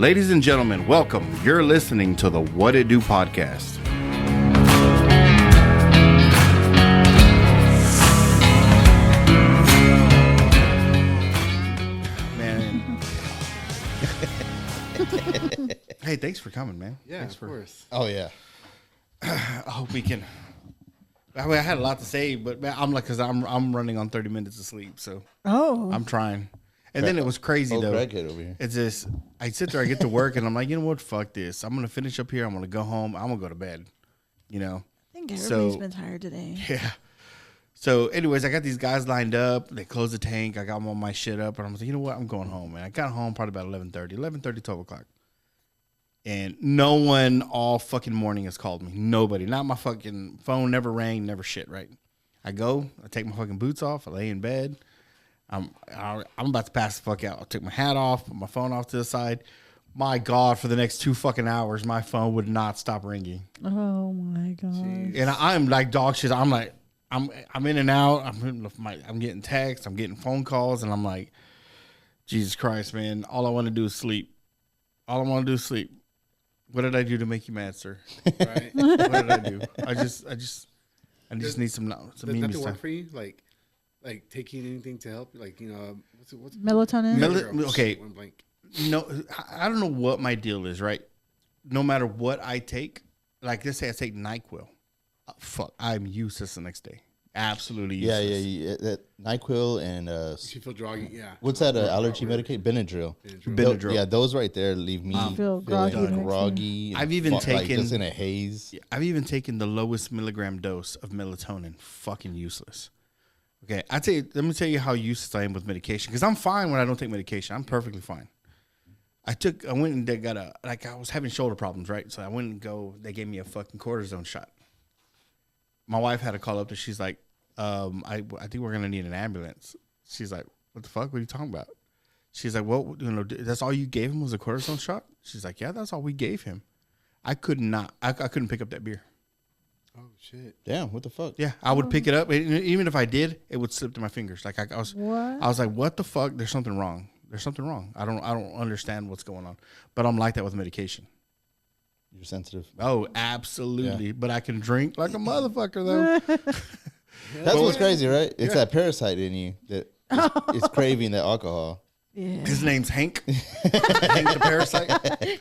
Ladies and gentlemen, welcome. You're listening to the What It Do podcast. Man. Hey, thanks for coming, man. Yeah, thanks of course. Oh, yeah. I hope we can. I mean, I had a lot to say, but man, because I'm running on 30 minutes of sleep, so I'm trying. And then it was crazy though. Crackhead over here. It's just I sit there, I get to work, and I'm like, you know what? Fuck this. I'm gonna finish up here. I'm gonna go home. I'm gonna go to bed. You know. I think everybody's been tired today. Yeah. So, anyways, I got these guys lined up. They closed the tank. I got all my shit up, and I'm like, you know what? I'm going home. And I got home probably about 11:30, 12 o'clock. And no one all fucking morning has called me. Nobody. Not my fucking phone never rang, never shit, right? I go, I take my fucking boots off, I lay in bed. I'm about to pass the fuck out. I took my hat off, put my phone off to the side. My God, for the next 2 fucking hours, my phone would not stop ringing. Oh my God. And I'm like dog shit. I'm like, I'm in and out. I'm getting texts, I'm getting phone calls, and I'm like, Jesus Christ, man. All I want to do is sleep. All I want to do is sleep. What did I do to make you mad, sir? Right? What did I do? I just need some Does me nothing stuff. work for you? Like taking anything to help? Like, you know, what's Melatonin? Okay. One blank. No, I don't know what my deal is, right? No matter what I take, like let's say I take NyQuil. Fuck, I'm useless the next day. Absolutely useless. Yeah. That NyQuil and You feel groggy, yeah. what's that allergy medication? Benadryl. Benadryl. Yeah, those right there leave me feel feeling groggy. groggy. and I've even like taken- just in a haze. I've even taken the lowest milligram dose of melatonin. Fucking useless. Okay, let me tell you how useless I am with medication. Because I'm fine when I don't take medication. I'm perfectly fine. I went and got I was having shoulder problems, right? So I went and they gave me a fucking cortisone shot. My wife had to call up and she's like, I think we're gonna need an ambulance. She's like, what the fuck? What are you talking about? She's like, well, you know, that's all you gave him was a cortisone shot? She's like, yeah, that's all we gave him. I couldn't pick up that beer. Oh, shit. Damn, what the fuck? Yeah, I would pick it up. Even if I did, it would slip through my fingers. Like I was like, what the fuck? There's something wrong. There's something wrong. I don't understand what's going on. But I'm like that with medication. You're sensitive. Oh, absolutely. Yeah. But I can drink like a motherfucker though. That's what's crazy, right? It's that parasite in you that is craving that alcohol. Yeah. His name's Hank. Hank the parasite.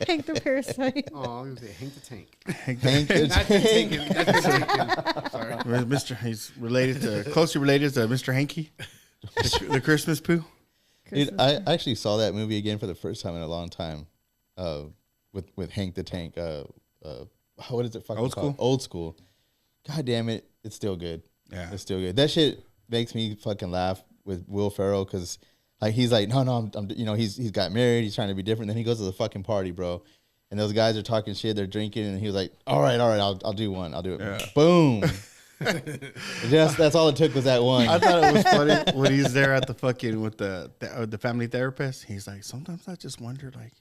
Hank the parasite. Oh, I was going to say Hank the Tank. Hank the That's been taken. That's been taken. Sorry. He's closely related to Mr. Hanky, the Christmas poo. Dude, I actually saw that movie again for the first time in a long time, with Hank the Tank. What is it? Old School. Old School. God damn it, it's still good. Yeah, it's still good. That shit makes me fucking laugh with Will Ferrell because like he's like, no, I'm you know, he's got married, he's trying to be different. Then he goes to the fucking party, bro, and those guys are talking shit, they're drinking, and he was like, all right, I'll do one, I'll do it. Yeah. Boom. That's all it took was that one. I thought it was funny when he's there at the fucking with the family therapist. He's like, sometimes I just wonder, like,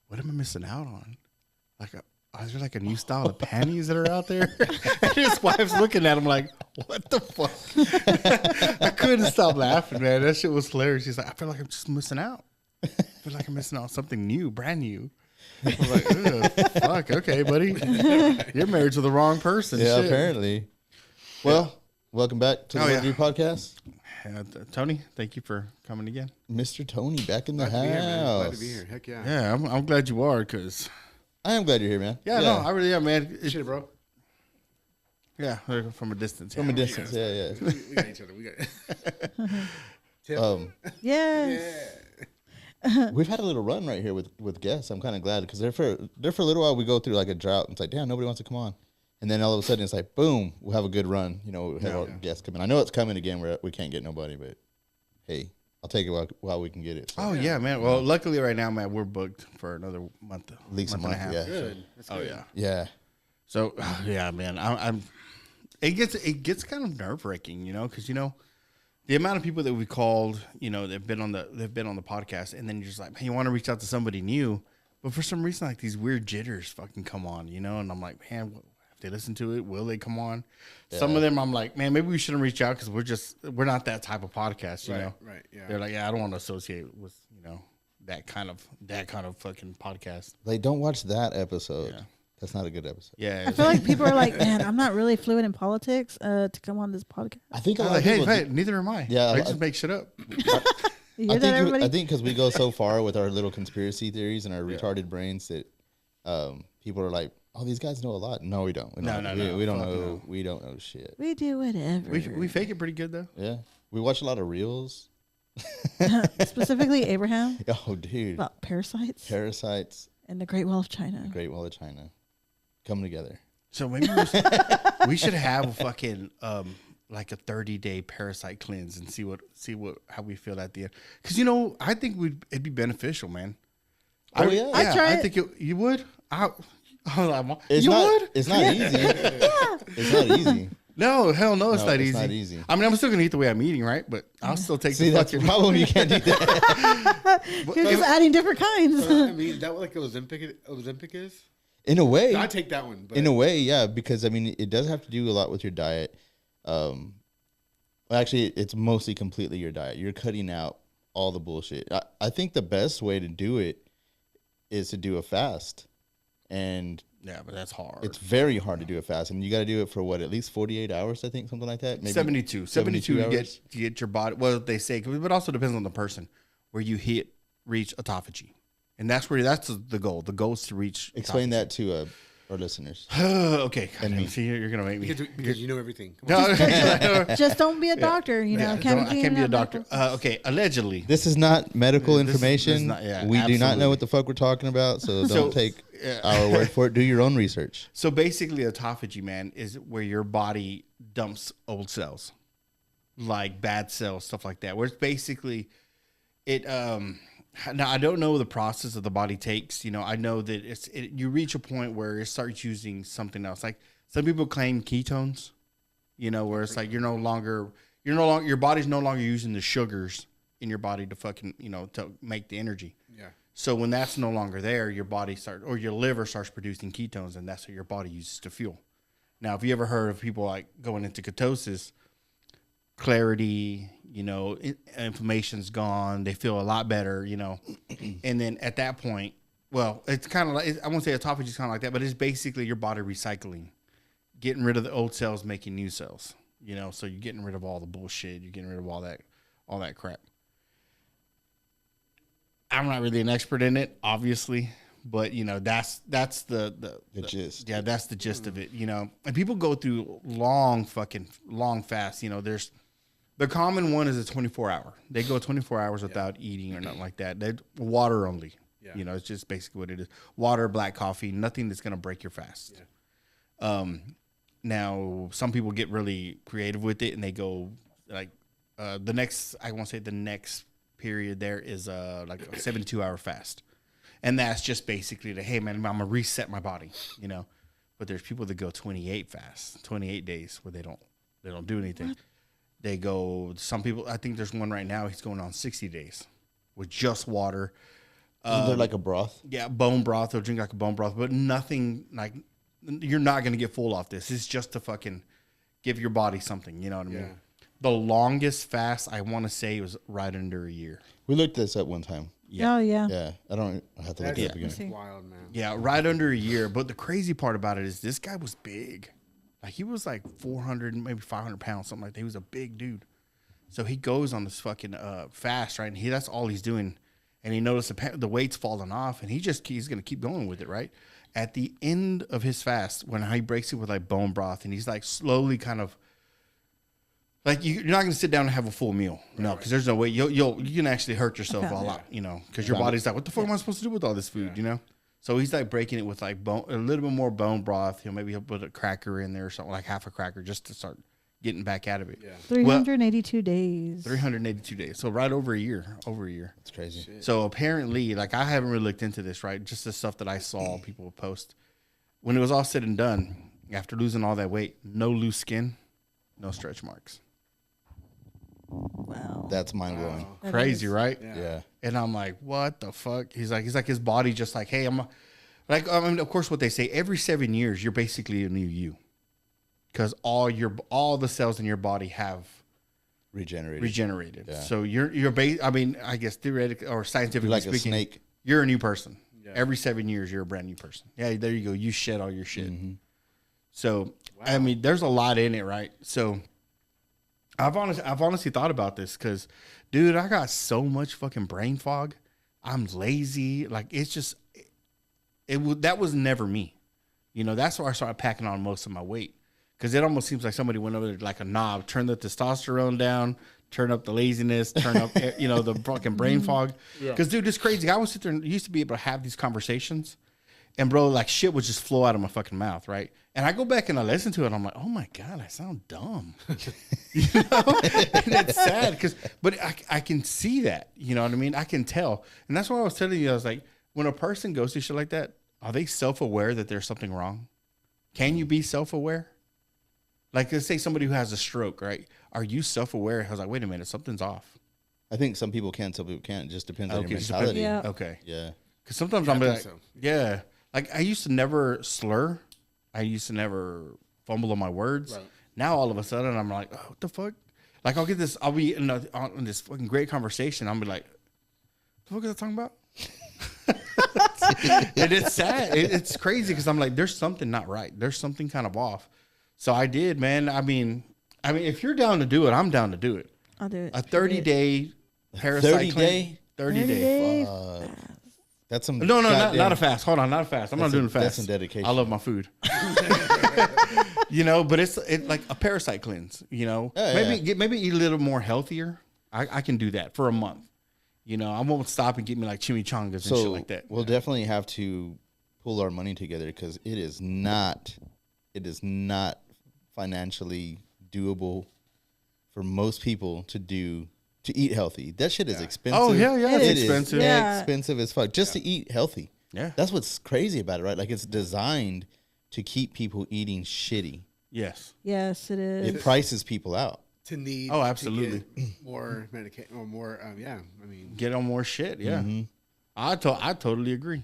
what am I missing out on? Like, is there like a new style of panties that are out there? And his wife's looking at him like, what the fuck? I couldn't stop laughing, man. That shit was hilarious. He's like, I feel like I'm just missing out. I feel like I'm missing out on something new, brand new. I was like, ugh, fuck, okay, buddy. You're married to the wrong person. Yeah, shit. apparently. Well, welcome back to the What It Do podcast. Tony, thank you for coming again. Mr. Tony back in the house. Glad to be here. Heck yeah. Yeah, I'm glad you are, because I am glad you're here, man. Yeah, no, I really am, man. Shit, bro. Yeah, from a distance. From a distance, yeah. We got each other. We got Yeah. We've had a little run right here with guests. I'm kind of glad because there for a little while we go through like a drought. And it's like, damn, nobody wants to come on. And then all of a sudden it's like, boom, we'll have a good run. You know, we'll have our guests come in. I know it's coming again where we can't get nobody, but hey, I'll take it while we can get it. So. Oh, yeah, man. Well, luckily right now, man, we're booked for another month. At least a month, and a half. yeah. good. That's good. Yeah. Yeah. So, yeah, man, it gets kind of nerve-wracking, you know, because, you know, the amount of people that we called, you know, they've been on the podcast, and then you're just like, man, you want to reach out to somebody new, but for some reason, like, these weird jitters fucking come on, you know, and I'm like, man, they listen to it, will they come on? Yeah. Some of them I'm like, man, maybe we shouldn't reach out because we're not that type of podcast, you know. Right, yeah. They're like, yeah, I don't want to associate with, you know, that kind of fucking podcast. Like, don't watch that episode. Yeah. That's not a good episode. Yeah, I feel like people are like, man, I'm not really fluent in politics to come on this podcast. I think a lot like, of people. hey, neither am I. Yeah, I just make shit up. You hear that, everybody? I think because we go so far with our little conspiracy theories and our retarded brains that people are like, "Oh, these guys know a lot." No, we don't. We don't we don't know. no. We don't know shit. We do whatever. We fake it pretty good though. Yeah, we watch a lot of reels. Specifically, Abraham Oh, dude, about parasites parasites, and the Great Wall of China. Great Wall of China, coming together. So maybe we should have a fucking like a 30-day parasite cleanse and see how we feel at the end. Because I think it'd be beneficial, man. Oh, yeah. I'd try I it. think you would. It's you not. would? It's not easy. It's not easy. No, hell no, it's No, not it's easy. not easy. I mean, I'm still gonna eat the way I'm eating, right? But I'll still take See, the that's the fucking. problem. You can't do that. You're just adding different kinds. I mean, that what like Ozempic is? In a way, I take that one. But in a way, yeah, because I mean, it does have to do a lot with your diet. Well, actually, it's mostly completely your diet. You're cutting out all the bullshit. I think the best way to do it is to do a fast, and Yeah, but that's hard. it's very hard to do a fast, and you got to do it for at least 48 hours, I think, something like that. Maybe 72 to hours. get your body. Well, they say, but it also depends on the person where you reach autophagy, and that's the goal. The goal is to reach. Explain that to our listeners. Okay, And me. see, you're gonna make me. because you know everything. Come on. No, Just don't be a doctor, you know. I can't be a doctor. Okay, allegedly. This is not medical This is information. not- yeah, we do not absolutely. know what the fuck we're talking about, so So- don't take our word for it. Do your own research. So basically, autophagy, man, is where your body dumps old cells, like bad cells, stuff like that. Where it's basically it. Now I don't know the process that the body takes. I know that you reach a point where it starts using something else. Like some people claim ketones, where it's like your body's no longer using the sugars in your body to fucking to make the energy. Yeah. So when that's no longer there, your liver starts producing ketones, and that's what your body uses to fuel. Now, if you ever heard of people like going into ketosis, clarity, inflammation's gone, they feel a lot better, and then at that point, well, it's kind of like, I won't say autophagy is kind of like that, but it's basically your body recycling, getting rid of the old cells, making new cells, so you're getting rid of all the bullshit, you're getting rid of all that crap. I'm not really an expert in it, obviously, but that's the gist. Yeah, that's the gist of it. And people go through long fasts. The common one is a 24-hour. They go 24 hours without eating or nothing like that. They water only. Yeah. It's just basically what it is. Water, black coffee, nothing that's gonna break your fast. Yeah. Now some people get really creative with it and they go like the next period there is like a 72-hour fast, and that's just basically hey man, I'm gonna reset my body, But there's people that go 28 days where they don't do anything. What? They go. Some people, I think there's one right now. He's going on 60 days with just water. Isn't there like a broth? Yeah, bone broth. They'll drink like a bone broth, but nothing like you're not gonna get full off this. It's just to fucking give your body something. You know what I mean? Yeah. The longest fast I want to say was right under a year. We looked this up one time. Yeah. Oh, yeah. Yeah, I have to look it up That's again. wild, man. Yeah, right under a year. But the crazy part about it is this guy was big. Like he was like 400, maybe 500 pounds, something like that. He was a big dude. So he goes on this fucking fast, right? And that's all he's doing. And he noticed the weight's falling off, and he's going to keep going with it, right? At the end of his fast, when he breaks it with like bone broth, and he's like slowly kind of like you're not going to sit down and have a full meal, no, because there's no way you can actually hurt yourself a lot, because your body's like, what the fuck am I supposed to do with all this food, So he's like breaking it with like a little bit more bone broth. Maybe he'll put a cracker in there or something, like half a cracker, just to start getting back out of it. Yeah. 382 days. 382 days. So right over a year. It's crazy. Shit. So apparently, like I haven't really looked into this, right? Just the stuff that I saw people post. When it was all said and done, after losing all that weight, no loose skin, no stretch marks. Wow. That's mind blowing. Wow. That Crazy, is. right? Yeah. And I'm like, what the fuck? He's like his body just like, hey, I'm like, I mean, of course, what they say every 7 years, you're basically a new you, because all the cells in your body have regenerated. Yeah. So I mean, I guess theoretically or scientifically You're like a speaking, snake. you're a new person. Yeah. Every 7 years, you're a brand new person. Yeah, there you go. You shed all your shit. Mm-hmm. So I mean, there's a lot in it, right? So I've honestly thought about this because, dude, I got so much fucking brain fog. I'm lazy. Like it's just that was never me. You know, that's why I started packing on most of my weight. Because it almost seems like somebody went over there like a knob, turned the testosterone down, turn up the laziness, turn up, the fucking brain fog. Because, dude, it's crazy. I would sit there and used to be able to have these conversations. And, bro, like shit would just flow out of my fucking mouth, right? And I go back and I listen to it. And I'm like, oh, my God, I sound dumb. You know? And it's sad. But I can see that. You know what I mean? I can tell. And that's why I was telling you. I was like, when a person goes through shit like that, are they self-aware that there's something wrong? Can you be self-aware? Like, let's say somebody who has a stroke, right? Are you self-aware? I was like, wait a minute, something's off. I think some people can, some people can't. It just depends on your Okay, mentality. Yeah. Okay. Yeah. Because sometimes I I'm think like, so. yeah. Like, I used to never slur. I used to never fumble on my words. Right. Now, all of a sudden, I'm like, oh, what the fuck? Like, I'll be in this fucking great conversation. I'll be like, what the fuck is I talking about? And it's sad. It's crazy because I'm like, there's something not right. There's something kind of off. So I did, man. I mean, if you're down to do it, I'm down to do it. I'll do it. A 30-day parasite 30 cleanse. day? 30 day. days. That's some. No, goddamn- not a fast. Hold on, not a fast. I'm not doing a fast. That's some dedication. I love my food. But it's like a parasite cleanse. Yeah, Maybe eat a little more healthier. I can do that for a month. I won't stop and get me like chimichangas and shit like that. We'll definitely have to pull our money together because it is not financially doable for most people to eat healthy. That shit is expensive. Oh, yeah, it's It is expensive. Yeah. expensive as fuck just to eat healthy. Yeah. That's what's crazy about it, right? Like it's designed to keep people eating shitty. Yes. Yes, it is. It prices people out. To need. Oh, to absolutely. get more medication or more. Yeah. I mean, Get on more shit. Yeah. I totally agree.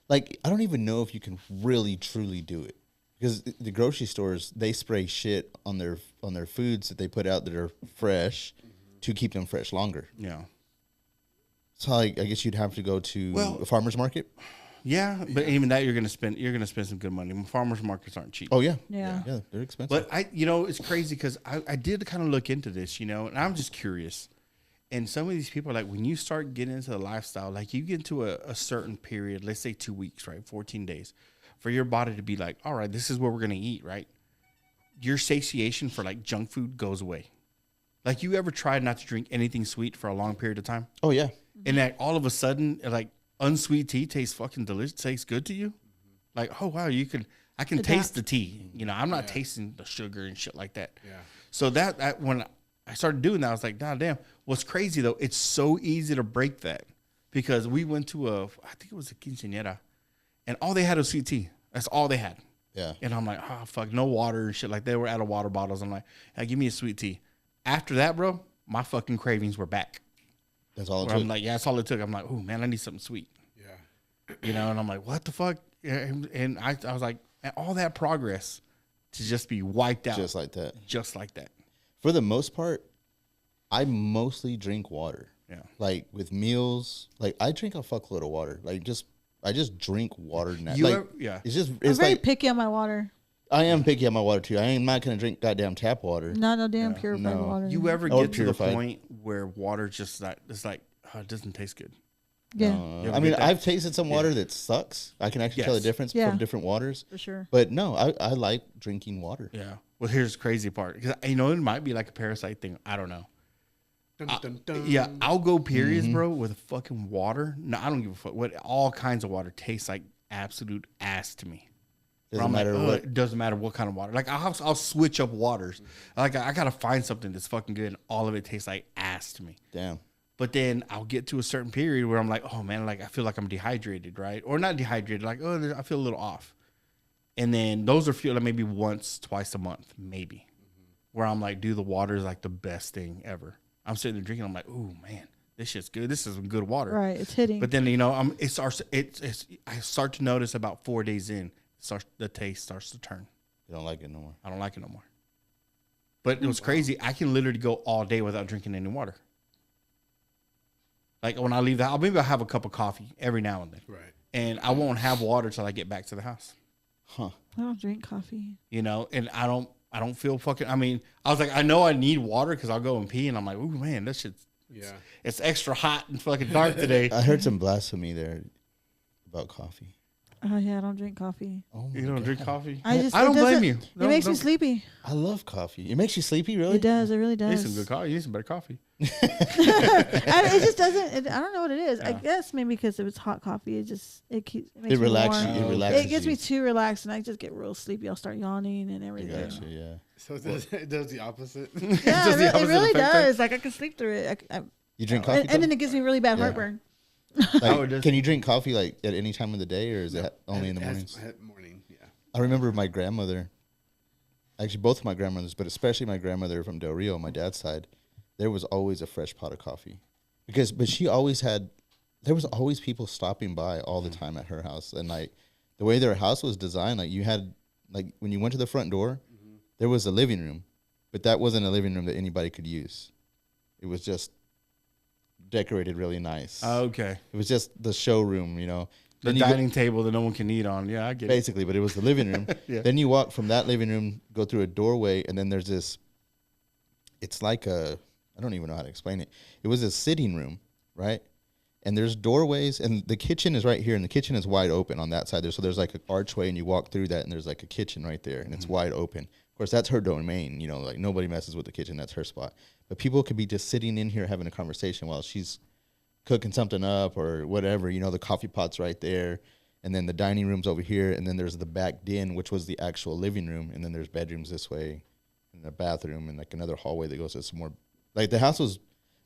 Like I don't even know if you can really truly do it because the grocery stores they spray shit on their foods that they put out that are fresh to keep them fresh longer. Yeah. So I guess you'd have to go to a farmer's market. Yeah, but even that you're gonna spend some good money. Farmers markets aren't cheap. Oh yeah, Yeah. yeah, they're expensive. But it's crazy because I did kind of look into this, and I'm just curious. And some of these people are like, when you start getting into the lifestyle, like you get into a certain period, let's say 2 weeks, right? 14 days, for your body to be like, all right, this is what we're gonna eat, right? Your satiation for like junk food goes away. Like you ever tried not to drink anything sweet for a long period of time? oh yeah, And that all of a sudden, like unsweet tea tastes fucking delicious, tastes good to you. Like, oh wow, I can taste the tea. I'm not tasting the sugar and shit like that. Yeah. So that when I started doing that, I was like, God damn. What's crazy though, it's so easy to break that because we went to I think it was a quinceañera, and all they had was sweet tea. That's all they had. yeah. And I'm like, oh fuck, no water and shit. Like they were out of water bottles. I'm like, hey, give me a sweet tea. After that, bro, my fucking cravings were back. That's all it Where took. I'm like, yeah, that's all it took. I'm like, oh man, I need something sweet. Yeah. And I'm like, what the fuck? And I was like, all that progress to just be wiped out. Just like that. Just like that. For the most part, I mostly drink water. Yeah. Like with meals, like I drink a fuckload of water. Like I just drink water now. You Like, ever- yeah. It's just I'm it's very like picky on my water. I am picky on my water too. I am not gonna drink goddamn tap water. No damn purified No. water. You ever Or get to the purified. point where water just like, it's like, oh, it doesn't taste good. Yeah, You ever I mean, get that? I've tasted some water that sucks. I can actually tell the Yes. difference Yeah. from different waters. for sure. But no, I like drinking water. Yeah. Well, here's the crazy part. Because, it might be like a parasite thing. I don't know. Dun, dun, dun. Yeah, I'll go periods, Mm-hmm. bro, with fucking water. No, I don't give a fuck. All kinds of water tastes like absolute ass to me. Doesn't I'm like, matter "Ugh," what. it doesn't matter what kind of water. Like I'll switch up waters. Like I gotta find something that's fucking good, and all of it tastes like ass to me. Damn. But then I'll get to a certain period where I'm like, oh man, like I feel like I'm dehydrated, right? Or not dehydrated, like I feel a little off. And then those are feel like maybe once, twice a month, maybe, where I'm like, dude, the water is like the best thing ever. I'm sitting there drinking, I'm like, oh man, this shit's good. This is some good water. Right, it's hitting. But then I start to notice about 4 days in, the taste starts to turn. You don't like it no more. I don't like it no more. But it was crazy. I can literally go all day without drinking any water. Like when I leave the house, maybe I'll have a cup of coffee every now and then. Right. And I won't have water till I get back to the house. Huh. I don't drink coffee. You know, and I don't feel fucking, I mean, I was like, I know I need water because I'll go and pee. And I'm like, ooh, man, that shit's, it's extra hot and fucking dark today. I heard some blasphemy there about coffee. Oh yeah, I don't drink coffee. Oh my You don't God. drink coffee? I don't blame you. It makes me sleepy. I love coffee. It makes you sleepy, really? It does. It really You need does. some good coffee. You need some better coffee. It just doesn't. I don't know what it is. I Yeah. guess maybe because if it's hot coffee, it makes It me relaxes warm. you. It Oh, relaxes It gets you. me too relaxed, and I just get real sleepy. I'll start yawning and I everything. gotcha, yeah. So it does the opposite. Yeah, Does the it opposite really effect, does. Like I can sleep through it. You drink coffee? And then it gives me really bad Yeah. heartburn. Like, Oh, it does. can you drink coffee like at any time of the day, or is it only in the mornings? Morning, yeah. I remember my grandmother, actually both of my grandmothers, but especially my grandmother from Del Rio, my dad's side, there was always a fresh pot of coffee. But she always had, there was always people stopping by all the time at her house. And like the way their house was designed, like you had, like when you went to the front door, there was a living room, but that wasn't a living room that anybody could use. It was just decorated really nice. Okay. It was just the showroom, you know. The Then you go- dining table that no one can eat on. Yeah, I get it. basically, but it was the living room. Yeah. Then you walk from that living room, go through a doorway, and then there's this. It's like I don't even know how to explain it. It was a sitting room, right? And there's doorways, and the kitchen is right here, and the kitchen is wide open on that side there. So there's like an archway, and you walk through that, and there's like a kitchen right there, and it's wide open. Of course, that's her domain. You know, like nobody messes with the kitchen. That's her spot. But people could be just sitting in here having a conversation while she's cooking something up or whatever. You know, the coffee pot's right there. And then the dining room's over here, and then there's the back den, which was the actual living room, and then there's bedrooms this way, and a bathroom, and like another hallway that goes to some more. Like the house was,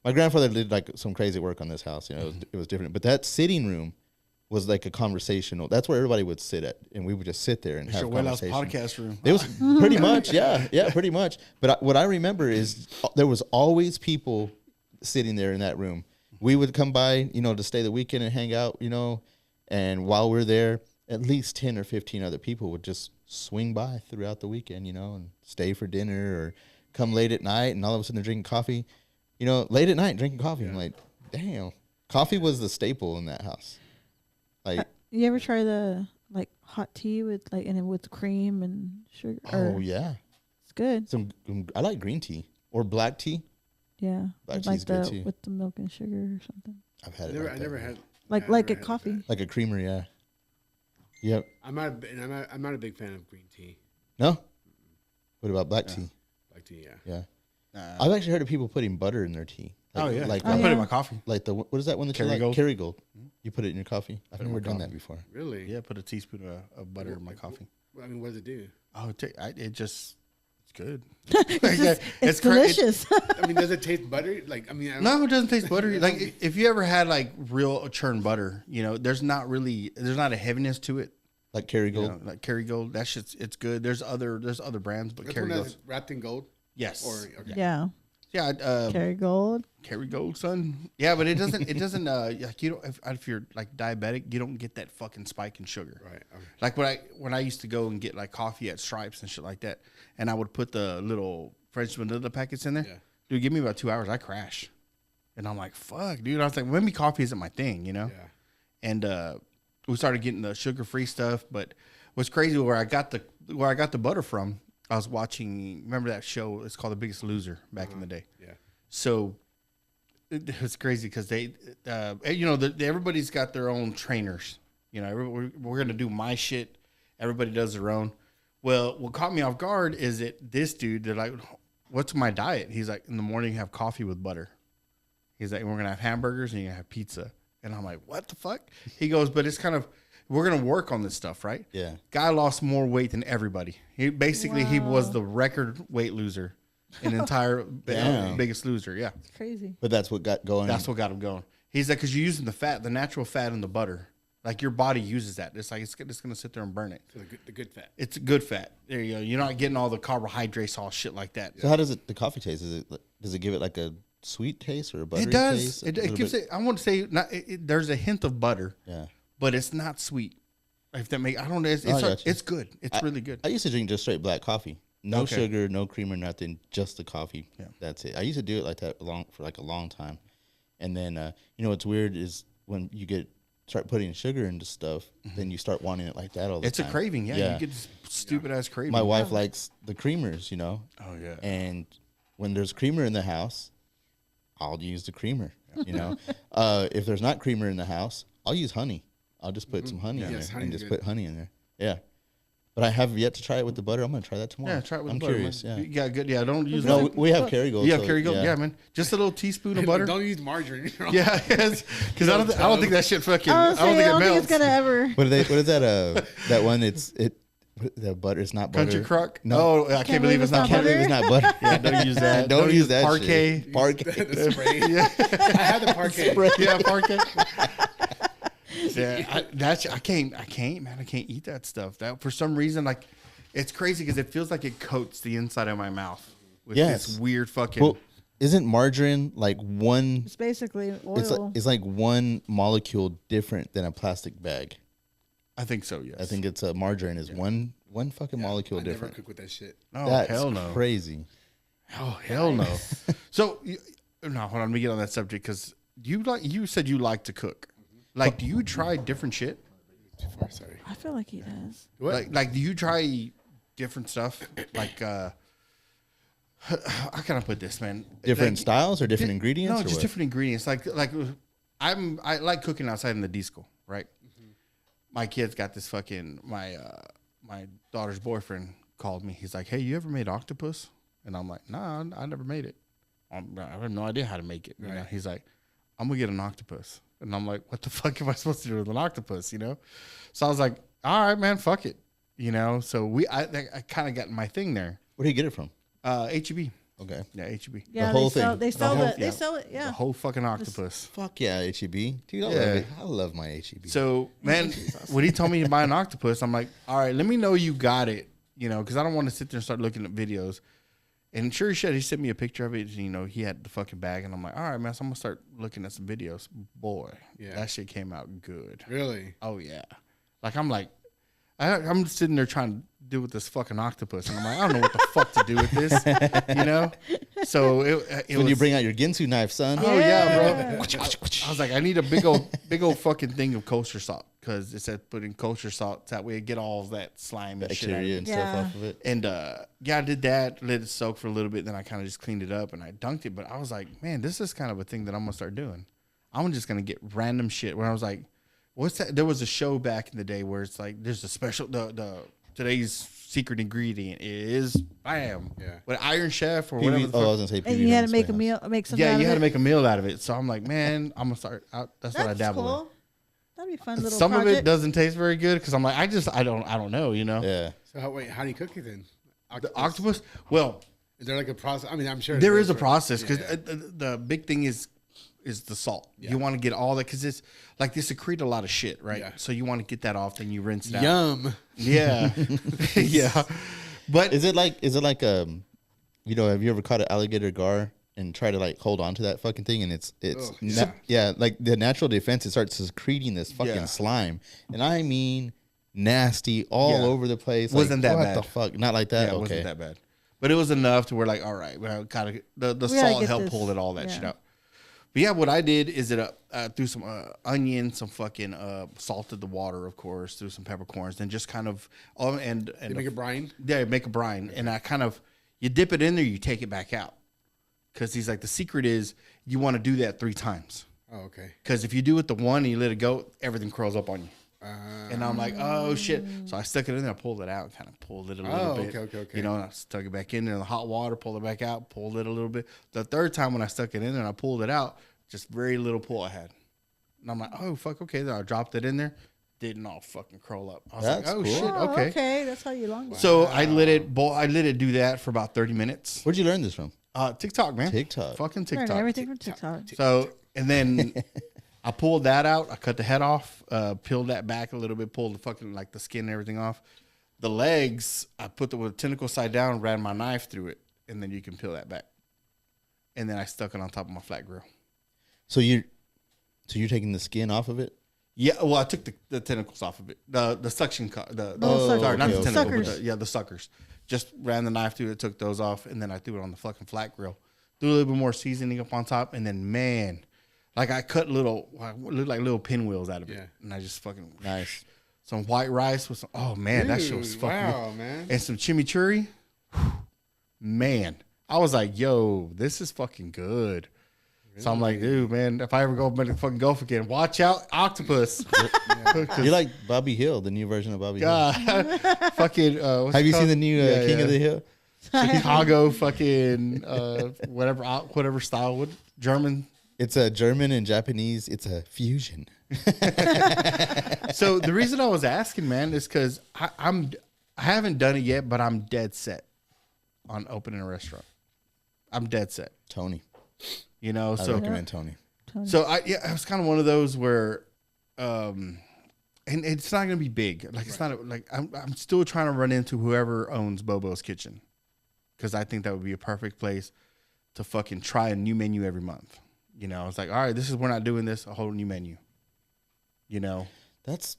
my grandfather did like some crazy work on this house. You know, it was different. But that sitting room was like a conversational. That's where everybody would sit at, and we would just sit there and have Your Wellhouse conversation. podcast room. It was pretty much, yeah, pretty much. But what I remember is there was always people sitting there in that room. We would come by, you know, to stay the weekend and hang out, you know. And while we're there, at least 10 or 15 other people would just swing by throughout the weekend, you know, and stay for dinner or come late at night, and all of a sudden they're drinking coffee. You know, late at night drinking coffee. I'm like, damn. Coffee was the staple in that house. Like, You ever try the like hot tea with with cream and sugar? oh yeah, It's good. I like green tea or black tea. Yeah, Black with, tea's good too. with the milk and sugar or something. I've had it. I like that. never had. Like yeah, I never a had coffee. that. Like a creamer, yeah. Yep. I'm not a big fan of green tea. No? What about black tea? Black tea, yeah. Yeah. Nah. I've actually heard of people putting butter in their tea. Like, Oh, yeah. Like, I Oh, put it yeah. in my coffee. like the, what is that one that you like? Kerrygold. Kerrygold. You put it in your coffee? I've Put it in never my done that coffee. before. Really? Yeah, put a teaspoon of butter in my coffee. I mean, what does it do? Oh, it's good. It's cra- delicious. I mean, does it taste buttery? Like, I mean, I don't, No, it doesn't taste buttery. Like if you ever had like real churned butter, you know, there's not a heaviness to it. Like You Kerrygold? know, like Kerrygold, that shit's it's good. There's other brands, but that's one Kerrygold, that's wrapped in gold. yes, Or okay. Yeah, yeah, Kerrygold. Kerrygold, son. Yeah, but it doesn't. Like you don't if you're like diabetic, you don't get that fucking spike in sugar. Right. Okay. Like when I used to go and get like coffee at Stripes and shit like that, and I would put the little French vanilla packets in there. Yeah. Dude, give me about 2 hours, I crash, and I'm like, fuck, dude. I was like, maybe coffee isn't my thing, you know. Yeah. And we started getting the sugar-free stuff. But what's crazy, where I got the butter from, I was watching. Remember that show? It's called The Biggest Loser back in the day. Yeah. So it was crazy because they, you know, everybody's got their own trainers. You know, we're gonna do my shit. Everybody does their own. Well, what caught me off guard is that this dude, they're like, "What's my diet?" He's like, "In the morning, have coffee with butter." He's like, "We're gonna have hamburgers and you're gonna have pizza." And I'm like, "What the fuck?" He goes, "But it's kind of, we're gonna work on this stuff, right?" Yeah. Guy lost more weight than everybody. He was Wow. the record weight loser in the entire Damn. Biggest Loser. Yeah. It's crazy. But that's what got going. That's what got him going. He's like, because you're using the fat, the natural fat in the butter. Like your body uses that. It's like it's going to sit there and burn it. So the good fat. It's good fat. There you go. You're not getting all the carbohydrates, all shit like that. So how does the coffee taste? Does it give it like a sweet taste or a buttery It does. taste? It A little gives bit? it. I want to say there's a hint of butter, Yeah. but it's not sweet. If that make, I don't know. I got you. It's good. It's really good. I used to drink just straight black coffee. No Okay. sugar, no creamer, nothing. Just the coffee. Yeah. That's it. I used to do it like that for like a long time, and then you know what's weird is when you start putting sugar into stuff, then you start wanting it like that all the It's time. a craving. Yeah. You get this stupid ass craving. My wife likes the creamers, you know, Oh yeah. and when there's creamer in the house, I'll use the creamer. You know, if there's not creamer in the house, I'll use honey. I'll just put some honey in Yes, there honey's and just good. put honey in there. Yeah. But I have yet to try it with the butter. I'm gonna try that tomorrow. Yeah, try it with I'm butter, curious. man. Yeah. You got good. Yeah, don't use No, butter. we have Kerrygold. You have so, Kerrygold? Yeah, man. Just a little teaspoon of butter. Don't use margarine. Yeah, because I don't think that shit fucking. I I was don't saying, think I it don't think melts. it's gonna ever. What is that? That one? The butter. It's not butter. Country crock. No. Oh, I can't believe it's not Can't butter. believe it's not butter. Yeah, don't use that. Don't use that Parquet. shit. Parquet. The spray. Yeah, I had the parquet. yeah, parquet. Yeah, I can't, man. I can't eat that stuff. That for some reason, like, it's crazy because it feels like it coats the inside of my mouth with Yes. this weird fucking. Well, isn't margarine like one? It's basically oil. It's like one molecule different than a plastic bag. I think so. Yes. I think it's a margarine is one fucking molecule I never different. cook with that shit. Oh That's hell no. crazy. Oh hell no. So no, hold on. Let me get on that subject because you said you like to cook. Like, do you try different shit? Too far, sorry. I feel like he does. What? Like, do you try different stuff? Like, how can I put this, man? Different Like, styles or different ingredients? No, or just what? different ingredients. Like I like cooking outside in the disco, right? My kid's got this fucking my daughter's boyfriend called me. He's like, "Hey, you ever made octopus?" And I'm like, "Nah, I never made it. I have no idea how to make it." You know? Right. He's like, "I'm gonna get an octopus," and I'm like, "What the fuck am I supposed to do with an octopus?" You know? So I was like, "All right, man, fuck it." You know? So I kind of got my thing there. Where do you get it from? HEB. Okay. Yeah, HEB. Yeah, whole they sell. thing. They sell whole- it. They yeah. sell it. The Yeah. whole fucking octopus. Fuck yeah, HEB. Dude, I Yeah. love it. I love my HEB. So, man, when he told me to buy an octopus, I'm like, all right, let me know you got it, you know, because I don't want to sit there and start looking at videos. And sure as shit, he sent me a picture of it. You know, he had the fucking bag, and I'm like, all right, man, so I'm gonna start looking at some videos. Boy, Yeah. that shit came out good. Really? Oh yeah, I'm sitting there trying to do with this fucking octopus, and I'm like, I don't know what the fuck to do with this, you know. So it when was, you bring out your Ginsu knife, son. Oh yeah, bro. Yeah. I was like, I need a big old fucking thing of kosher salt because it said put in kosher salt. That way, it get all that slime and shit out of Bacteria it. and Yeah. stuff off of it. And yeah, I did that. Let it soak for a little bit. Then I kind of just cleaned it up and I dunked it. But I was like, man, this is kind of a thing that I'm gonna start doing. I'm just gonna get random shit. Where I was like, what's that? There was a show back in the day where it's like there's a special the today's secret ingredient is bam. Yeah. With Iron Chef or whatever. PB, the oh, I fuck. was gonna say PB. And you had to Holmes make a Playhouse. meal, make something. Yeah, out you of had to it. make a meal out of it. So I'm like, man, I'm gonna start out. That's what I That's dabble in. cool. That'd be a fun little Some project. of it doesn't taste very good because I'm like, I don't know, you know. Yeah. So how do you cook it then? The octopus. Well, Is there like a process? I mean, I'm sure there is a right? process because Yeah. the big thing is the salt. Yeah. You want to get all that because it's like they secrete a lot of shit, right? Yeah. So you want to get that off, then you rinse it out. Yum. Yeah, yeah. But Is it like you know, have you ever caught an alligator gar and try to like hold on to that fucking thing and it's Oh, yeah. yeah, like the natural defense, it starts secreting this fucking Yeah. slime. And I mean nasty all Yeah. over the place. Wasn't like, that what bad. the fuck? Not like that. yeah, it okay. wasn't that bad. But it was enough to where like, all right, well, kind of the gotta salt get helped this- pull it all that yeah. shit out. But yeah, what I did is threw some onion, some fucking salted the water, of course, threw some peppercorns, then just kind of and You make a brine. yeah, make a brine, and I kind of you dip it in there, you take it back out, because he's like the secret is you want to do that 3 times, Oh, okay. because if you do it the one and you let it go, everything curls up on you. Uh, And I'm like, oh shit! So I stuck it in there, I pulled it out, kind of pulled it a little Oh, bit. okay. You know, and I stuck it back in there in the hot water, pulled it back out, pulled it a little bit. The third time when I stuck it in there and I pulled it out, just very little pull I had. And I'm like, oh fuck, okay. Then I dropped it in there, didn't all fucking curl up. I was That's like, oh cool. shit, Oh, okay. okay, that's how you long. So I let it do that for about 30 minutes. Where'd you learn this from? TikTok, man. TikTok. Fucking Learn TikTok. everything from TikTok. So, and then I pulled that out. I cut the head off, peeled that back a little bit, pulled the fucking, like the skin and everything off. The legs, I put the tentacle side down, ran my knife through it, and then you can peel that back. And then I stuck it on top of my flat grill. So you're taking the skin off of it? Yeah, well, I took the tentacles off of it. The suction, Oh, sorry, not okay, the okay. tentacles, but Suckers. the suckers. Just ran the knife through it, took those off, and then I threw it on the fucking flat grill. Threw a little bit more seasoning up on top, and then man, like I cut looked like little pinwheels out of it, and I just fucking Nice. some white rice with some. Oh man, that shit was fucking. Wow, man. And some chimichurri. Man, I was like, yo, this is fucking good. So I'm like, dude, man, if I ever go to fucking Gulf again, watch out, octopus. You're like Bobby Hill, the new version of Bobby Hill. Fucking. Have you seen the new King of the Hill? Chicago fucking whatever style would German. It's a German and Japanese. It's a fusion. So the reason I was asking, man, is because I haven't done it yet, but I'm dead set on opening a restaurant. I'm dead set. Tony. You know, I so recommend Tony. So I was kind of one of those where, and it's not gonna be big. Like it's not like I'm still trying to run into whoever owns Bobo's Kitchen, because I think that would be a perfect place to fucking try a new menu every month. You know, it's like, all right, we're not doing this, a whole new menu. You know, That's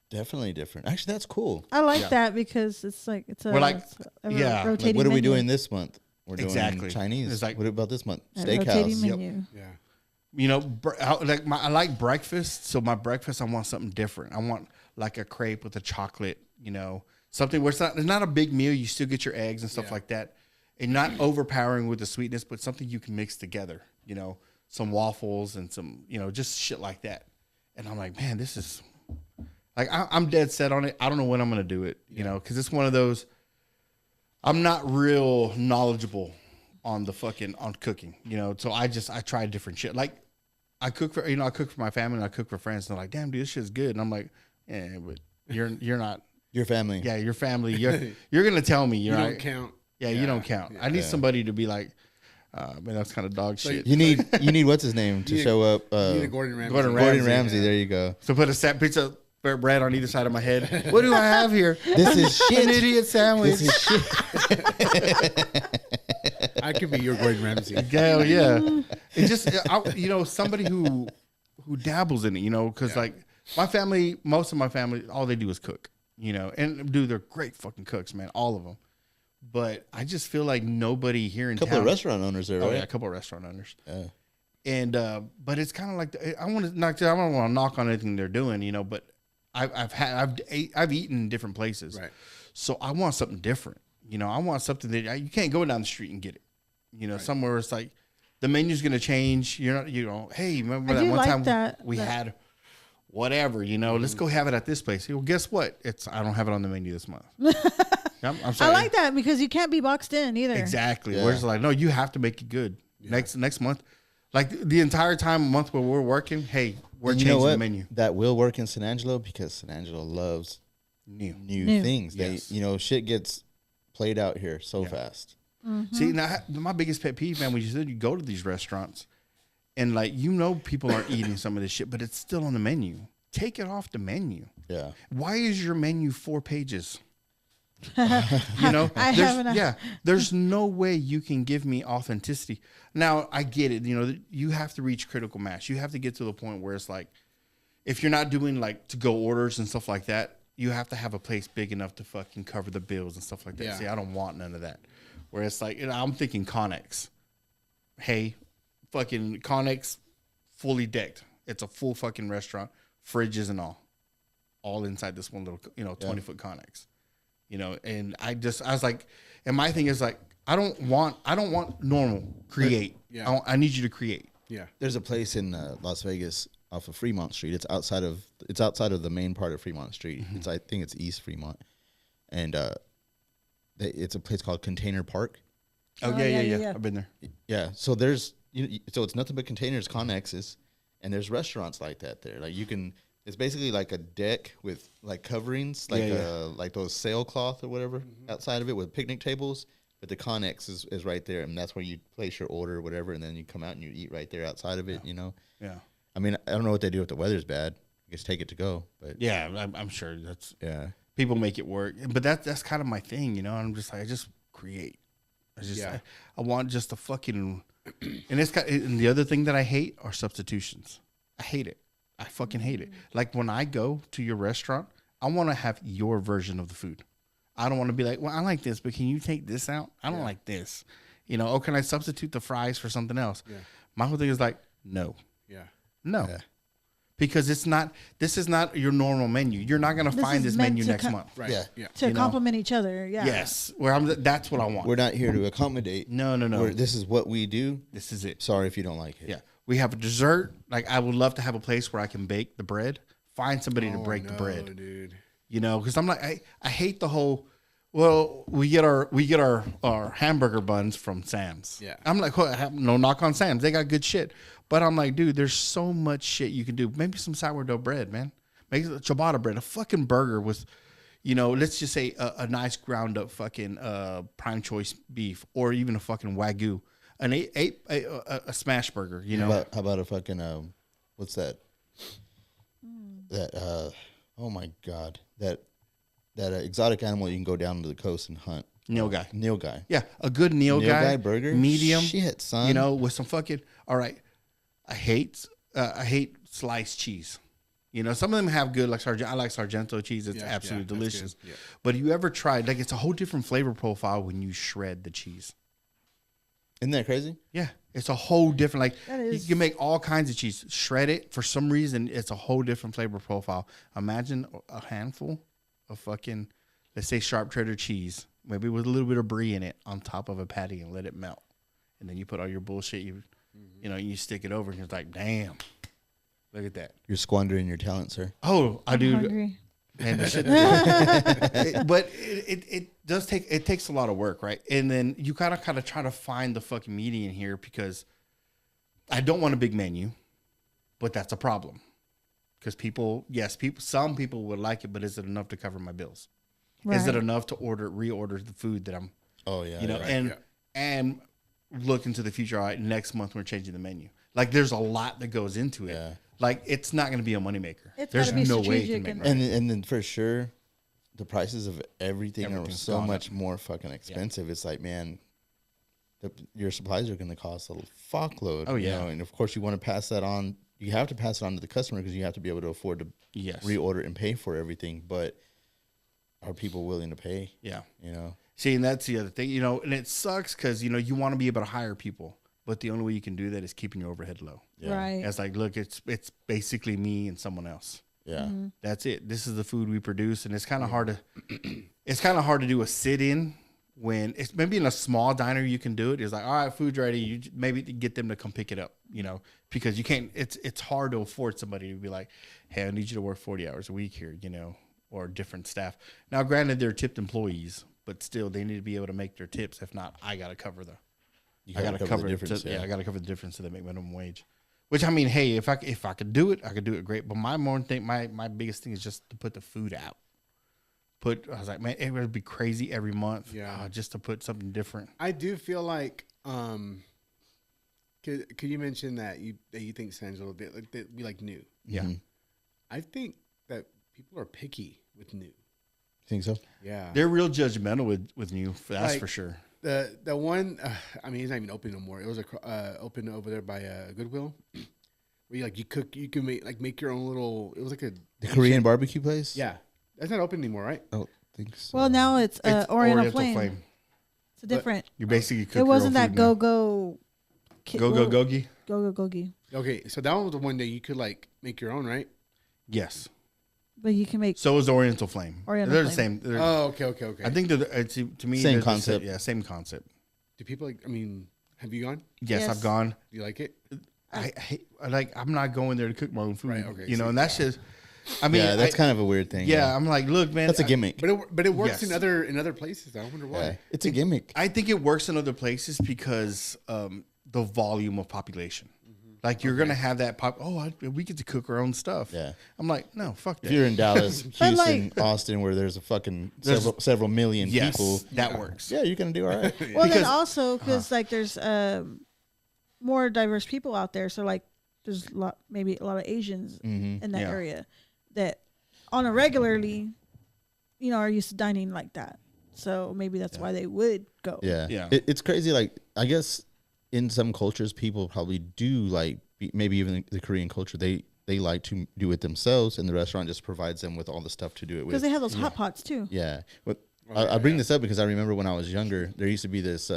definitely different. Actually, that's cool. I like that because it's like We're like, rotating Like, what are we menu. doing this month? We're doing Exactly. Chinese. It's like- what about this month? A rotating Steakhouse. menu. Yeah. you know, I like breakfast. So my breakfast, I want something different. I want like a crepe with a chocolate, you know, something where it's not a big meal. You still get your eggs and stuff like that, and not overpowering with the sweetness, but something you can mix together. You know, some waffles and some, you know, just shit like that. And I'm like, man, this is like I'm dead set on it. I don't know when I'm gonna do it, you know, because it's one of those. I'm not real knowledgeable on cooking, you know. So I try different shit. Like I cook for my family and I cook for friends. And they're like, damn, dude, this shit's good. And I'm like, yeah, but you're not Your family. Yeah, your family. You're gonna tell me You don't count. Yeah, you don't count. I need somebody to be like, man, that's kind of dog shit. You need what's his name to show up. You need a Gordon Ramsay. Gordon Ramsay. There you go. So put a piece of bread on either side of my head. What do I have here? This is shit. An idiot sandwich. This is shit. I could be your Gordon Ramsay. Hell yeah. It's just somebody who dabbles in it, you know, because like most of my family, all they do is cook, you know, and dude, they're great fucking cooks, man, all of them. But I just feel like nobody here in town. A couple of restaurant owners there, right? Oh yeah, a couple of restaurant owners. Yeah. And but it's kind of like I don't want to knock on anything they're doing, you know. But I've eaten in different places, Right. So I want something different, you know. I want something that you can't go down the street and get it, you know. Right. Somewhere it's like the menu's gonna change. You're not, you know. Hey, remember that one time we had whatever, you know? Let's go have it at this place. Well, guess what? I don't have it on the menu this month. I'm sorry. I like that because you can't be boxed in either. Exactly. Yeah. We're just like, no, you have to make it good. Yeah. Next month. Like the entire month where we're working, hey, we're changing the menu. That will work in San Angelo because San Angelo loves new things. Yes. Shit gets played out here so fast. Mm-hmm. See, now my biggest pet peeve, man, when you said you go to these restaurants and like, people aren't eating some of this shit, but it's still on the menu. Take it off the menu. Yeah. Why is your menu 4 pages? There's no way you can give me authenticity. Now I get it. You know, you have to reach critical mass. You have to get to the point where it's like, if you're not doing like to go orders and stuff like that, you have to have a place big enough to fucking cover the bills and stuff like that. Yeah. See, I don't want none of that. Where it's like, I'm thinking Connex. Hey, fucking Connex, fully decked. It's a full fucking restaurant, fridges and all inside this one little 20-foot Connex. You know, and I was like, and my thing is like, I don't want normal. Create. Yeah. I need you to create. Yeah. There's a place in Las Vegas off of Fremont Street. It's outside of the main part of Fremont Street. Mm-hmm. I think it's East Fremont, and it's a place called Container Park. Oh yeah. I've been there. Yeah. So there's so it's nothing but containers, Connexes, and there's restaurants like that there. Like you can. It's basically like a deck with like coverings, like those sailcloth or whatever outside of it with picnic tables. But the Connex is right there, and that's where you place your order or whatever, and then you come out and you eat right there outside of it. You know. Yeah. I mean, I don't know what they do if the weather's bad. I guess take it to go. But yeah, I'm sure that's people make it work. But that's kind of my thing, you know. I'm just like I just create. I want just a fucking and the other thing that I hate are substitutions. I hate it. I fucking hate it. Like when I go to your restaurant, I want to have your version of the food. I don't want to be like, well, I like this, but can you take this out? I don't like this. You know, or can I substitute the fries for something else? Yeah. My whole thing is like, no. Yeah. No. Yeah. Because this is not your normal menu. You're not going to This find is this meant menu to next co- month. Right. Yeah. Yeah. To You know? complement each other. Yeah. Yes. That's what I want. We're not here to accommodate. No. This is what we do. This is it. Sorry if you don't like it. Yeah. We have a dessert. Like, I would love to have a place where I can bake the bread. Find somebody to break the bread. Dude. You know, because I'm like, I hate the whole. Well, we get our hamburger buns from Sam's. Yeah. I'm like, well, no knock on Sam's. They got good shit. But I'm like, dude, there's so much shit you can do. Maybe some sourdough bread, man. Make a ciabatta bread, a fucking burger with, you know, let's just say a nice ground up fucking prime choice beef, or even a fucking Wagyu, a smash burger. You know, How about a fucking what's that? That oh my god, that exotic animal you can go down to the coast and hunt. Nilgai. Yeah, a good Nilgai burger, medium. Shit, son. You know, with some fucking. All right, I hate sliced cheese. You know, some of them have good, like I like Sargento cheese. It's absolutely delicious. Yeah. But you ever tried, like, it's a whole different flavor profile when you shred the cheese. Isn't that crazy? Yeah, it's a whole different, like, That you is- can make all kinds of cheese. Shred it. For some reason, it's a whole different flavor profile. Imagine a handful of fucking, let's say, sharp cheddar cheese, maybe with a little bit of brie in it, on top of a patty, and let it melt. And then you put all your bullshit, you know, you stick it over, and it's like, damn, look at that. You're squandering your talent, sir. Oh, I I'm do. hungry. Man, this shit, but it does takes a lot of work, right? And then you kind of try to find the fucking median here, because I don't want a big menu, but that's a problem, because some people would like it, but is it enough to cover my bills? Is it Right. enough to reorder the food that I'm, Oh yeah. you know, right. and look into the future. All right, next month we're changing the menu. Like, there's a lot that goes into it. Yeah. Like, it's not going to be a moneymaker. It's There's gotta be no way you can strategic make and- money. And then for sure, the prices of everything are Everything's so gone much up. more fucking expensive. It's like, man, your supplies are going to cost a fuckload. Oh, you yeah. know? And of course, you want to pass that on. You have to pass it on to the customer, because you have to be able to afford to Yes. reorder and pay for everything. But are people willing to pay? Yeah. You know. See, and that's the other thing, you know, and it sucks because, you know, you want to be able to hire people, but the only way you can do that is keeping your overhead low. Yeah. Right. It's like, look, it's basically me and someone else. Yeah. That's it. This is the food we produce, and it's kind of hard to do a sit-in when it's maybe in a small diner. You can do it. It's like, all right, food's ready. You maybe get them to come pick it up, you know, because you can't. It's hard to afford somebody to be like, hey, I need you to work 40 hours a week here, you know, or different staff. Now, granted, they're tipped employees, but still, they need to be able to make their tips. If not, I got to cover I got to cover the difference. I got to cover the difference so they make minimum wage. Which, I mean, hey, if I could do it, I could do it great. But my biggest thing is just to put the food out. I was like, man, it would be crazy every month. Yeah. Just to put something different. I do feel like, could you mention that you think Sangelo that we like new? Yeah. Mm-hmm. I think that people are picky with new. Think so? Yeah. They're real judgmental with new. That's Like- for sure. The one, I mean, it's not even open no more. It was open over there by Goodwill, where you can make your own little. It was like The Korean barbecue place? Yeah, that's not open anymore, right? I don't think so. Well, now it's, It's Oriental Flame. It's a different. You basically cook It wasn't your own that food go now. Go gogi. gogi. Okay, so that one was the one that you could like make your own, right? Yes. But you can make. So is Oriental Flame. Oriental they're the Flame. same. Oh, okay. I think to me Same they're the concept. Yeah, same concept. Do people like? I mean, have you gone? Yes, Yes. I've gone. Do you like it? I hate, like, I'm not going there to cook my own food. Right, okay, You know, so, and that's just. I mean, yeah, that's kind of a weird thing. Yeah, I'm like, look, man. That's a gimmick. But it works Yes. in other places. I wonder why. Yeah, it's a gimmick. I think it works in other places because the volume of population. Like, you're gonna have that pop. Oh, we get to cook our own stuff. Yeah. I'm like, no, fuck that. If you're in Dallas, But, Houston, like- Austin, where there's a fucking There's- several million yes, people, that works. yeah, you're gonna do all right. Well, then Because- also because like there's more diverse people out there, so like there's maybe a lot of Asians in that Yeah. area that on a regularly, you know, are used to dining like that. So maybe that's why they would go. Yeah, Yeah. It's crazy. Like, I guess in some cultures, people probably do like maybe even the Korean culture. They like to do it themselves, and the restaurant just provides them with all the stuff to do it Because with. they have those hot pots too. Yeah, but I bring this up because I remember when I was younger, there used to be this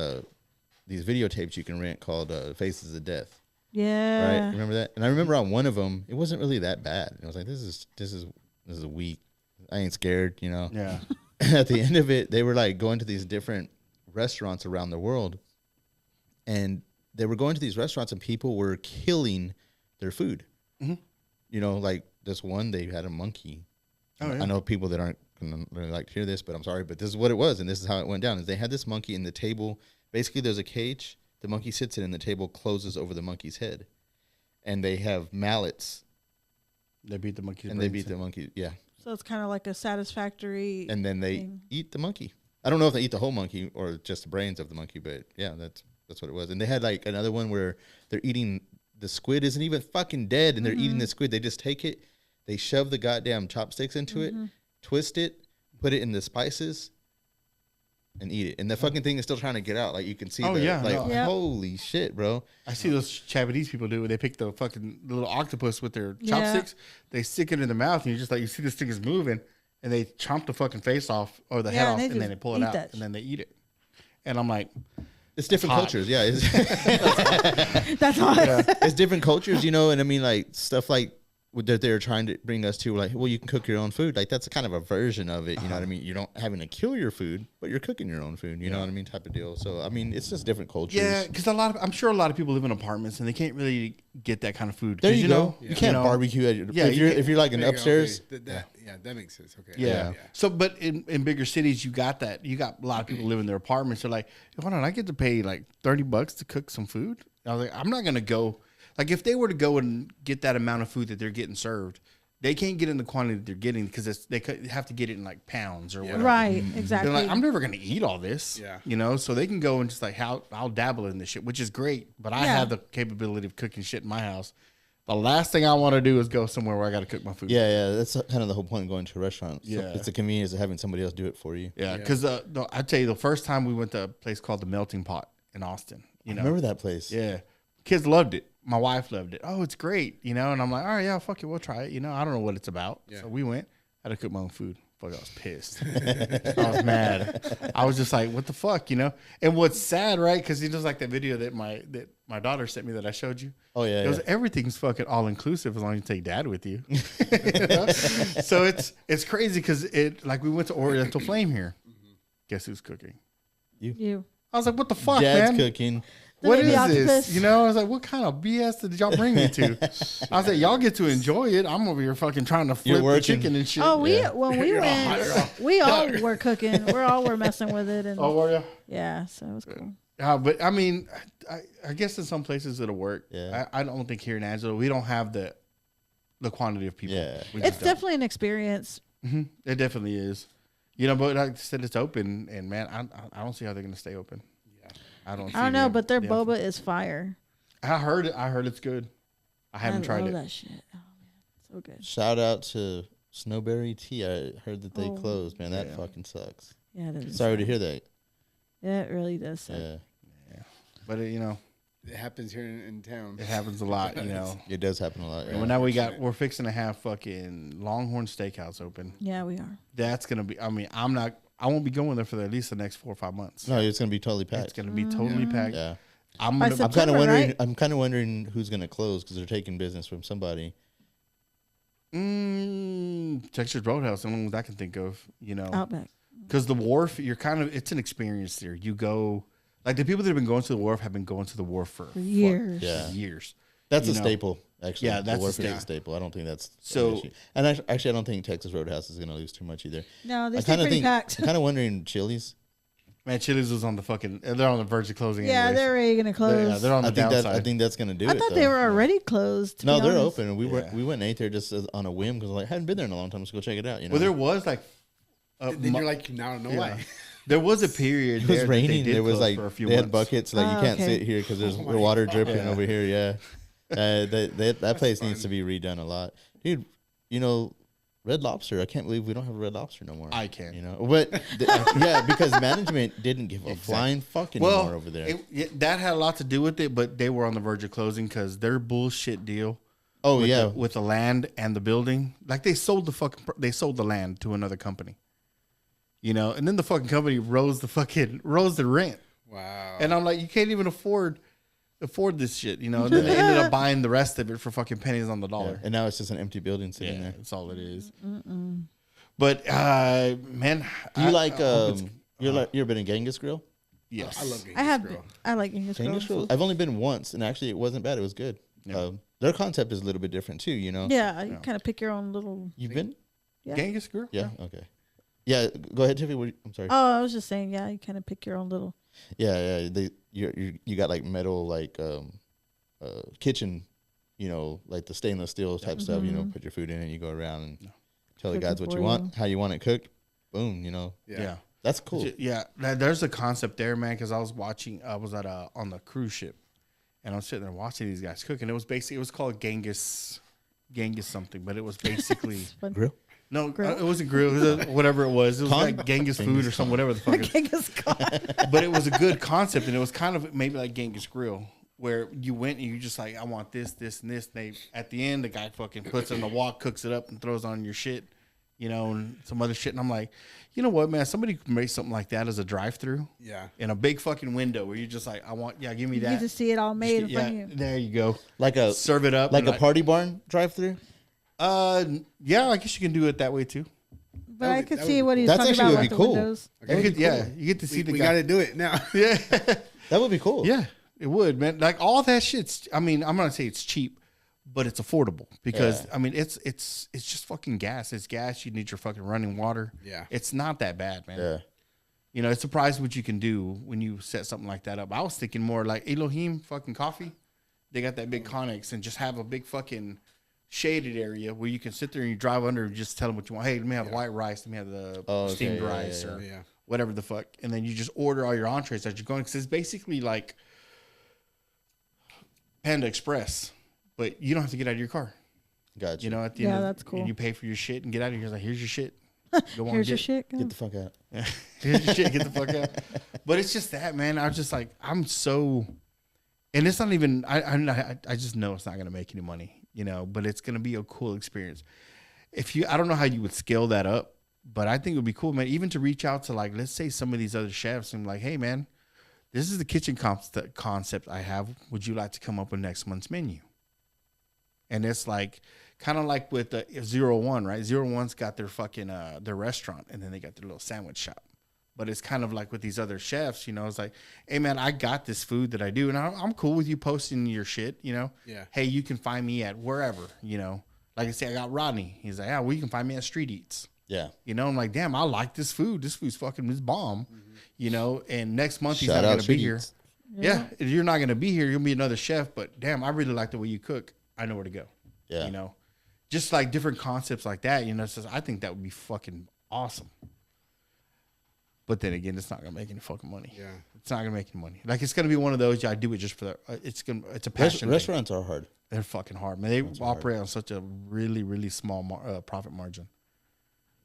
these videotapes you can rent called Faces of Death. Yeah. Right? Remember that? And I remember on one of them, it wasn't really that bad. I was like, this is weak. I ain't scared, you know. Yeah. At the end of it, they were like going to these different restaurants around the world, and they were going to these restaurants, and people were killing their food. Mm-hmm. You know, like this one, they had a monkey. Oh, yeah. I know people that aren't gonna really like to hear this, but I'm sorry, but this is what it was, and this is how it went down. Is they had this monkey in the table. Basically, there's a cage. The monkey sits in, and the table closes over the monkey's head, and they have mallets. They beat the monkey. And they beat the monkey. Yeah. So it's kind of like a satisfactory. And then they eat the monkey. I don't know if they eat the whole monkey or just the brains of the monkey, but yeah, that's what it was. And they had like another one where they're eating the squid isn't even fucking dead, and they're eating the squid. They just take it, they shove the goddamn chopsticks into it, twist it, put it in the spices, and eat it. And the fucking thing is still trying to get out. Like you can see. Holy shit, bro. I see those Japanese people do it. They pick the little octopus with their chopsticks. They stick it in the mouth, and you see this thing is moving, and they chomp the fucking face off or the head off, and then they pull it out, and then they eat it. And I'm like, it's different cultures. Yeah, that's hot. Yeah. It's different cultures, you know. And I mean, like stuff like that they're trying to bring us to, like, well, you can cook your own food. Like that's kind of a version of it. You know what I mean? You're not having to kill your food, but you're cooking your own food. You know what I mean? Type of deal. So I mean, it's just different cultures. Yeah, because I'm sure a lot of people live in apartments and they can't really get that kind of food. There you go. Yeah. You can't barbecue. If you're like an upstairs. That makes sense. Okay. Yeah. So, but in bigger cities, you got that. You got a lot of people live in their apartments. They're like, hold on, I get to pay like $30 to cook some food. I was like, I'm not gonna go. Like, if they were to go and get that amount of food that they're getting served, they can't get in the quantity that they're getting because they have to get it in like pounds or whatever. Right, exactly. They're like, I'm never going to eat all this. Yeah. You know, so they can go and just like, I'll dabble in this shit, which is great. But I have the capability of cooking shit in my house. The last thing I want to do is go somewhere where I got to cook my food. Yeah. That's kind of the whole point of going to a restaurant. So Yeah. it's the convenience of having somebody else do it for you. Yeah. Because I tell you, the first time we went to a place called the Melting Pot in Austin. You know, I remember that place. Yeah. Kids loved it. My wife loved it. Oh, it's great, you know. And I'm like, all right, yeah, fuck it, we'll try it. You know, I don't know what it's about. Yeah. So we went. I had to cook my own food. Fuck, I was pissed. I was mad. I was just like, what the fuck, you know? And what's sad, right? Because you just like that video that my daughter sent me that I showed you. Oh yeah. It was everything's fucking all inclusive as long as you take dad with you. You know? So it's crazy because we went to Oriental Flame here. Guess who's cooking? You. I was like, what the fuck, Dad's man? cooking. What is octopus. this? You know, I was like, what kind of BS did y'all bring me to? I was like, y'all get to enjoy it. I'm over here fucking trying to flip the chicken and shit. Oh, when we went, we all were cooking. We all were messing with it. And oh, were you? Yeah, so it was cool. But I mean, I guess in some places it'll work. Yeah. I don't think here in Angelo, we don't have the quantity of people. Yeah. It's definitely an experience. Mm-hmm. It definitely is. You know, but like I said, it's open, and man, I don't see how they're going to stay open. I don't know, but their boba is fire. I heard it. I heard it's good. I haven't tried it. That shit. Oh man, so good. Shout out to Snowberry Tea. I heard that they closed. Man, that fucking sucks. Yeah, it is. Sorry to hear that. Yeah, it really does suck. Yeah. But you know, it happens here in town. It happens a lot. You know, it does happen a lot. Yeah. Well, now we're fixing to have fucking Longhorn Steakhouse open. Yeah, we are. That's gonna be. I mean, I won't be going there for at least the next 4 or 5 months. No, it's gonna be totally packed. It's gonna be totally packed. Yeah. I'm kind of wondering. Right? I'm kind of wondering who's gonna close because they're taking business from somebody. Texas Roadhouse, the only ones I can think of. You know, Outback. Because the wharf, it's an experience there. You go, like the people that have been going to the wharf have been going to the wharf for years. Years. That's a staple. Actually, yeah, that's a staple. I don't think that's so. And actually, I don't think Texas Roadhouse is going to lose too much either. No, they stay pretty packed. I'm kind of wondering Chili's. Man, Chili's was on the fucking. They're on the verge of closing. Yeah, anyways. they're already going to close. They're on the downside. I think that's going to do it. I thought they were already closed. No, they're open. We went and ate there just on a whim because I hadn't been there in a long time. Let's go check it out. You know? Well, there was like. Then you're like, now I don't know why. There was a period. It was raining. There was like for a few they months. had buckets. Like you can't sit here because there's water dripping over here. Yeah. That place needs to be redone a lot, dude. You know, Red Lobster. I can't believe we don't have a Red Lobster no more. I can. You know, but yeah, because management didn't give a flying fuck anymore over there. That had a lot to do with it, but they were on the verge of closing because their bullshit deal. Oh with the land and the building, like they sold the land to another company. you know. And then the fucking company rose the rent, Wow. and I'm like, you can't even afford this shit, you know. And then they ended up buying the rest of it for fucking pennies on the dollar. And now it's just an empty building sitting Yeah, there. that's all it is. But man, Do you like you you've been in Genghis Grill? yes, I love Genghis I have. Grill. I like English Genghis Grill. I've only been once, and actually it wasn't bad. It was good. Yeah. Their concept is a little bit different too. You know. Yeah, you kind of pick your own little. You've been? Yeah. Genghis Grill. Yeah. Okay. Yeah. Go ahead, Tiffy. I'm sorry. Oh, I was just saying. Yeah, you kind of pick your own little. Yeah. You got like metal like kitchen, you know, like the stainless steel type stuff. You know, put your food in and you go around and tell the Cook it guys what for you want, you. how you want it cooked. Boom. You know. Yeah. That's cool. Yeah, there's a concept there, man. Because I was on the cruise ship, and I was sitting there watching these guys cook, and it was called Genghis something, but it was basically Grill. no, Grill? it wasn't grill, it was whatever it was. It was Kong? like Genghis food or something, whatever the fuck. Genghis Khan. But it was a good concept, and it was kind of maybe like Genghis Grill, where you went and you just like, I want this, and this. And they at the end, the guy fucking puts it in the wok, cooks it up, and throws on your shit, you know, and some other shit. And I'm like, you know what, man? Somebody could make something like that as a drive-through. Yeah. In a big fucking window where you're just like, give me You that. get to see it all made in front of you. There you go. Like a Serve it up. like and a party barn drive-through. Yeah, I guess you can do it that way too. But That I would- could that see would- what he's That's talking actually about would with be the cool. windows. You get to see the We guy. got to do it now. Yeah. That would be cool. Yeah, it would, man. Like all that shit's. I mean, I'm gonna say it's cheap, but it's affordable because I mean, it's just fucking gas. It's gas. You need your fucking running water. Yeah. It's not that bad, man. Yeah. You know, it's surprised what you can do when you set something like that up. I was thinking more like Elohim fucking coffee. They got that big Connex and just have a big fucking shaded area where you can sit there and you drive under and just tell them what you want. Hey, let me have white rice. Let me have the steamed yeah, rice yeah, or yeah. whatever the fuck. And then you just order all your entrees as you're going. Because it's basically like Panda Express, but you don't have to get out of your car. Gotcha. You know, at the Yeah, end that's cool. And you pay for your shit and get out of here. It's like, here's your shit. Go on, Here's your get- shit. Get the fuck out. Here's your shit. Get the fuck out. But it's just that, man. I was just like, I'm so, and it's not even. I just know it's not gonna make any money, you know. But it's gonna be a cool experience. I don't know how you would scale that up, but I think it would be cool, man. Even to reach out to like, let's say some of these other chefs and like, hey, man, this is the kitchen concept I have. Would you like to come up with next month's menu? And it's like kind of like with the 01, right? 01's got their fucking their restaurant, and then they got their little sandwich shop. But it's kind of like with these other chefs, you know, it's like, hey man, I got this food that I do, and I'm cool with you posting your shit, you know. Yeah. Hey, you can find me at wherever, you know. Like I say, I got Rodney. He's like, yeah, well, you can find me at Street Eats. Yeah. You know, I'm like, damn, I like this food. This food's fucking this bomb. You know, and next month he's Shout not out gonna be Street here. Eats. Yeah, you're not gonna be here. You'll be another chef. But damn, I really like the way you cook. I know where to go. Yeah. You know, just like different concepts like that. You know, it's just, I think that would be fucking awesome. But then again, it's not gonna make any fucking money. Yeah. It's not gonna make any money. Like it's gonna be one of those. Yeah, I do it just for the. It's a passion. thing. Restaurants are hard. They're fucking hard, man. They operate on such a really, really small profit margin.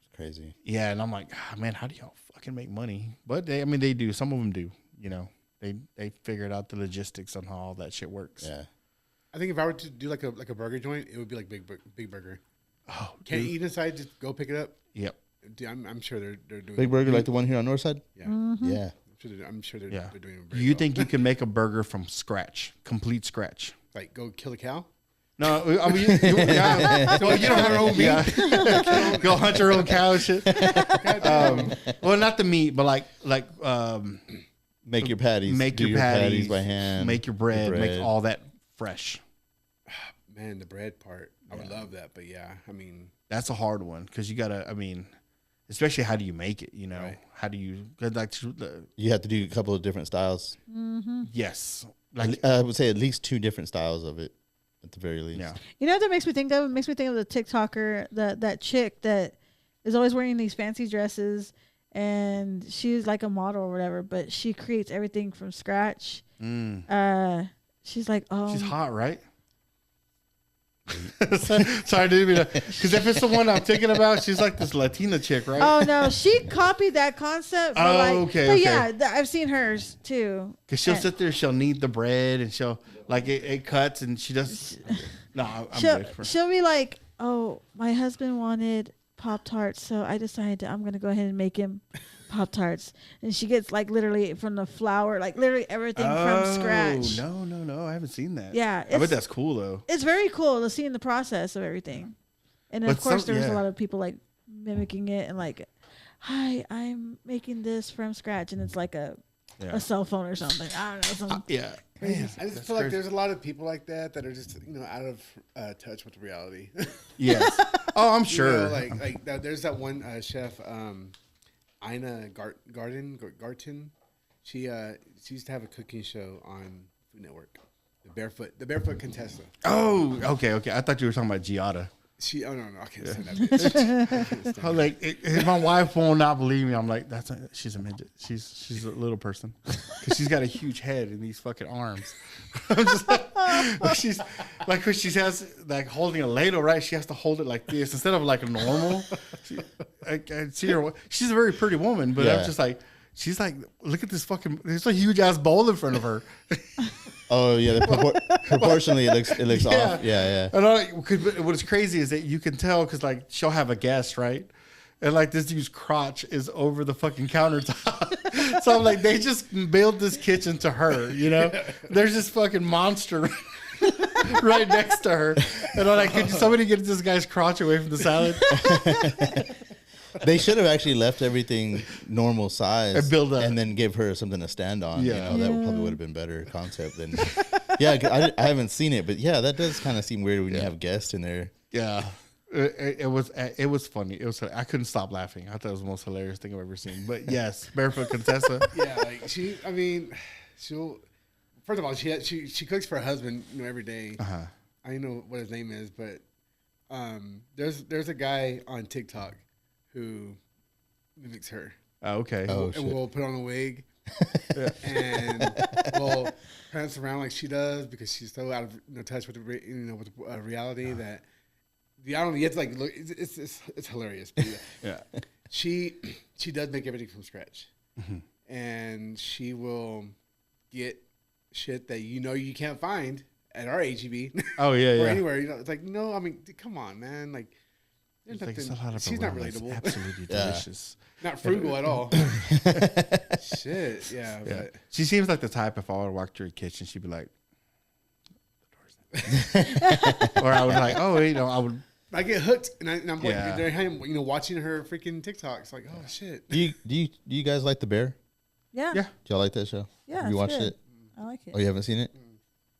It's crazy. Yeah, and I'm like, man, how do y'all fucking make money? But they do. Some of them do. You know, they figured out the logistics on how all that shit works. Yeah. I think if I were to do like a burger joint, it would be like Big Burger. Oh, Can't dude. eat inside, just go pick it up. Yep. Dude, I'm sure they're doing Big Burger, like the one here on Northside? Yeah. Yeah. I'm sure they're Yeah. doing it Do very you well. think you can make a burger from scratch, complete scratch? Like go kill a cow? No, I mean, yeah. So you don't have your own meat. Yeah. Go hunt your own cow and shit. Well, not the meat, but like Make your patties. make Do your patties by hand. make your bread, make all that fresh. Man, the bread part. I would love that, but yeah, I mean, That's a hard one because you gotta. I mean, especially how do you make it? You know, Right. how do you? 'Cause like, You have to do a couple of different styles. yes, like I would say at least 2 different styles of it, at the very least. yeah. You know what that makes me think of? It makes me think of the TikToker, that chick that is always wearing these fancy dresses, and she's like a model or whatever, but she creates everything from scratch. She's like, oh, She's hot, right? Sorry, dude. Because if it's the one I'm thinking about, she's like this Latina chick, right? oh no, she copied that concept. But Oh, like, okay, But okay. yeah, I've seen hers too. Because she'll And sit there, she'll knead the bread, and she'll like it cuts, and she does. No, I'm good. she'll be like, oh, my husband wanted Pop-Tarts, so I decided I'm going to go ahead and make him Pop-Tarts. And she gets like literally from the flour, like literally everything from scratch. No, I haven't seen that. Yeah. I bet that's cool though. It's very cool to see in the process of everything. And then, of course, there's a lot of people like mimicking it and like, hi, I'm making this from scratch. And it's like a cell phone or something. I don't know. Yeah. Man, I just feel like there's a lot of people like that are just out of touch with reality. Yes. Oh, I'm sure. There's that one chef, Ina Garten. She used to have a cooking show on Food Network. The Barefoot Contessa. Oh, okay. I thought you were talking about Giada. Oh no, I can't say that. I'm like, if my wife will not believe me, I'm like, she's a midget. She's a little person because she's got a huge head and these fucking arms. I'm just like, she's like when she has like holding a ladle, right? She has to hold it like this instead of like a normal. I see her. She's a very pretty woman, but I'm just like, she's like, look at this fucking. There's a huge ass bowl in front of her. Oh yeah, proportionally it looks off. Yeah. And what's crazy is that you can tell because like she'll have a guest, right? And like this dude's crotch is over the fucking countertop. So I'm like, they just built this kitchen to her, you know? There's this fucking monster right next to her. And I'm like, could somebody get this guy's crotch away from the salad? They should have actually left everything normal size and build up, and then give her something to stand on. Yeah. That probably would have been better concept than. I haven't seen it, but yeah, that does kind of seem weird when you have guests in there. Yeah, it was funny. It was I couldn't stop laughing. I thought it was the most hilarious thing I've ever seen. But yes, Barefoot Contessa. Yeah, like she'll. First of all, she cooks for her husband, every day. Uh-huh. I don't know what his name is, but there's a guy on TikTok who mimics her. Oh, okay. And we'll put on a wig and we'll prance around like she does because she's so out of touch with reality that I don't know. You have to like look. It's hilarious. But yeah. She does make everything from scratch, and she will get shit that you can't find at our HEB. Oh yeah, or anywhere. It's like no. I mean, come on, man. Like. She's not relatable. Absolutely delicious. Not frugal at all. Shit, yeah. But. She seems like the type if I were to walk through her kitchen, she'd be like, or I would like, I would. I get hooked, and I'm like, watching her freaking TikToks. Like, oh shit. Do you guys like The Bear? Yeah. Do y'all like that show? Yeah. Have you watched it? I like it. Oh, you haven't seen it?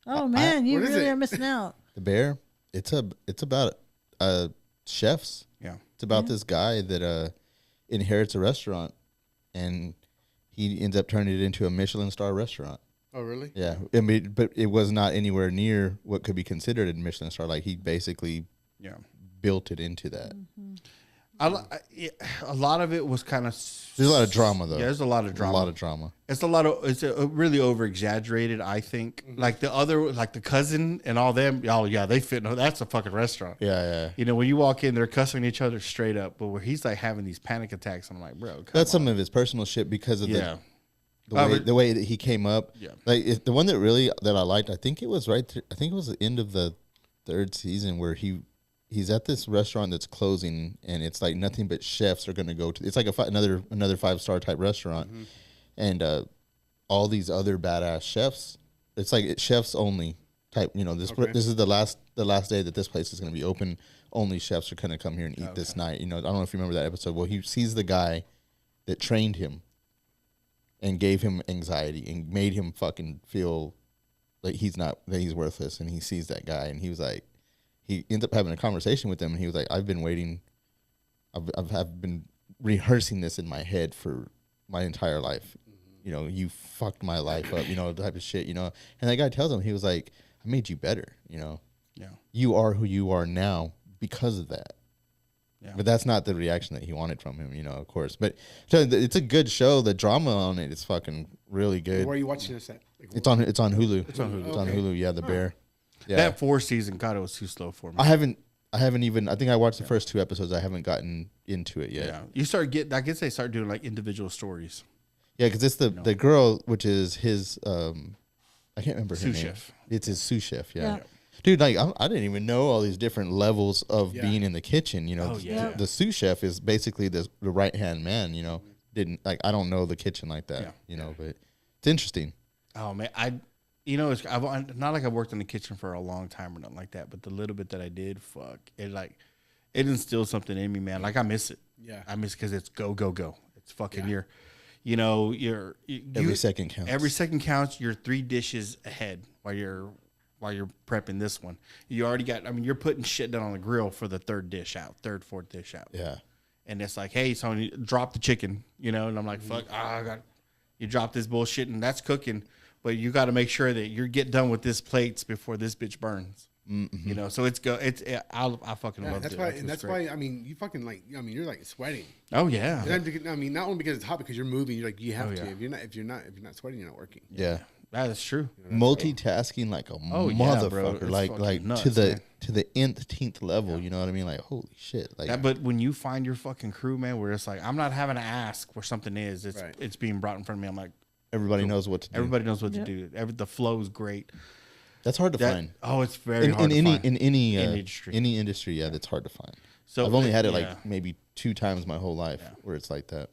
Oh man, you really are missing out. The Bear. It's about chefs. Yeah. It's about this guy that inherits a restaurant and he ends up turning it into a Michelin star restaurant. Oh, really? Yeah. I mean, but it was not anywhere near what could be considered a Michelin star. Like he basically built it into that. Mm-hmm. A lot of it was kind of. There's a lot of drama though. Yeah, there's a lot of drama. It's really over exaggerated. I think like the cousin and all them. Oh yeah, they fit. No, that's a fucking restaurant. Yeah. When you walk in, they're cussing each other straight up. But where he's like having these panic attacks, I'm like, bro, that's some of his personal shit because of the way that he came up. Yeah. Like the one that I liked. I think it was I think it was the end of the third season where he's at this restaurant that's closing, and it's like nothing but chefs are going to go to. It's like another 5-star type restaurant, and all these other badass chefs. It's like chefs only type. This is the last day that this place is going to be open. Only chefs are going to come here and eat this night. I don't know if you remember that episode. Well, he sees the guy that trained him and gave him anxiety and made him fucking feel like he's worthless, and he sees that guy, and he was like. He ends up having a conversation with him, and he was like, I've been waiting. I've been rehearsing this in my head for my entire life. You fucked my life up, type of shit, And that guy tells him, he was like, I made you better, Yeah. You are who you are now because of that. Yeah. But that's not the reaction that he wanted from him, of course. But so it's a good show. The drama on it is fucking really good. Where are you watching this at? It's on Hulu. It's on Hulu. It's on Hulu, yeah, The Bear. Yeah. That 4th season, God, it was too slow for me. I haven't even. I think I watched the first 2 episodes. I haven't gotten into it yet. Yeah, I guess they start doing like individual stories. Yeah, because it's the girl, which is his. I can't remember her sous name. chef. It's his sous chef. Yeah. Dude, like I didn't even know all these different levels of Yeah. being in the kitchen. You know, Oh, yeah. the sous chef is basically the right hand man. You know, didn't like I don't know the kitchen like that. Yeah. You know, but it's interesting. Oh man, I've not like I worked in the kitchen for a long time or nothing like that, but the little bit that I did, fuck, it instilled something in me, man. Like I miss it. Yeah. I miss because it's go go go. It's fucking Yeah. Every second counts. Every second counts. You're 3 dishes ahead while you're prepping this one. You already got. I mean, you're putting shit down on the grill for the third, 4th dish out. Yeah. And it's like, hey, Sony, drop the chicken, and I'm like, fuck, you drop this bullshit, and that's cooking, but you got to make sure that you get done with this plates before this bitch burns. Mm-hmm. So I fucking love it. That's why. I mean, you fucking like. I mean, you're like sweating. Oh yeah. I mean, not only because it's hot, because you're moving. You're like you have to. yeah. If you're not sweating, you're not working. Yeah. That is true. Multitasking like a Oh, yeah, motherfucker, bro. It's like fucking nuts, to man. the nth level. You know what I mean? Like holy shit! Like But when you find your fucking crew, man, where it's like I'm not having to ask where something is. It's being brought in front of me. I'm like, everybody knows what to do. everybody knows what Yep. to do. The flow is great. That's hard to find. Oh, it's very In hard to any find. in any industry. any industry, yeah, that's hard to find. So I've only had it yeah. like maybe 2 times my whole life where it's like that.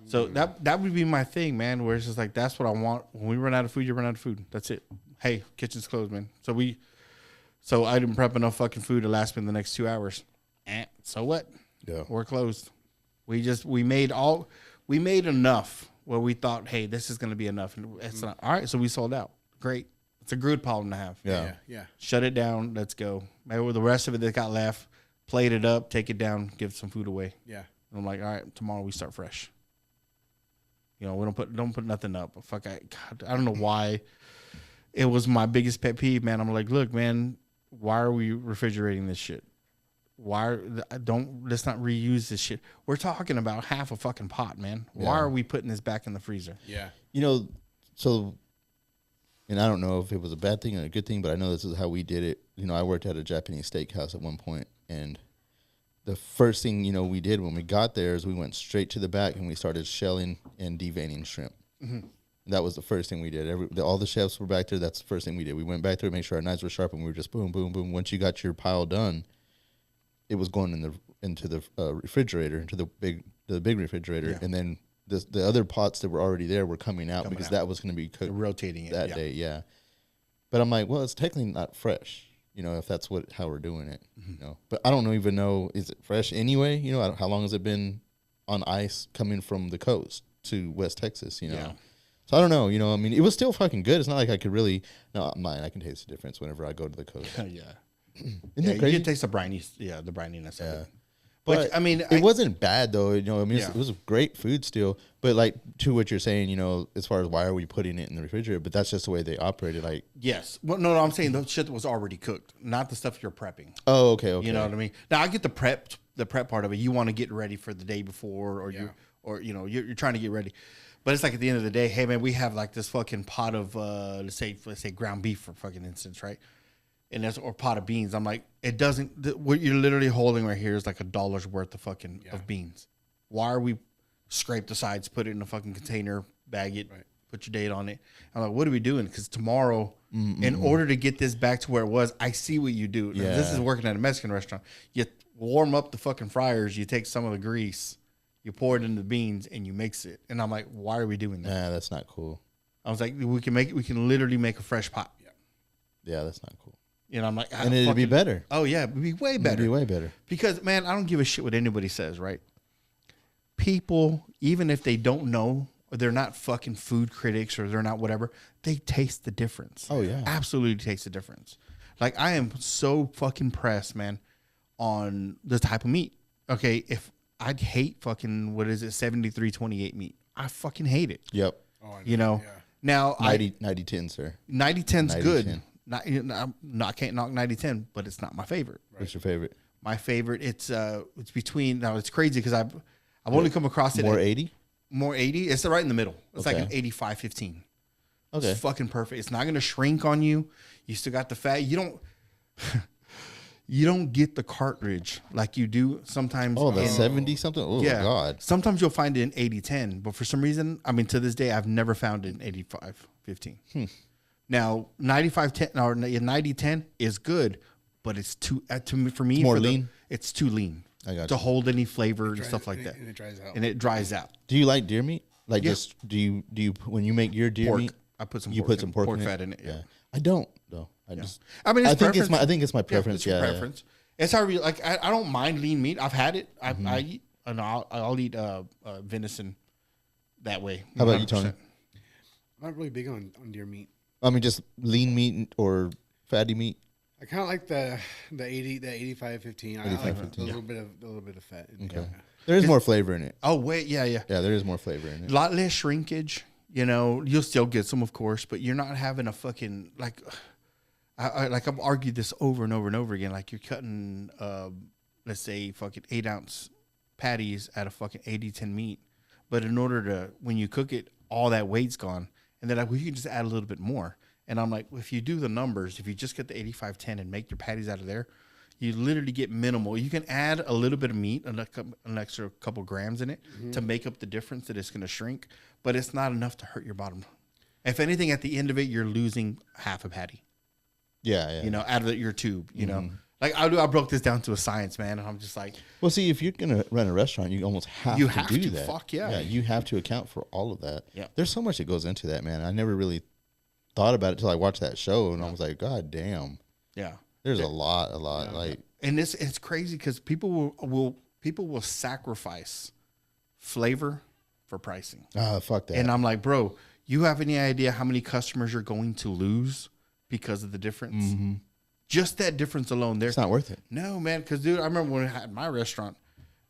So that would be my thing, man. Where it's just like that's what I want. When we run out of food, you run out of food. That's it. Hey, kitchen's closed, man. So I didn't prep enough fucking food to last me the next 2 hours. So what? Yeah. We're closed. We made enough where we thought, hey, this is gonna be enough. And it's not all right. So we sold out. Great. It's a good problem to have. Yeah. Yeah. Shut it down. Let's go. Maybe the rest of it that got left, plate it up, take it down, give some food away. Yeah. And I'm like, all right, tomorrow we start fresh. We don't put nothing up. Fuck, I don't know why. It was my biggest pet peeve, man. I'm like, look, man, why are we refrigerating this shit? Let's not reuse this shit. We're talking about half a fucking pot, man. Why Yeah. are we putting this back in the freezer? Yeah. You know, so, and I don't know if it was a bad thing or a good thing, but I know this is how we did it. You know, I worked at a Japanese steakhouse at one point, and the first thing, we did when we got there is we went straight to the back and we started shelling and deveining shrimp. Mm-hmm. That was the first thing we did. All the chefs were back there. That's the first thing we did. We went back there to make sure our knives were sharp, and we were just boom, boom, boom. Once you got your pile done, it was going into the refrigerator, into the big refrigerator, and then the other pots that were already there were coming out because that was going to be cooked Rotating it that day. Yeah, but I'm like, well, it's technically not fresh. If that's how we're doing it, But I don't even know, is it fresh anyway? How long has it been on ice coming from the coast to West Texas? Yeah. So I don't know. I mean, it was still fucking good. It's not like I could really. No, mine. I can taste the difference whenever I go to the coast. yeah. Isn't You that crazy? can taste the the brininess of Yeah. it. But I mean, it wasn't bad though. I mean, Yeah. it was great food still. But like to what you're saying, as far as why are we putting it in the refrigerator? But that's just the way they operated. Like, yes. Well, no, I'm saying the shit that was already cooked, not the stuff you're prepping. oh, okay. You know what I mean? Now I get the prep part of it. You want to get ready for the day before, or you're trying to get ready. But it's like at the end of the day, hey man, we have like this fucking pot of let's say ground beef for fucking instance, right? And or pot of beans. I'm like, it doesn't. What you're literally holding right here is like $1 worth of fucking of beans. Why are we scrape the sides, put it in a fucking container, bag it, put your date on it? I'm like, what are we doing? Because tomorrow, in order to get this back to where it was, I see what you do. Yeah. This is working at a Mexican restaurant. You warm up the fucking fryers. You take some of the grease, you pour it into the beans, and you mix it. And I'm like, why are we doing that? Nah, that's not cool. I was like, we can literally make a fresh pot. Yeah, that's not cool. I'm like, And it'd be better. Oh yeah, it'd be way better. It'd be way better. Because man, I don't give a shit what anybody says, right? People, even if they don't know, or they're not fucking food critics, or they're not whatever, they taste the difference. Oh, yeah. Absolutely taste the difference. Like I am so fucking pressed, man, on the type of meat. Okay, if I'd hate fucking 7328 meat. I fucking hate it. Yep. Oh, I know. Yeah. Now 90-10, sir. 90-10's 90-10. good. I can't knock 90-10, but it's not my favorite. What's your favorite? My favorite, it's between. Now it's crazy because I've only come across it More at 80? more 80. It's right in the middle. It's like an Okay. 85-15. Okay. It's fucking perfect. It's not gonna shrink on you. You still got the fat. You don't. You don't get the cartridge like you do sometimes. Oh, the in- 70 something? Oh, yeah. God. Sometimes you'll find it in 80-10, but for some reason, I mean, to this day, I've never found it in 85-15. Now 95-10 or 90-10 is good, but it's too for me. More lean? It's too lean. I got to you. hold any flavor and stuff like that. And it dries out. And it dries out. Do you like deer meat? Like Yeah. just do you when you make your deer Pork. meat? I put some. You pork put in some it. pork fat in it. Yeah. I don't though. I Yeah. just I mean, it's I think preference. I think it's my preference. it's your Yeah, preference. It's how we like. I don't mind lean meat. I've had it. Mm-hmm. I eat. And I'll eat venison that way. How about you, Tony? 100%. I'm not really big on deer meat. I mean, just lean meat or fatty meat. I kind of like the 85-15. I like 85-15, a little bit of fat. In Okay. there. There is more flavor in it. Oh wait, yeah. Yeah, there is more flavor in A it. lot less shrinkage. You know, you'll still get some, of course, but you're not having a fucking like. I've argued this over and over and over again. Like you're cutting, let's say, fucking 8-ounce patties out of fucking 80-10 meat, but in order to when you cook it, all that weight's gone, and then like, well, you can just add a little bit more. And I'm like, well, if you do the numbers, if you just get the 85-10 and make your patties out of there, you literally get minimal. You can add a little bit of meat, an extra couple grams in it to make up the difference that it's going to shrink, but it's not enough to hurt your bottom. If anything, at the end of it, you're losing half a patty. Yeah. You know, out of your tube. You know, like I broke this down to a science, man, and I'm just like, Well, see, if you're gonna run a restaurant, you almost have You to have do to, that. fuck yeah. Yeah, you have to account for all of that. Yeah. There's so much that goes into that, man. I never really thought about it till I watched that show, and I was like, God damn, yeah. there's a lot. Like, And it's crazy because people will sacrifice flavor for pricing. fuck that. And I'm like, bro, you have any idea how many customers you're going to lose because of the difference? Just that difference alone. It's not worth it. No, man, because, dude, I remember when I had my restaurant,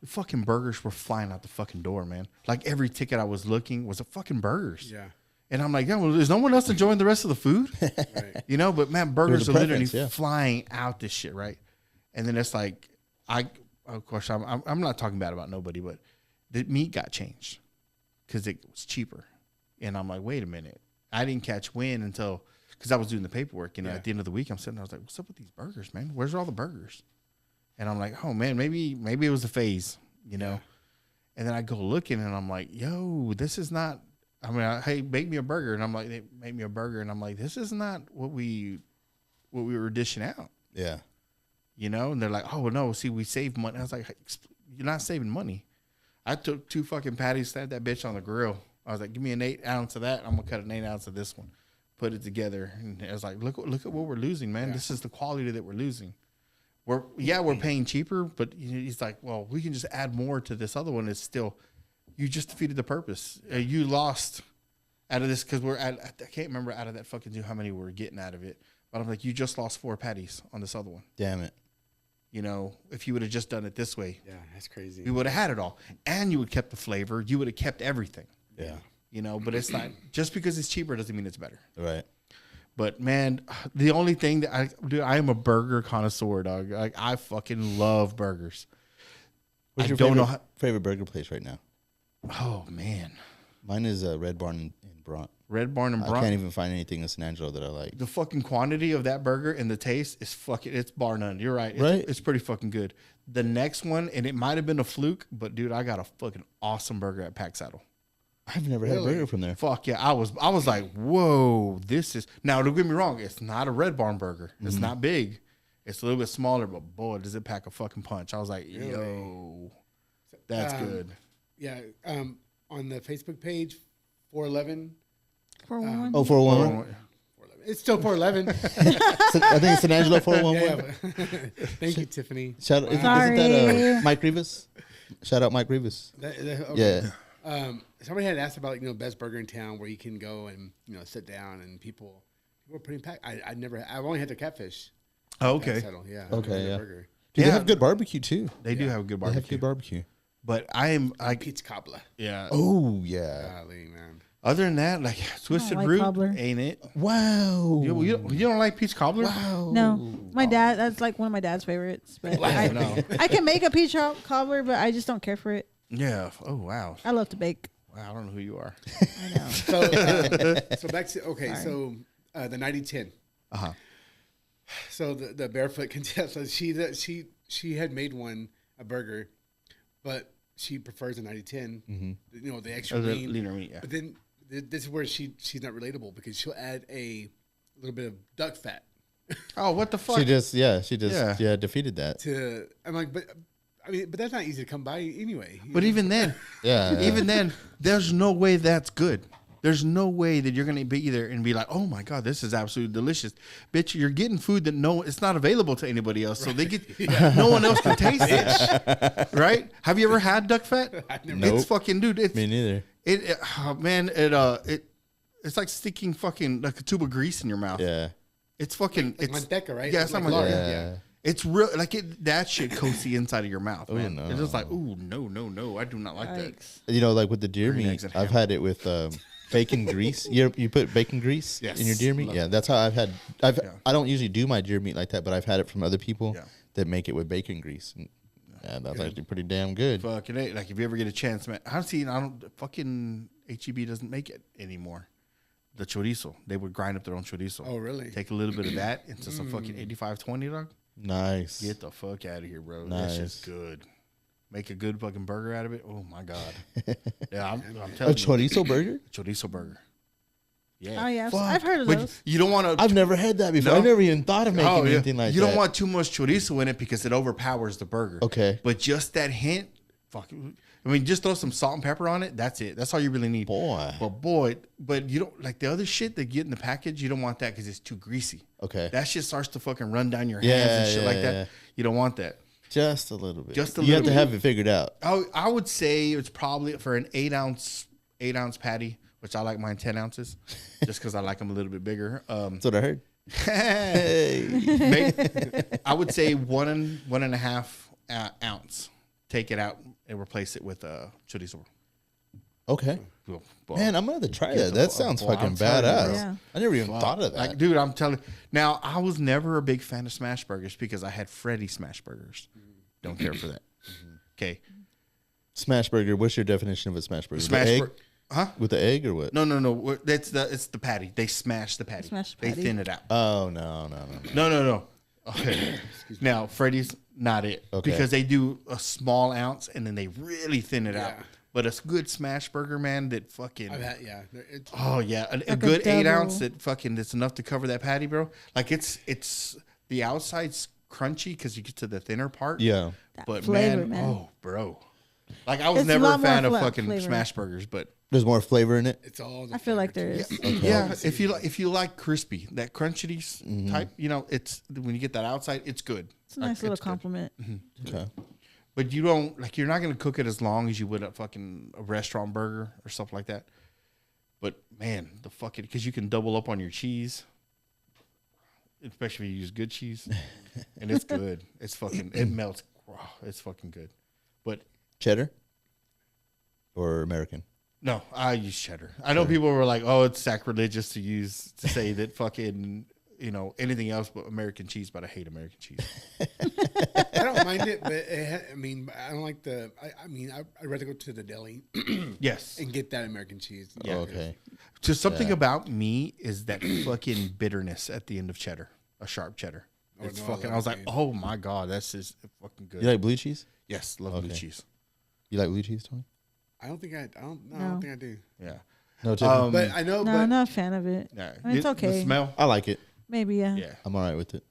the fucking burgers were flying out the fucking door, man. Like, every ticket I was looking was a fucking burgers. Yeah. And I'm like, yeah, well, is no one else enjoying the rest of the food? Right. You know, but, man, burgers a are literally preference, yeah. flying out this shit, right? And then it's like, of course, I'm not talking bad about nobody, but the meat got changed because it was cheaper. And I'm like, wait a minute. I didn't catch wind until... Because I was doing the paperwork, at the end of the week, I'm sitting there, I was like, what's up with these burgers, man? Where's all the burgers? And I'm like, oh, man, maybe it was a phase, you know? And then I go looking, and I'm like, yo, this is not, hey, make me a burger. And I'm like, they make me a burger. And I'm like, this is not what we were dishing out, Yeah. you know? And they're like, oh, no, see, we saved money. I was like, you're not saving money. I took 2 fucking patties, stabbed that bitch on the grill. I was like, give me an 8 ounce of that. I'm going to cut an 8 ounce of this one. Put it together, and I was like, look at what we're losing, man. This is the quality that we're losing. We're paying cheaper, but he's like, well, we can just add more to this other one. It's still, you just defeated the purpose. You lost out of this because I can't remember out of that fucking how many we're getting out of it. But I'm like, you just lost 4 patties on this other one. Damn it. You know, if you would have just done it this way, Yeah, that's crazy. we would have had it all, and you would have kept the flavor. You would have kept everything. Yeah. You know, but it's not just because it's cheaper doesn't mean it's better. Right. But man, the only thing that I am a burger connoisseur, dog. Like I fucking love burgers. What's I your don't favorite, know how, favorite burger place right now? oh man, Mine is Red Barn in Bront. Red Barn and I Bronx. can't even find anything in San Angelo that I like. The fucking quantity of that burger and the taste is it's bar none. You're right. Right. It's pretty fucking good. The next one, and it might have been a fluke, but dude, I got a fucking awesome burger at Pack Saddle. I've never had a Really? burger from there. Fuck yeah, I was like, whoa, this is now. Don't get me wrong, it's not a Red Barn burger. It's not big. It's a little bit smaller, but boy, does it pack a fucking punch. I was like, yo, that's good. Yeah. On the Facebook page, 411. 411. Oh, 411. It's still 411. I think it's San Angelo 411. Yeah. Thank you, Tiffany. Shout out, isn't Sorry. that Mike Rivas? Shout out Mike Rivas. Okay. Yeah. Somebody had asked about best burger in town where you can go and sit down and people were pretty packed. I've only had the catfish. Oh, okay, Settle. Yeah. Okay, yeah. Burger. Dude, Yeah. they have good barbecue too. they do have a good They have barbecue, good barbecue. but I Pizza cobbler. yeah. Oh yeah. Golly, man. Other than that, like Twisted like Root, cobbler. ain't it? Wow. You don't like peach cobbler? Wow. No, my dad. That's like one of my dad's favorites. But No. I can make a peach cobbler, but I just don't care for it. Yeah. Oh wow. I love to bake. Wow. I don't know who you are. I know. So back to Sorry. so the 90-10. Uh-huh. So the barefoot contest. So she had made a burger, but she prefers a 90-10. The extra Oh, the lean. leaner meat. Yeah. But then this is where she's not relatable because she'll add a little bit of duck fat. Oh, what the fuck? She just defeated that. I'm like, but I mean, but that's not easy to come by anyway. But even then, even then, there's no way that's good. There's no way that you're gonna be there and be like, oh my god, this is absolutely delicious, bitch. You're getting food that it's not available to anybody else, so they get no one else can taste it, right? Have you ever had duck fat? Nope. It's fucking dude. It's, Me neither. It's like sticking fucking like a tube of grease in your mouth. Yeah. It's fucking like it's manteca, right? Yeah, it's like like lard. Yeah. It's real like that shit coats the inside of your mouth, man. no. It's just like, ooh, no, I do not like that. Yikes. You know, like with the deer Green meat, eggs and I've ham. had it with bacon grease. You put bacon grease Yes. in your deer meat? Love Yeah, it. that's how I've had. I Yeah. don't usually do my deer meat like that, but I've had it from other people Yeah. that make it with bacon grease. And, yeah, that's actually pretty damn good. Fucking A. Like if you ever get a chance, man. I don't fucking HEB doesn't make it anymore. The chorizo. They would grind up their own chorizo. Oh, really? Take a little bit of that into some fucking 85-20, dog. Nice. Get the fuck out of here, bro. Nice. That's just good. Make a good fucking burger out of it. Oh my god. Yeah, I'm A telling you. chorizo burger? Chorizo burger. Yeah. Oh yeah, Fuck. I've heard of But those. you don't want to. I've never had that before. No? I never even thought of making Oh, yeah. anything like that. You don't want too much chorizo in it because it overpowers the burger. Okay. But just that hint, fuck. I mean, just throw some salt and pepper on it. That's it. That's all you really need. Boy. But you don't like the other shit they get in the package. You don't want that because it's too greasy. Okay. That shit starts to fucking run down your hands Yeah, and shit like yeah. that. You don't want that. Just a little bit. Just a You have little to have it figured out. I would say it's probably for an 8-ounce patty, which I like mine 10 ounces, just because I like them a little bit bigger. That's what I heard. I would say 1.5 ounce. Take it out and replace it with chorizo. Okay. Boy, Man, I'm going to try Get that. the That fuck- sounds boy, fucking I'm telling you, badass. bro. Yeah. I never even thought of that. Like, dude, I'm telling you. Now, I was never a big fan of smash burgers because I had Freddy smash burgers. Don't care for that. Okay. Smash burger. What's your definition of a smash burger? Smash the egg? burger. Huh? With the egg or what? No. It's the patty. They smash the patty. Smash the They patty. thin it out. Oh, no. No. Okay. Now, Freddy's not it. Okay. Because they do a small ounce and then they really thin it out. Yeah. But a good smash burger, man, that fucking. I've had, yeah. It's, Oh yeah, a Like a good 8-ounce double. that fucking that's enough to cover that patty, bro. Like it's the outside's crunchy because you get to the thinner part. Yeah. That but flavor, man, oh bro, like I was It's a never a lot more fan of fla- fucking flavor. smash burgers, but There's more flavor in it. it's all. The I feel like flavor, there too. is. yeah, if you like crispy, that crunchy type, you know, it's when you get that outside, it's good. It's a nice little it's good. compliment. Okay. But you don't like you're not gonna cook it as long as you would a restaurant burger or stuff like that. But man, the fucking because you can double up on your cheese, especially if you use good cheese, and it's good. It's fucking it melts. Wow, it's fucking good. But Cheddar or American? no, I use cheddar. I know people were like, "Oh, it's sacrilegious to say that fucking." You know, anything else but American cheese, but I hate American cheese. I don't mind it, but I mean, I don't like the. I mean, I'd rather go to the deli Yes. and get that American cheese. Yeah. Okay. Just something about me is that fucking bitterness at the end of cheddar, a sharp cheddar. Oh, It's no, I fucking. love I was it, like, dude. oh my god, that's just fucking good. You like blue cheese? Yes, love blue Okay. cheese. You like blue cheese, Tony? I don't think I don't No. think I do. Yeah, No, Tiffany? But I know. No, but I'm not a fan of it. yeah. I mean, it's The okay. smell. I like it. Maybe, yeah. Yeah. I'm all right with it.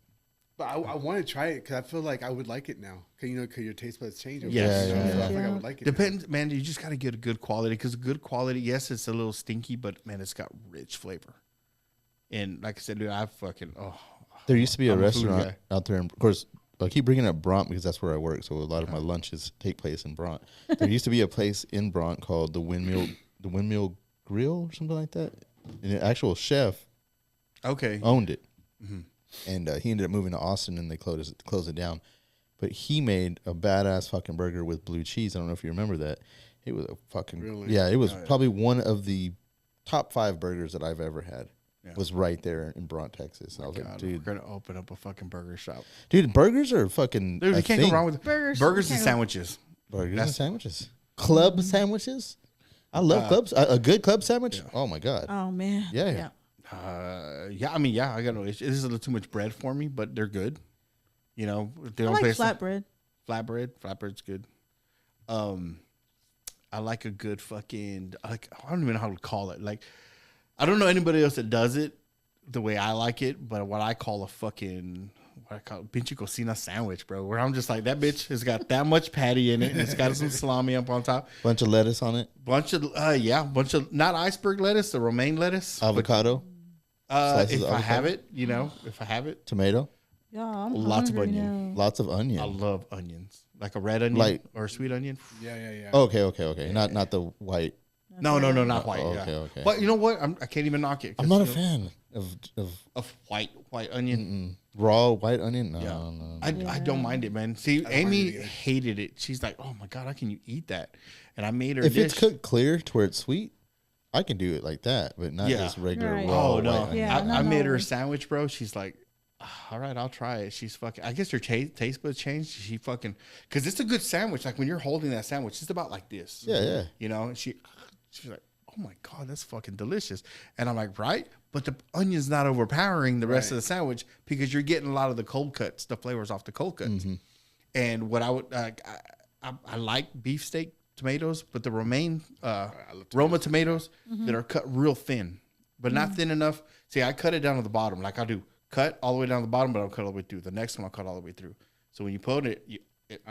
But I want to try it because I feel like I would like it now. Cause cause your taste buds change. over Yes. time. Yeah, So I yeah. feel like I Yeah. would like it. Depends, man. You just gotta get a good quality because good quality. Yes, it's a little stinky, but man, it's got rich flavor. And like I said, dude, I fucking There used to be a I'm a food restaurant guy. out there. And of course, I keep bringing up Bront because that's where I work. So a lot of my lunches take place in Bront. There used to be a place in Bront called the Windmill Grill or something like that. And an actual chef okay. owned it. Mm-hmm. And he ended up moving to Austin and they closed it down. But he made a badass fucking burger with blue cheese. I don't know if you remember that. It was a fucking Really? yeah. It was probably one of the top 5 burgers that I've ever had. Yeah. Was right there in Bront, Texas. I was like, God, dude, we're gonna open up a fucking burger shop. burgers are fucking. Dude, a you can't thing. go wrong with Burgers. burgers You and can't go- sandwiches. Burgers and That's- sandwiches. Club sandwiches. I love clubs. A good club sandwich. Oh my god. Oh, man. Yeah. Yeah, I mean, yeah, I got no issue. This is a little too much bread for me, but they're good. You know, they I don't like place flatbread. flatbread's good. I like a good fucking I don't even know how to call it. Like, I don't know anybody else that does it. the way I like it, but what I call a fucking what I call pinche cocina sandwich, bro. Where I'm just like that bitch has got that much patty in it, and it's got some salami up on top, Bunch of lettuce on it. bunch of not iceberg lettuce, the romaine lettuce, Avocado. Slices if of I avocado? have it, if I have it, Tomato. Yeah, I'm Lots of hungry onion. now. Lots of onion. I love onions, like a red onion Like- or a sweet onion. Yeah. Okay. Not the white. No, not white. Oh, yeah. okay. But you know what? I can't even knock it. I'm not a fan of of white onion. raw white onion. No, Yeah. no. I don't mind it, man. See, don't Amy mind it either. hated it. She's like, "Oh my god, how can you eat that?" And I made her. If a it's dish. cooked clear to where it's sweet, I can do it like that, but not Yeah. just regular Right. raw Oh white no! onion. Yeah, I made her no. a sandwich, bro. She's like, "All right, I'll try it." She's fucking. I guess her taste buds changed. She fucking because it's a good sandwich. Like when you're holding that sandwich, it's about like this. Yeah. You know, and she's like, "Oh my god, that's fucking delicious." And I'm like, "Right," but the onion's not overpowering the rest of the sandwich because you're getting a lot of the cold cuts, the flavors off the cold cuts. Mm-hmm. And what I would, I like beefsteak tomatoes, but the romaine Roma tomatoes that are cut real thin, but not thin enough. See, I cut it down to the bottom. Like I do cut all the way down to the bottom, but I'll cut all the way through. The next one I'll cut all the way through. So when you put it, it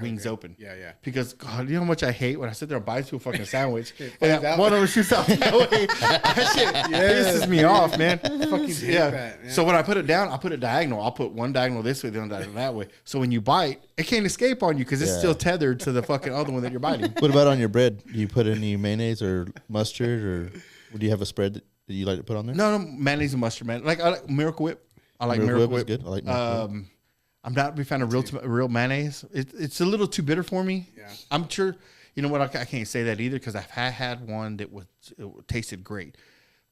wings open. Yeah. Because God, you know how much I hate when I sit there and bite through a fucking sandwich It and falls that out. one of them shoots out that way. That shit pisses me off, man. Fucking hate Yeah. that, man. So when I put it down, I put it diagonal. I'll put one diagonal this way, the other diagonal that way. So when you bite, it can't escape on you because it's Yeah. still tethered to the fucking other one that you're biting. What about on your bread? Do you put any mayonnaise or mustard, or do you have a spread that you like to put on there? No, mayonnaise and mustard, man. Like I like Miracle Whip. I like Miracle Miracle Whip Whip. is good. I like Miracle Whip. I'm not a big fan of real mayonnaise. It's a little too bitter for me. Yeah. I'm sure. You know what? I can't say that either because I've had one that it tasted great,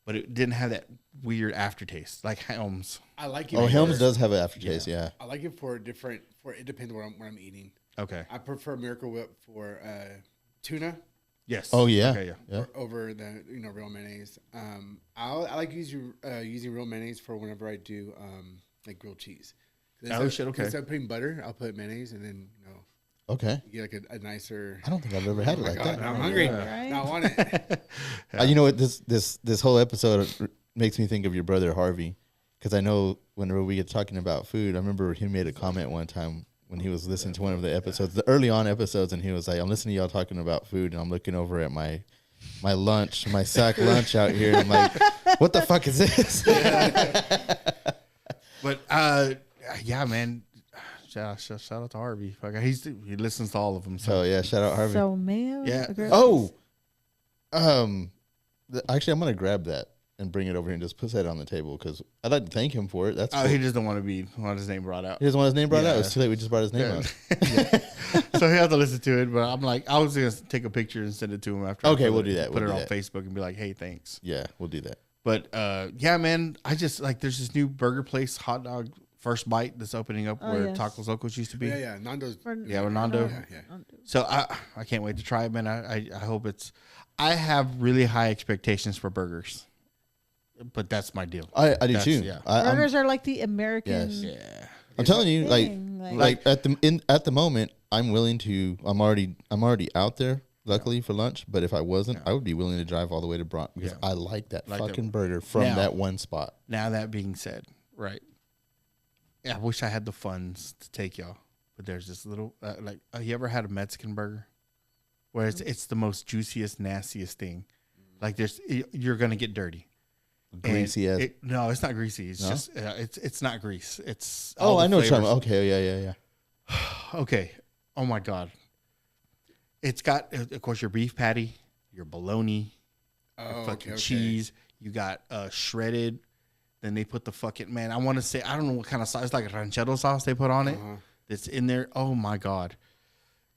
but it didn't have that weird aftertaste like Helms. I like it. Oh, for- Helms does have an aftertaste. Yeah. I like it for different. For it depends what I'm eating. Okay. I prefer Miracle Whip for tuna Yes. Oh yeah. Okay. Yeah. Yeah. over the real mayonnaise. I like using real mayonnaise for whenever I do like grilled cheese. Oh, shit, okay. Instead of putting butter, I'll put mayonnaise, and then Okay. you get like a nicer. I don't think I've ever had it Oh my like God, that. now I'm hungry. Right? Now I want it. You know what? This whole episode makes me think of your brother Harvey, because I know whenever we get talking about food, I remember he made a comment one time when he was listening to one of the episodes, the early on episodes, and he was like, "I'm listening to y'all talking about food, and I'm looking over at my lunch, my sack lunch out here, and I'm like, what the fuck is this?" But yeah, man. Shout out to Harvey. Fuck, he listens to all of them. So yeah, shout out Harvey. So man, Yeah. Oh, actually, I'm gonna grab that and bring it over here and just put that on the table because I'd like to thank him for it. That's Oh, cool. he just don't want his name brought out. He doesn't want his name brought out. Yeah. It's too late. We just brought his name Yeah. out. So he has to listen to it. But I'm like, I was gonna take a picture and send it to him after. I Okay, put we'll it- do that. Put We'll it do on that. Facebook and be like, hey, thanks. Yeah, we'll do that. But yeah, man, I just like there's this new burger place, hot dog first bite that's opening up Oh, where yes. Tacos Locos used to be. Yeah. Nando's. Yeah, Ronaldo. Yeah. So I can't wait to try it, man. I hope it's. I have really high expectations for burgers, but that's my deal. I do That's- too. yeah. Burgers are like the American. Yes. Yeah. I'm telling you, thing, like at the moment, I'm willing to. I'm already out there. Luckily for lunch, but if I wasn't, I would be willing to drive all the way to Bronx because I like that Like that- fucking burger from Now- that one spot. Now that being said, right? Yeah, I wish I had the funds to take y'all, but there's this little you ever had a Mexican burger, where it's the most juiciest, nastiest thing. Like you're gonna get dirty. Greasy And as. no, it's not greasy. It's No? just it's not grease. It's Oh, all the I know what you're talking flavors. about. Okay, yeah. Okay. Oh my God. It's got, of course, your beef patty, your bologna, your fucking cheese. You got shredded. Then they put the fucking man. I want to say I don't know what kind of sauce. It's like a ranchero sauce they put on it. That's in there. Oh my God.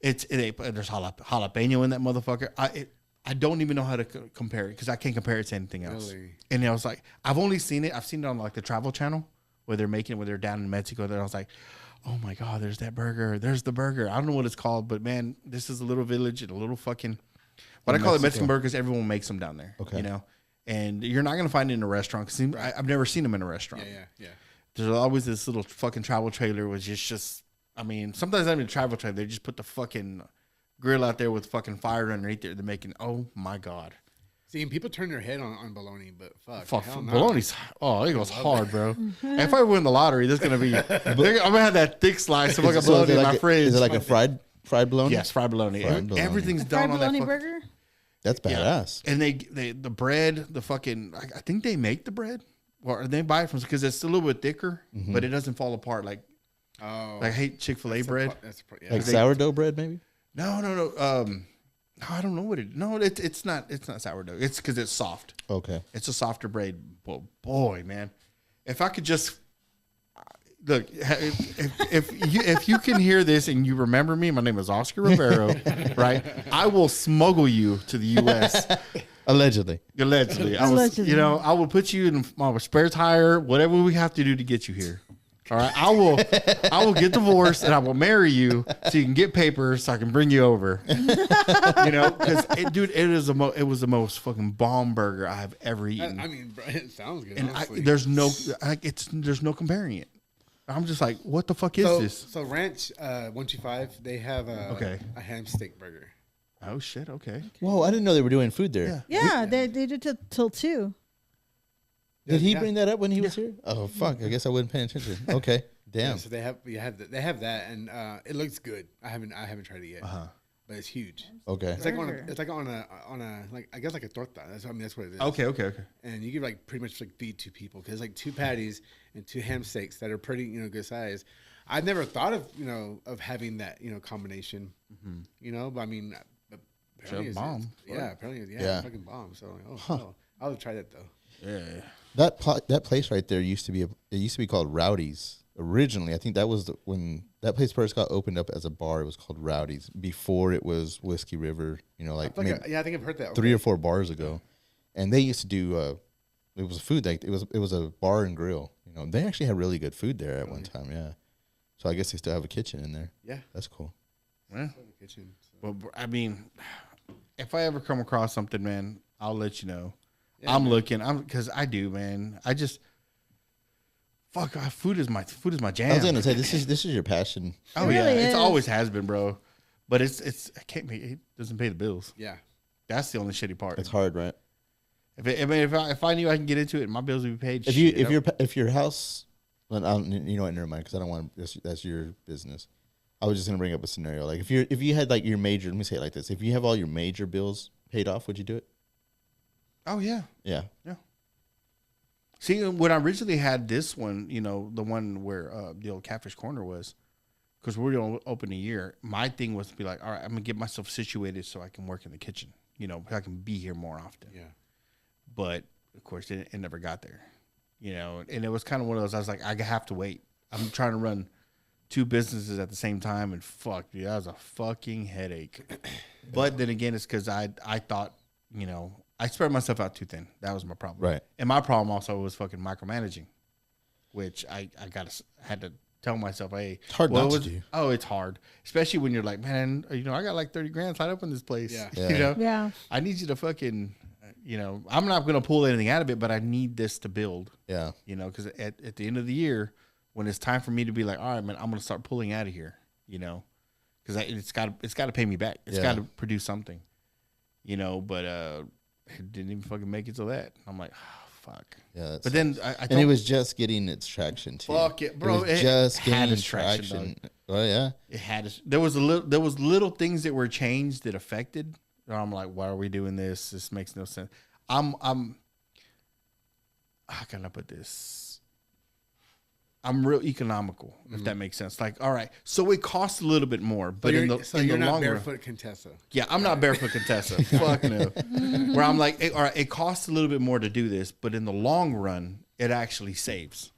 There's jalapeno in that motherfucker. I don't even know how to compare it because I can't compare it to anything else. Really? And I was like, I've only seen it. I've seen it on like the Travel Channel where they're making it when they're down in Mexico. There I was like, oh my God, there's that burger. There's the burger. I don't know what it's called, but man, this is a little village and a little fucking. What I call it Mexican burgers. Everyone makes them down there. Okay. You know, and you're not gonna find it in a restaurant because I've never seen them in a restaurant. Yeah. There's always this little fucking travel trailer which is just. I mean, sometimes not even a travel trailer. They just put the fucking grill out there with fucking fire underneath there. They're making. Oh my God. See, people turn their head on bologna, but Fuck, hell no. bologna's it goes hard, bro. If I win the lottery, there's gonna be. I'm gonna have that thick slice of fucking bologna in my fridge. Is it like a fried bologna? Yes, fried bologna. Fried bologna. Everything's Fried done on that. bologna Fucking, burger. That's badass. and they the bread, the fucking. I think they make the bread, or they buy it from because it's a little bit thicker, but it doesn't fall apart like. Oh, Like I hate Chick-fil-A bread. Yeah. Like sourdough bread, maybe. No. No, I don't know what it. No, it's not. It's not sourdough. It's because it's soft. Okay. It's a softer bread. Well, boy, man, if I could just look, if you can hear this and you remember me, my name is Oscar Rivero, right? I will smuggle you to the U.S. Allegedly. Allegedly, Allegedly. I will put you in my spare tire, whatever we have to do to get you here. All right, I will get divorced and I will marry you so you can get papers so I can bring you over. Because dude, it was the most fucking bomb burger I have ever eaten. I mean, bro, it sounds good. And honestly. there's no comparing it. I'm just like, what the fuck is this? So Ranch 125, they have a ham steak burger. Oh shit, okay. Whoa, I didn't know they were doing food there. Yeah, they did till 2. Did he Yeah. bring that up when he was here? Oh fuck! I guess I wasn't paying attention. Okay, damn. Yeah, so they have that, and it looks good. I haven't tried it yet, but it's huge. Okay. It's like on a like I guess like a torta. That's what it is. Okay. And you can like pretty much like feed 2 people because like 2 patties and 2 ham steaks that are pretty good size. I've never thought of of having that combination. But I mean, apparently it's bomb. apparently Yeah. fucking bomb. So like, oh, I'll have to try that though. Yeah. That place right there used to be called Rowdy's originally. I think that was when that place first got opened up as a bar. It was called Rowdy's before it was Whiskey River. I think I've heard that. 3 or 4 bars ago, and they used to do. It was food like it was a bar and grill. They actually had really good food there at one time. Yeah, so I guess they still have a kitchen in there. Yeah, that's cool. Yeah. the kitchen. So. Well, I mean, if I ever come across something, man, I'll let you know. Yeah, I'm looking. Because I do, man. I just food is my jam. I was gonna say this is your passion. Oh It yeah, really it is. always has been, bro. But it doesn't pay the bills. Yeah, That's the only shitty part. It's hard, right? If I knew I can get into it, my bills would be paid. If your house, well, you know what? Never mind, because I don't want that's your business. I was just gonna bring up a scenario like if you had like your major. Let me say it like this: if you have all your major bills paid off, would you do it? Oh yeah. Yeah. See, when I originally had this one, the one where the old Catfish Corner was, because we're going to open a year, my thing was to be like, all right, I'm going to get myself situated so I can work in the kitchen, I can be here more often. yeah. But, of course, it never got there, and it was kind of one of those, I was like, I have to wait. I'm trying to run 2 businesses at the same time, and fuck, dude, that was a fucking headache. But then again, it's because I thought, I spread myself out too thin. That was my problem. Right. And my problem also was fucking micromanaging, which I had to tell myself, hey, It's hard not to do. Oh, it's hard, especially when you're like, man, I got like 30 grand tied up in this place. Yeah. Yeah. I need you to fucking, I'm not gonna pull anything out of it, but I need this to build. Yeah. Because at the end of the year, when it's time for me to be like, all right, man, I'm gonna start pulling out of here. Because it's got to pay me back. It's got to produce something. But it didn't even fucking make it to that. I'm like, oh, fuck. Yeah. But then and it was just getting its traction too. Fuck it, bro. It was just had getting its traction. Oh yeah. It had there was little things that were changed that affected. And I'm like, why are we doing this? This makes no sense. How can I put this? I'm real economical, if that makes sense. Like, all right, so it costs a little bit more, but you're in the not long barefoot run, Contessa. yeah, I'm not barefoot Contessa. Fuck no. Where I'm like, hey, all right, it costs a little bit more to do this, but in the long run, it actually saves.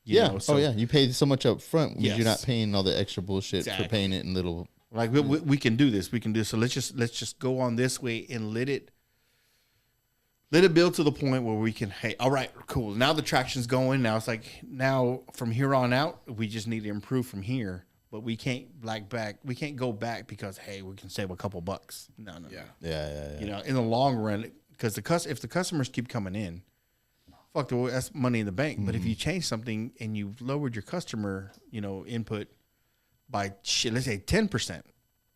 You know? So, oh yeah. You paid so much up front. Yes. You're not paying all the extra bullshit Exactly. for paying it in little. Like we can do this. We can do so. Let's just go on this way and let it build to the point where we can. Hey, all right, cool. Now the traction's going. Now it's like from here on out, we just need to improve from here. But we can't we can't go back because hey, we can save a couple bucks. No. Yeah. Yeah. In the long run, because if the customers keep coming in, fuck, that's money in the bank. But if you change something and you've lowered your customer, input by let's say 10%,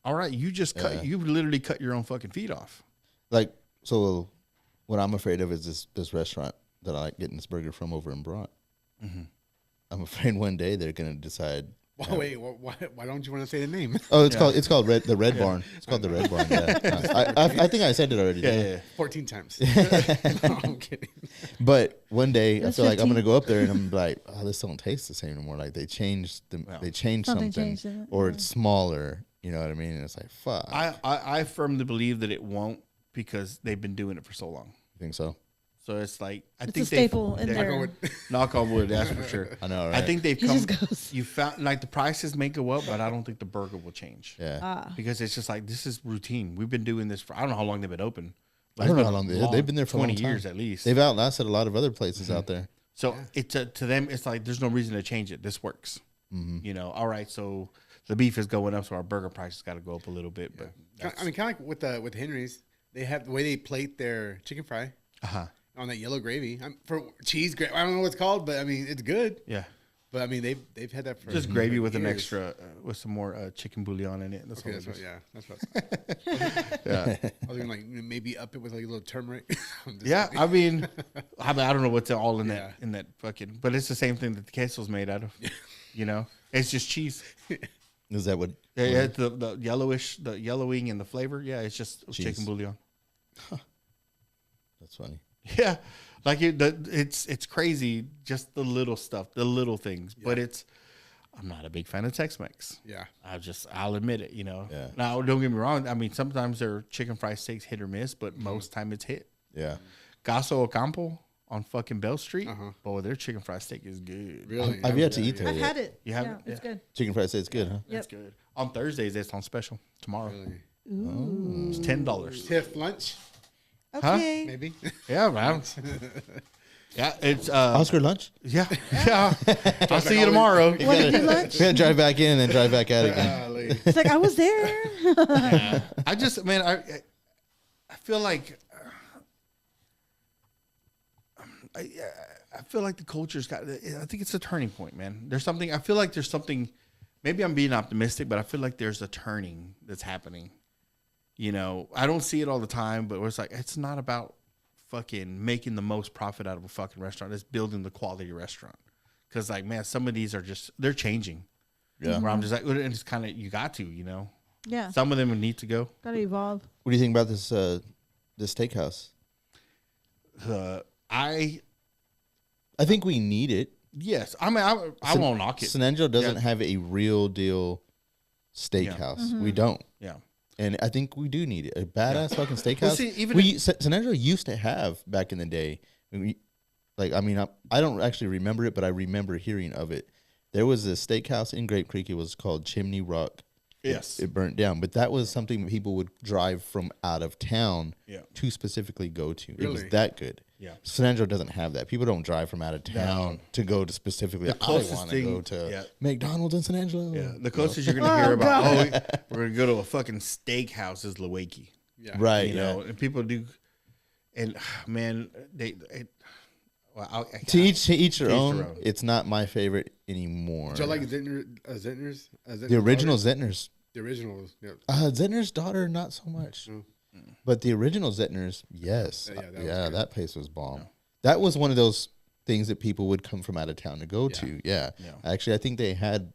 all right, you literally cut your own fucking feet off. Like so. What I'm afraid of is this restaurant that I like getting this burger from over in Bront. Mm-hmm. I'm afraid one day they're gonna decide. Well, wait, why don't you want to say the name? Oh, it's called the Red Barn. It's called the Red Barn. Yeah, I think I said it already. Yeah. 14 times. No, I'm kidding. But one day I That's feel like I'm 15. gonna go up there and I'm like, oh, this don't taste the same anymore. Like they changed Yeah. something, changed in it, or yeah. it's smaller. You know what I mean? And it's like, fuck. I firmly believe that it won't because they've been doing it for so long. You think so? So it's like It's think a staple in they're- there. Knock on wood, that's for sure. I know, right? I think they've He come. just goes. You found like the prices may go up, but I don't think the burger will change. Yeah. Ah. Because it's just like this is routine. We've been doing this for I don't know how long they've been open. but I don't it's know how been long they've been there for. 20 a long time. years at least. They've outlasted a lot of other places out there. So it to them, it's like there's no reason to change it. This works. Mm-hmm. You know. All right. So the beef is going up, so our burger prices got to go up a little bit. But I mean, kind of like with Henry's, they have the way they plate their chicken fry on that yellow gravy. For cheese gravy, I don't know what it's called, but I mean, it's good. yeah, But I mean, they've had that for just gravy with an years. extra with some more chicken bouillon in it. That's Okay, all that's it what, is. yeah, that's what. Yeah. I was gonna like maybe up it with like a little turmeric. I'm just Yeah, kidding. I mean, I don't know what's all in Yeah. that fucking, but it's the same thing that the queso's made out of. You know, it's just cheese. Is that what? Yeah, the yellowish, the yellowing and the flavor. Yeah, it's just Cheese. chicken bouillon. That's funny. Yeah, like it's crazy. Just the little stuff, the little things. But I'm not a big fan of Tex-Mex. Yeah. I'll admit it. You know. Yeah. Now, don't get me wrong. I mean, sometimes their chicken fried steaks hit or miss, but Mm-hmm. most time it's hit. Yeah. Gaso Ocampo on fucking Bell Street. Uh-huh. Boy, their chicken fried steak is good. Really? I've yet to eat there I've yet. had it. You have yeah, it? it's Yeah. good. Chicken fried steak, it's good, huh? That's good. On Thursdays, it's on special. Tomorrow, Really? it's $10. Tiff lunch, Okay. maybe. Yeah, man. Yeah, it's Oscar lunch? yeah. I'll see you tomorrow. What did you lunch? We gotta drive back in and then drive back out again. Golly. It's like I was there. Yeah. I just, man, I feel like I feel like the culture's got. I think it's a turning point, man. There's something. I feel like there's something. Maybe I'm being optimistic, but I feel like there's a turning that's happening. You know, I don't see it all the time, but it's like it's not about fucking making the most profit out of a fucking restaurant. It's building the quality restaurant. Because like, man, some of these are just they're changing. Yeah. Where I'm just like, and it's kind of you got to, you know. Yeah. Some of them would need to go. Gotta evolve. What do you think about this steakhouse? I think we need it. Yes, I mean, I won't knock it. Sinangelo doesn't Yeah. have a real deal steakhouse. We don't. Yeah. And I think we do need it. A badass fucking steakhouse. see, even Sinangelo used to have back in the day. I don't actually remember it, but I remember hearing of it. There was a steakhouse in Grape Creek. It was called Chimney Rock. Yes. It burnt down, but that was something that people would drive from out of town Yeah. to specifically go to. It was Really? that good. Yeah. Sinangelo doesn't have that. People don't drive from out of town to go to specifically. I closest want to thing- go to yeah. McDonald's in Sinangelo. Yeah, the closest you're gonna hear about, we're gonna go to a fucking steakhouse is Lawakey. Yeah. Right. You know, and people do, and man, To each their their own. own. It's not my favorite anymore. Do you like Zentner's? The original Zentner's. The original. Yeah. Zentner's daughter, not so much. Mm. But the original Zentner's, yes. Yeah, that was good. That place was bomb. That was one of those things that people would come from out of town to go to. Yeah. Yeah. Actually, I think they had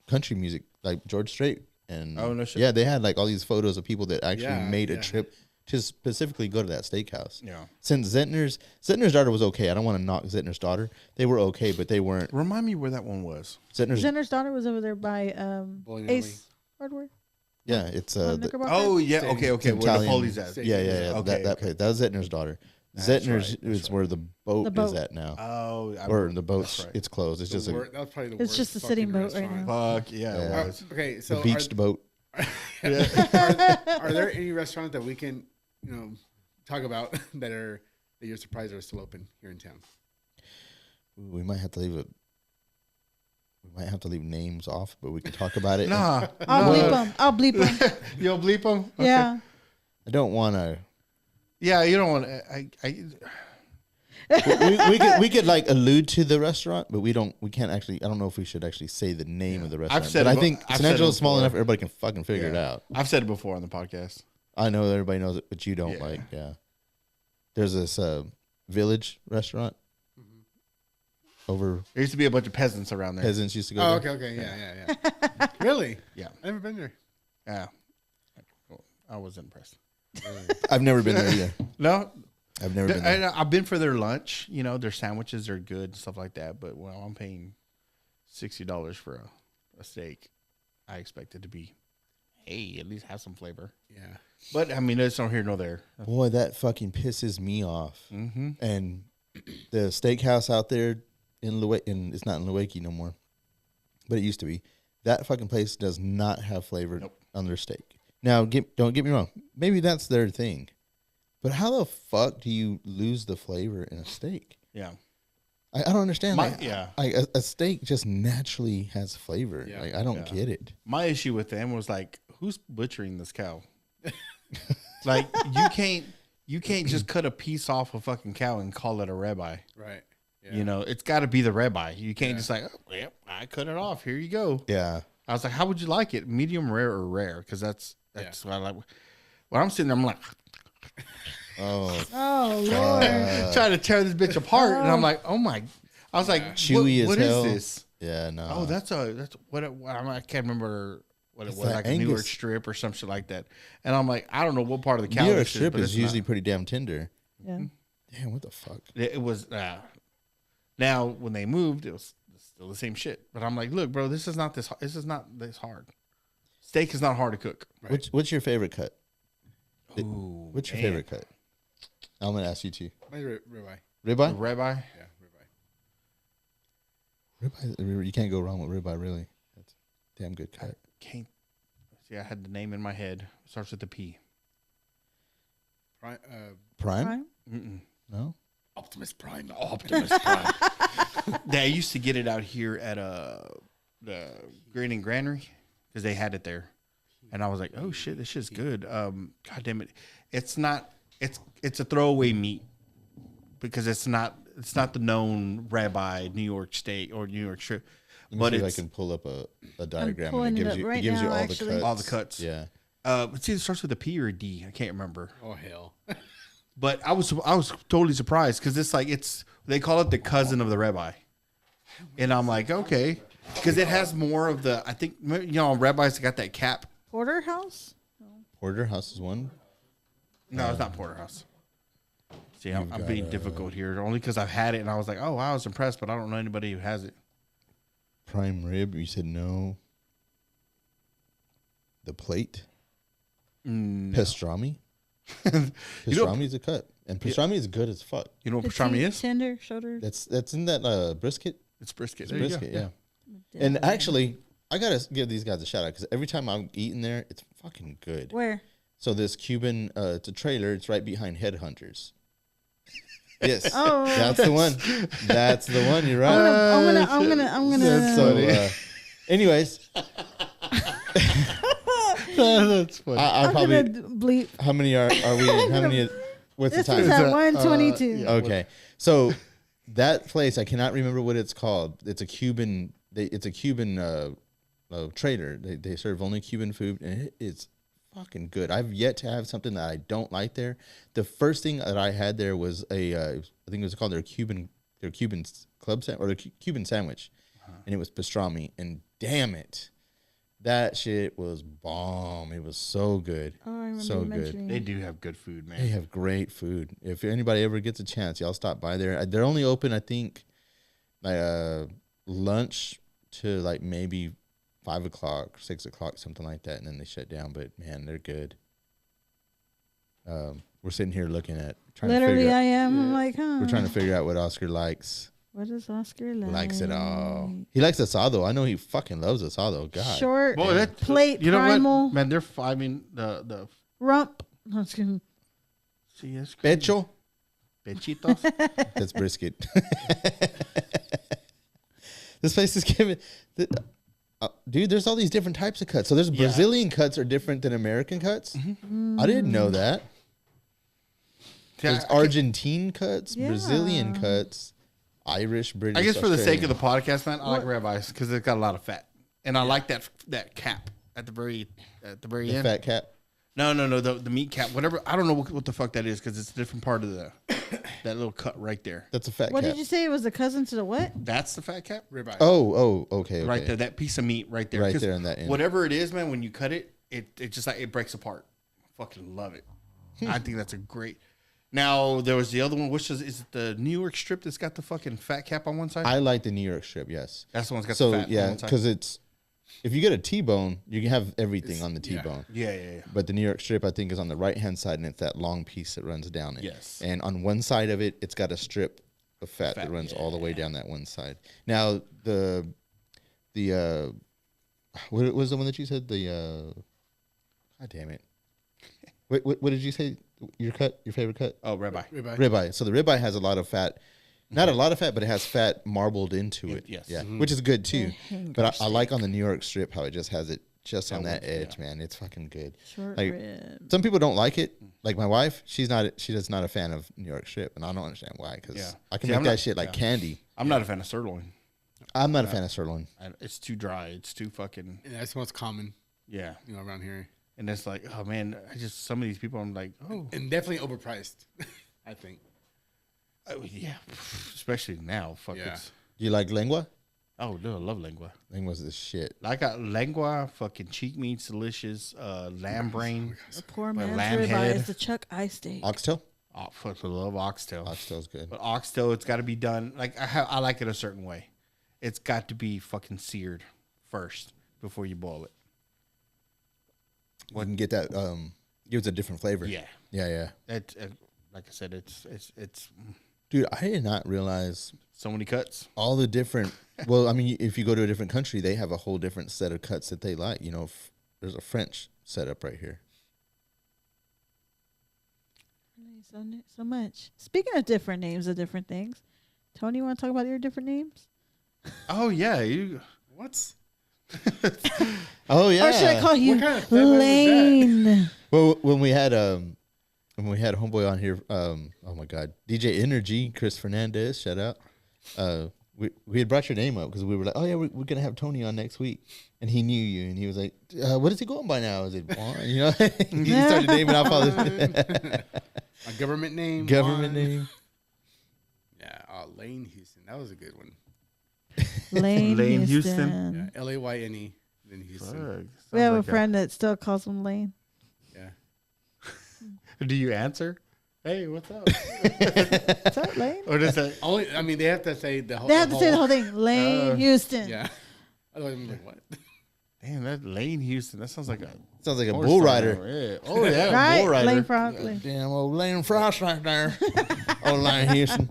country music, like George Strait. And Oh, no shit. yeah, they had like all these photos of people that actually Yeah, made a yeah. trip to specifically go to that steakhouse. Yeah. Since Zentner's daughter was okay. I don't want to knock Zentner's daughter. They were okay, but they weren't. Remind me where that one was. Zentner's, Zenner's daughter was over there by Bowling Ace Hardware. yeah, it's on the, Knickerbocker. Oh yeah, okay, it's where the Italian- police at? Steak. yeah. Okay, That place. That was Zentner's daughter. That's Zentner's right, that's is where the boat, The boat. is at now. Oh, Or the boat, that's right. it's closed. It's just that was probably the It's worst just a sitting fucking boat right restaurant. now. fuck yeah, Yeah. it was. Okay, a so beached boat. are there any restaurants that we can, talk about that you're surprised are still open here in town? Ooh, we might have to leave it. We might have to leave names off, but we can talk about it. Nah, I'll bleep them. I'll bleep them. You'll bleep them. Yeah. I don't want to. Yeah, you don't want. We could like allude to the restaurant, but we can't actually. I don't know if we should actually say the name of the restaurant. said but it I think I've said it Sinangelo is small before. enough. Everybody can fucking figure it out. I've said it before on the podcast. I know everybody knows it, but you don't Yeah. like. Yeah. There's this Village restaurant over. There used to be a bunch of peasants around there. Peasants used to go. Oh, there. okay, yeah. Really? Yeah. I've never been there. Yeah. I was impressed. I've never been there either. No, I've never been there. I've been for their lunch. You know, their sandwiches are good and stuff like that. But well, I'm paying $60 for a steak. I expect it to be, hey, at least have some flavor. Yeah. But I mean, it's no here nor there. Boy, that fucking pisses me off. Mm-hmm. And the steakhouse out there in it's not in Luwaki no more, but it used to be. That fucking place does not have flavor on their steak. Now, don't get me wrong. Maybe that's their thing. But how the fuck do you lose the flavor in a steak? Yeah. I don't understand. A steak just naturally has flavor. Yeah. Like, I don't get it. My issue with them was like, who's butchering this cow? Like, you can't just cut a piece off a fucking cow and call it a ribeye. Right. Yeah. You know, it's got to be the ribeye. You can't just like, oh, yep, I cut it off. Here you go. Yeah. I was like, how would you like it? Medium rare or rare? Because that's what I like. When I'm sitting there, I'm like, Oh Lord. trying to tear this bitch apart, and I'm like, oh my! I was like, Chewy what as hell. is this? Yeah, no. Oh, that's what I can't remember what it It's was, that like a New York Angus. strip or some shit like that. And I'm like, I don't know what part of the cow New York this strip but is it's usually not. pretty damn tender. Yeah. Damn, what the fuck? It was. Now when they moved, it was still the same shit. But I'm like, look, bro, this is not this hard. Steak is not hard to cook. Right. What's your favorite cut? Ooh, What's your man. favorite cut? I'm gonna ask you too. My ribeye. Ribeye? Ribeye. Yeah, Ribeye. You can't go wrong with ribeye, really. That's a damn good cut. Can't see. I had the name in my head. It starts with the P. Prime. Prime? Mm-mm. No. Optimus Prime. Optimus Prime. Yeah, I used to get it out here at the Grain and Granary because they had it there, and I was like, "Oh shit, this shit's good." God damn it, it's not. It's a throwaway meat because it's not the known ribeye New York steak or New York strip, But but I it's can pull up a diagram and pulling it it gives up you right it gives you now, all actually. the cuts. all the cuts. Yeah. It's either starts with a P or a D. I can't remember. Oh hell. But I was totally surprised because it's like they call it the cousin of the ribeye, and I'm like, okay, because it has more of the, I think, you know, ribeye's got that cap. Porterhouse? Porterhouse is one. No, it's not porterhouse. See, I'm being difficult here only because I've had it and I was like, oh, I was impressed, but I don't know anybody who has it. Prime rib. You said no. The plate. Pastrami. Pastrami is a cut, and pastrami is good as fuck. You know what pastrami is? Tender, shoulder. That's in that brisket. It's brisket. It's There you go. brisket, yeah. And actually, I gotta give these guys a shout out because every time I'm eating there, it's fucking good. Where? So this Cuban, it's a trailer. It's right behind Headhunters. Yes, Oh. that's the one. That's the one. You're right. I'm gonna. So, anyways, That's funny. I I'm probably. gonna bleep. How many are we? How many? What's the This was time? at 122. yeah. Okay, so that place I cannot remember what it's called. It's a Cuban. It's a Cuban trailer. They serve only Cuban food, and it is fucking good. I've yet to have something that I don't like there. The first thing that I had there was I think it was called their Cuban club or their Cuban sandwich, and it was pastrami. And damn it, that shit was bomb. It was so good. Oh, I remember So you good. mentioning. They do have good food, man. They have great food. If anybody ever gets a chance, y'all stop by there. They're only open, I think, like lunch to like maybe 5 o'clock, 6 o'clock, something like that, and then they shut down. But man, they're good. We're sitting here looking at Literally, I am. I'm like, huh? we're trying to figure out what Oscar likes. What does Oscar like? Likes it all. He likes asado. I know he fucking loves asado. God. Short Boy, that plate, you know primal, what, man? They're I mean the rump. No, I'm just kidding. see that's Pecho. pechitos. That's brisket. This place is giving, dude. There's all these different types of cuts. So there's Brazilian cuts are different than American cuts. I didn't know that. There's Argentine cuts, Yeah. Brazilian cuts, Irish, British. I guess for the sake of the Australian. podcast, man, I like ribeyes because it's got a lot of fat, and I like that cap at the very The end. fat cap. No. The meat cap, whatever. I don't know what the fuck that is because it's a different part of that little cut right there. That's a fat What cap. did you say? It was the cousin to the what? That's the fat cap. Ribeye. Okay. Right there, that piece of meat right there. Right 'Cause there in that end. whatever it is, man. When you cut it, it just like it breaks apart. Fucking love it. I think that's a great. Now there was the other one, which is it the New York strip that's got the fucking fat cap on one side? I like the New York strip. Yes. That's the one's got So the fat. yeah, on one side. because it's if you get a T-bone, you can have everything on the T-bone. Yeah. But the New York strip, I think, is on the right hand side, and it's that long piece that runs down it. Yes. And on one side of it, it's got a strip of fat that runs all the way down that one side. Now the what was the one that you said? God damn it. What did you say? Your favorite cut? Oh, ribeye. Ribeye. So the ribeye has a lot of fat. Not a lot of fat, but it has fat marbled into it. Yes. Yeah. Which is good too. But I like on the New York strip how it just has it just on that edge, man. It's fucking good. Short Like, rib. some people don't like it. Like my wife, she's not a fan of New York strip, and I don't understand why. Because I can See, make I'm that not- shit like candy. I'm not a fan of sirloin. I'm not a fan of sirloin. It's too dry. It's too fucking And that's what's common, yeah. around here. And it's like, oh man, some of these people, I'm like, oh And definitely overpriced, I think. yeah, especially now. Fuck Yeah. it. Do you like lengua? Oh no, I love lengua. Lengua's the shit. I got lengua, fucking cheek meats, delicious, lamb brain. The poor Like man's lamb ribeye head. is the Chuck eye steak. Oxtail? Oh, fuck, I love oxtail. Oxtail's good. But oxtail, it's got to be done. Like I like it a certain way. It's got to be fucking seared first before you boil it. You can get that. Gives a different flavor. Yeah, Yeah. it like I said, it's Dude, I did not realize so many cuts. all the different. Well, I mean, if you go to a different country, they have a whole different set of cuts that they like. There's a French setup right here. So much. Speaking of different names of different things, Tony, you want to talk about your different names? Oh yeah, you. What? Oh yeah. Or should I call you What kind of fat man is Lane? Well, when we had homeboy on here, oh my god, DJ Energy, Chris Fernandez, shout out. We had brought your name up because we were like, oh yeah, we're gonna have Tony on next week, and he knew you, and he was like, what is he going by now? Is it Juan? He started naming off all this A government name. government Juan. name. Yeah, Lane Houston. That was a good one. Lane, Lane Houston. Yeah, Layne. Then Houston. We have a friend that still calls him Lane. Yeah. Do you answer? Hey, what's up? What's up, Lane? Or does that? They have to say the whole. They have to say the whole thing. Lane Houston. Yeah. Otherwise, I'm like, what? Damn, that Lane Houston. That sounds like a Sounds like a horse bull farm. rider. Yeah. Oh yeah, Right? bull rider. Lane Franklin. Damn old Lane Frost right there. Old Lane Houston.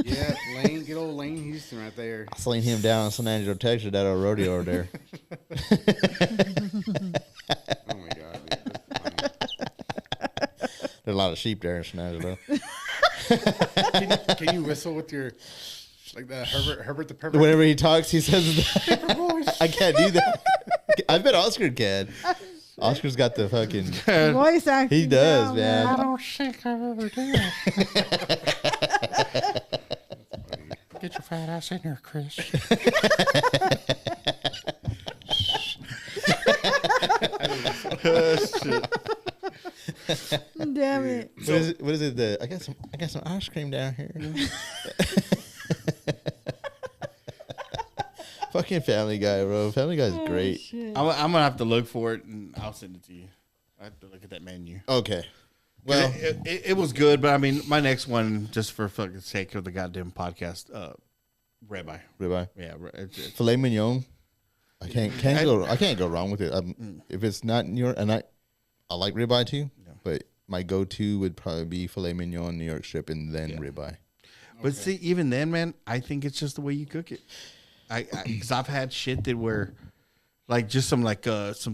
Yeah, Lane. Good old Lane Houston right there. I seen him down in San Angelo, Texas, that old rodeo over there. Oh my god. Dude, that's funny. There's a lot of sheep there in San Angelo. Can you whistle with your like the Herbert the Pervert? Whenever he talks, he says that. I can't do that. I bet Oscar can. Oscar's got the fucking. Voice acting. He does, now, man. I don't think I've ever done. Get your fat ass in here, Chris. Damn it. What is it? I got some ice cream down here. Fucking Family Guy, bro. Family Guy's great. Shit. I'm gonna have to look for it and I'll send it to you. I have to look at that menu. Okay. Well, It was good, but I mean, my next one, just for fucking sake of the goddamn podcast, ribeye. ribeye, Yeah, filet mignon. I can't go wrong with it. If it's not New York, and I like ribeye too, but my go-to would probably be filet mignon, New York strip, and then ribeye. But see, even then, man, I think it's just the way you cook it. Because I've had shit that were like just some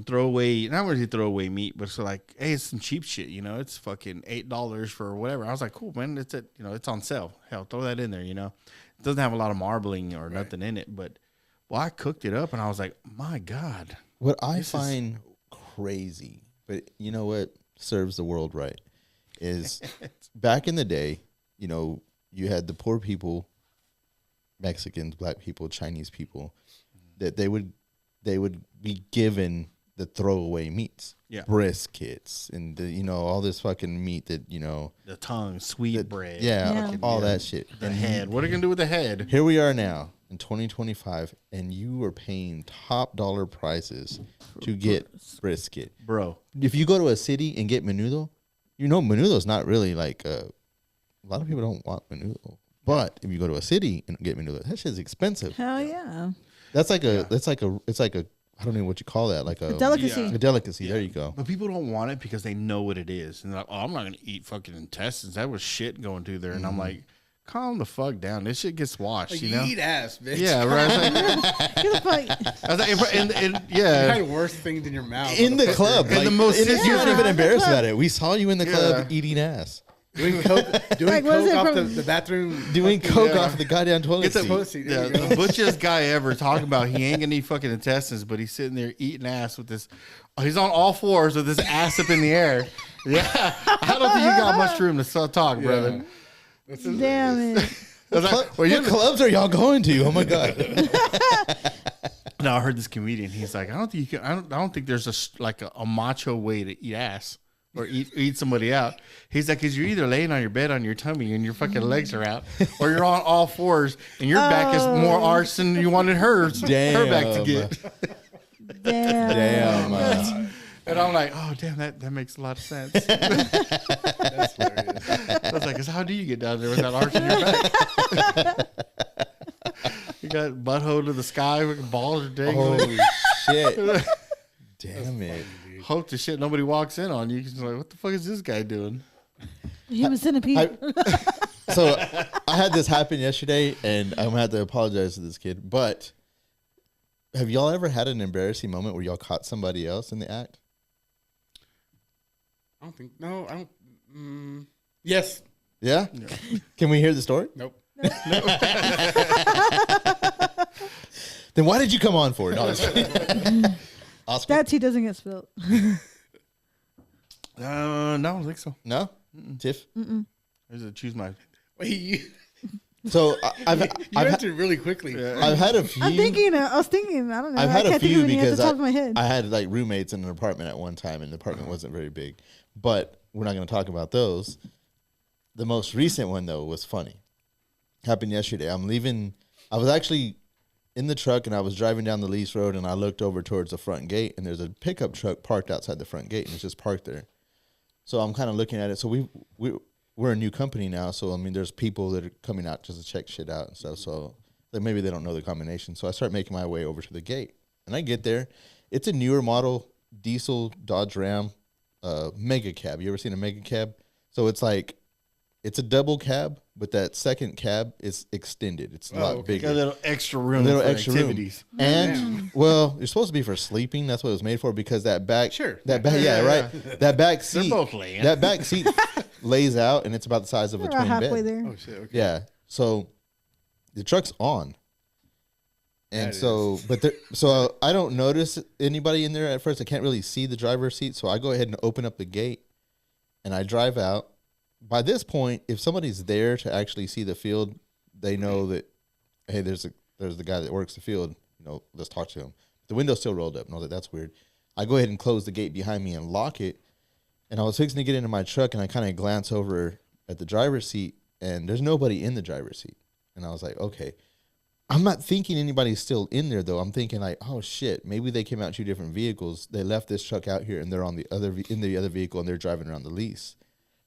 throwaway, not really throwaway meat, but it's like, hey, it's some cheap shit, it's fucking $8 for whatever. I was like, cool, man, it's on sale. Hell, throw that in there, It doesn't have a lot of marbling or nothing in it, but well, I cooked it up and I was like, my God. What I find crazy, but you know what serves the world right, is back in the day, you had the poor people, Mexicans, black people, Chinese people, that they would be given the throwaway meats. Yeah. Briskets and the, all this fucking meat that, the tongue, sweet bread. Yeah, all that shit. The head. What are you going to do with the head? Here we are now in 2025, and you are paying top dollar prices to get brisket. Bro. If you go to a city and get menudo, menudo's not really like, a lot of people don't want menudo. But if you go to a city and get menudo, that shit's expensive. Hell yeah. It's like a I don't know what you call that, like a delicacy. A delicacy. Yeah. There you go. But people don't want it because they know what it is. And they're like, oh, I'm not going to eat fucking intestines. That was shit going through there. And I'm like, calm the fuck down. This shit gets washed, Like, you know? eat ass, bitch. Yeah, right. Get the fuck. I was like, and You yeah. had worse things in your mouth. In the club. In the most- you're not even Yeah. embarrassed about it. We saw you in the club Yeah. eating ass. Doing coke, Like, what is it off from- the bathroom. Doing coke off the goddamn toilet Get the seat. pussy. Yeah, There you the butchest guy ever talking about he ain't gonna eat fucking intestines, but he's sitting there eating ass with this. He's on all fours with his ass up in the air. Yeah, I don't think you got much room to talk, brother. Damn it. I was like, well, What clubs are y'all going to? Oh my god! no, I heard this comedian. He's like, I don't think you can. I don't think there's a macho way to eat ass or eat somebody out. He's like, because you're either laying on your bed on your tummy and your fucking legs are out, or you're on all fours and your back is more arched than you wanted her back to get. Damn. Damn. And I'm like, oh damn, that makes a lot of sense. That's hilarious. I was like, 'cause how do you get down there without arching your back? You got butthole to the sky, with balls are dangling. Holy shit! Damn it! Hope the shit nobody walks in on you. 'Cause you're like, what the fuck is this guy doing? Human centipede. So I had this happen yesterday, and I'm gonna have to apologize to this kid. But have y'all ever had an embarrassing moment where y'all caught somebody else in the act? I don't think. No, I don't. Yes. Yeah. Can we hear the story? Nope. Then why did you come on for it? Oscar? That tea doesn't get spilled. No, I don't think so. No? Tiff? I just choose my. Wait, you So I've answered really quickly. I've had a few. I was thinking. I don't know. I've I had a can't think few of any at because the top of my head. I had like roommates in an apartment at one time, and the apartment wasn't very big. But we're not going to talk about those. The most recent one though was funny. Happened yesterday. I'm leaving. I was actually in the truck, and I was driving down the Lease Road, and I looked over towards the front gate, and there's a pickup truck parked outside the front gate, and it's just parked there. So I'm kind of looking at it. So we're a new company now, so I mean, there's people that are coming out just to check shit out and stuff. So like maybe they don't know the combination. So I start making my way over to the gate, and I get there. It's a newer model diesel Dodge Ram, mega cab. You ever seen a mega cab? So it's like it's a double cab, but that second cab is extended. It's a lot bigger. Got a little extra room. A little for extra activities. room. And well, you're supposed to be for sleeping. That's what it was made for, because that back, that back, yeah, right. That back seat, They're both laying. that back seat lays out, and it's about the size of a We're twin about halfway bed. there. Oh shit. Okay. Yeah. So the truck's on, and That so but there, so I don't notice anybody in there at first. I can't really see the driver's seat, so I go ahead and open up the gate, and I drive out. By this point, if somebody's there to actually see the field, they know that, hey, there's the guy that works the field. You know, let's talk to him. The window's still rolled up, and I was like, that's weird. I go ahead and close the gate behind me and lock it. And I was fixing to get into my truck, and I kind of glance over at the driver's seat, and there's nobody in the driver's seat. And I was like, okay. I'm not thinking anybody's still in there, though. I'm thinking like, oh shit, maybe they came out in 2 different vehicles. They left this truck out here, and they're on the other vehicle, and they're driving around the lease.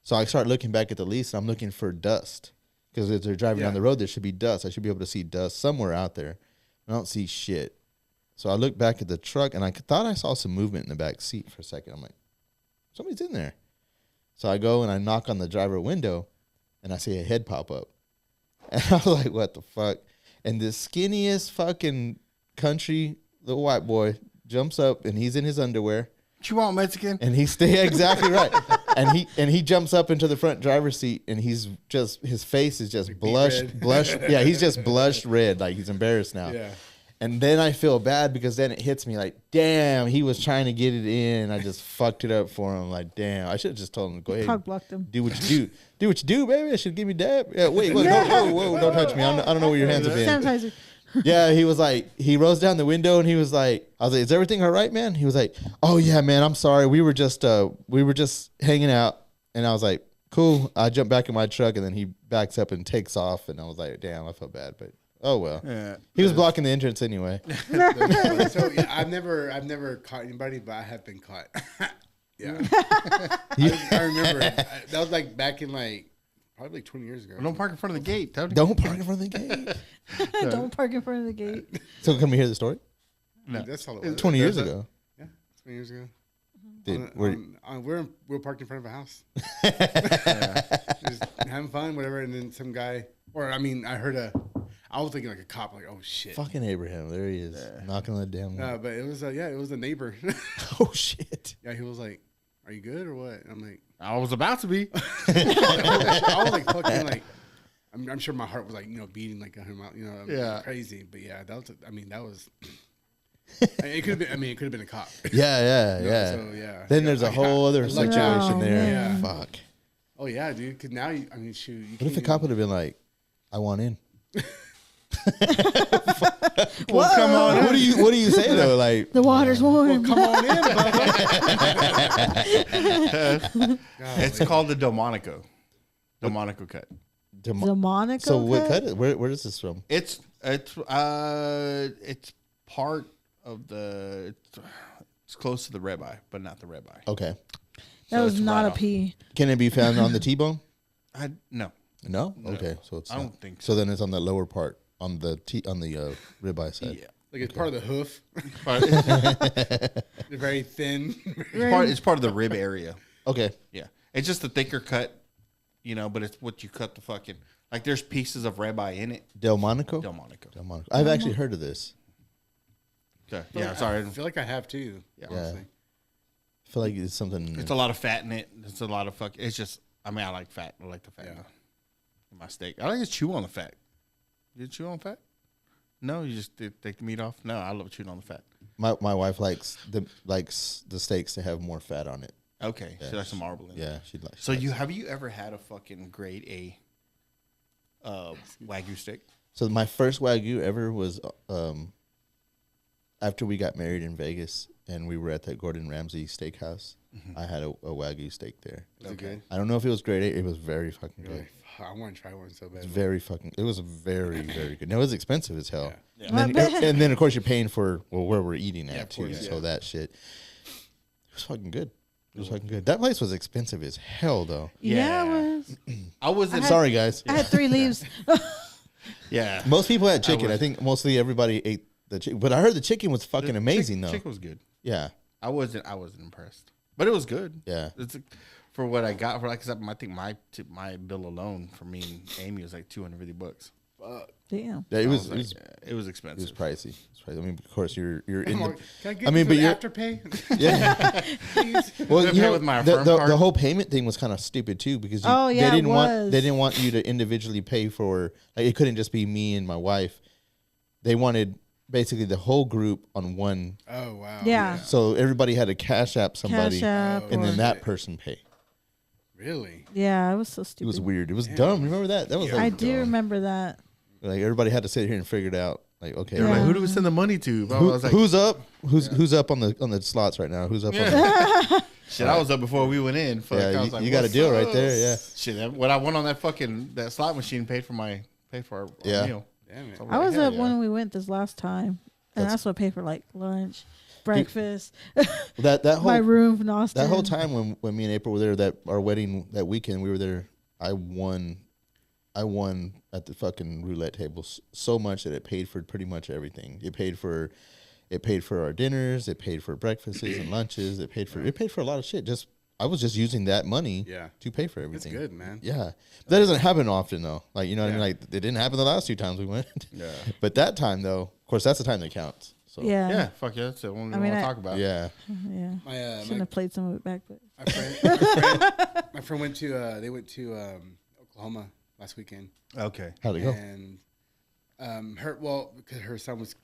So I start looking back at the lease, and I'm looking for dust, because as they're driving down the road, there should be dust. I should be able to see dust somewhere out there. I don't see shit. So I look back at the truck, and I thought I saw some movement in the back seat for a second. I'm like, somebody's in there. So I go and I knock on the driver window, and I see a head pop up. And I was like, what the fuck? And this skinniest fucking country little white boy jumps up, and he's in his underwear. What you want, Mexican? And he exactly right. And he jumps up into the front driver's seat, and his face is just blush. Yeah, he's just blushed red, like he's embarrassed now. Yeah. And then I feel bad, because then it hits me like, damn, he was trying to get it in. I just fucked it up for him. Like, damn, I should have just told him to go ahead. Cock blocked him. Do what you do. Do what you do, baby. I should give me dab. Yeah, wait, whoa, don't touch me. I don't know where your hands have been. Sanitizer. Yeah, he was like, he rolls down the window and he was like, I was like, is everything all right, man? He was like, oh yeah, man, I'm sorry. We were just hanging out. And I was like, cool. I jumped back in my truck and then he backs up and takes off. And I was like, damn, I felt bad, but oh well. Yeah. He was blocking the entrance anyway. So yeah, I've never caught anybody, but I have been caught. Yeah. I remember that was like back in like probably like 20 years ago. Well, don't park in front of the gate. Don't park in front of the gate. Don't park in front of the gate. So can we hear the story? No. That's all it was. 20 years ago. Yeah, 20 years ago. Dude, We're parked in front of a house. Just having fun, whatever. And then some guy, or I mean, I was thinking like a cop, like, oh shit. fucking Abraham. There he is. Knocking on the damn door. But it was, it was a neighbor. Oh, shit. Yeah, he was like, are you good or what? I'm like, I was about to be. I was like fucking like, I'm sure my heart was like, beating like 100 miles, Yeah. crazy. But yeah, that was, it could have been, it could have been a cop. Yeah. So yeah. Then there's a whole other situation Oh, there. man. Fuck. Oh yeah, dude. Cause now, shoot. What if the cop would have been like, I want in? Well, come on. What do you say though? Like, The water's warm. Come on in, It's called the Delmonico. Delmonico cut. The Monaco. so what cut it? Where is this from? It's part of the. It's close to the ribeye, but not the ribeye. Okay. That So was it's not right a off. pea. Can it be found on the T-bone? No. No. Okay. So it's I not. don't think So then it's on the lower part, on the ribeye side. Yeah. like it's part of the hoof. But it's, They're very thin. it's part of the rib area. Okay. Yeah. It's just a thicker cut, but it's what you cut the fucking. Like there's pieces of ribeye in it. Delmonico. Delmonico. Delmonico. I've actually heard of this. Okay. Yeah. Sorry. I feel like I have too. Yeah. Honestly. I feel like it's something. It's a lot of fat in it. It's a lot of fuck. It's just. I mean, I like fat. I like the fat Yeah. in my steak. I like to chew on the fat. You chew on fat? No, you just take the meat off. No, I love chewing on the fat. My wife likes the steaks to have more fat on it. Okay, Yeah, she likes some marble in it. Yeah, she likes. So have you ever had a fucking grade A Wagyu steak? So my first Wagyu ever was after we got married in Vegas, and we were at that Gordon Ramsay steakhouse. I had a Wagyu steak there. Was it good? I don't know if it was grade A. It was very fucking You're good. like, I want to try one so bad. It's very fucking. It was very very good. Now it was expensive as hell. Yeah. And then of course you're paying for where we're eating at Yeah, of too. course, So yeah. that shit. It was fucking good. It was fucking good. That place was expensive as hell though. Yeah, Yeah. it was. I wasn't. Sorry guys. I had 3 leaves. Yeah. Most people had chicken. I was- think mostly everybody ate the chicken. But I heard the chicken was fucking amazing though. Chicken was good. Yeah. I wasn't impressed, but it was good. Yeah. It's for what I got for like. 'Cause I think my bill alone for me and Amy was like $250. Damn. Yeah, I it was like, it it was was expensive. pricey. It was pricey. I mean, of course you're in I'm the like, can I get I mean, but you're afterpay? yeah. Please? Well, Gonna you pay know, with my the, Affirm the, card? the whole payment thing was kind of stupid too because Oh, yeah, they didn't it want was. they didn't want you to individually pay for like it couldn't just be me and my wife. They wanted basically the whole group on one, Oh wow. Yeah. so everybody had to cash app somebody, Cash app. and or- then that person pay. Really? Yeah, it was so It stupid. was weird. It was dumb. Remember that? That was Yeah. like I do dumb. remember that. Like everybody had to sit here and figure it out. Like okay, They were Yeah. like, who do we send the money to? But I who- was like, who's up? Who's up on the slots right now? Who's up on the shit, I was up before we went in. Fuck, I Yeah, was like, you got a what's deal up? right there. Yeah. Shit, what I won on that slot machine paid for our Yeah. meal. Damn it. So I was hell up yeah. when we went this last time. And that's what I paid for like lunch, breakfast, That my whole room in Austin. that whole time when me and April were there, that our wedding that weekend we were there, I won at the fucking roulette table so much that it paid for pretty much everything. It paid for our dinners, it paid for breakfasts and lunches, it paid for a lot of shit. Just I was just using that money Yeah. to pay for That's everything. good, man. Yeah. That doesn't happen often though. Like you know what I mean? Yeah. Like it didn't happen the last 2 times we went. Yeah. But that time though, of course that's the time that counts. So Yeah. Yeah, fuck yeah, that's the only I one mean, I I- talk about. yeah. Yeah. My Shouldn't have played some of it back, but my friend went to they went to Oklahoma last weekend, How'd it go? and because her son was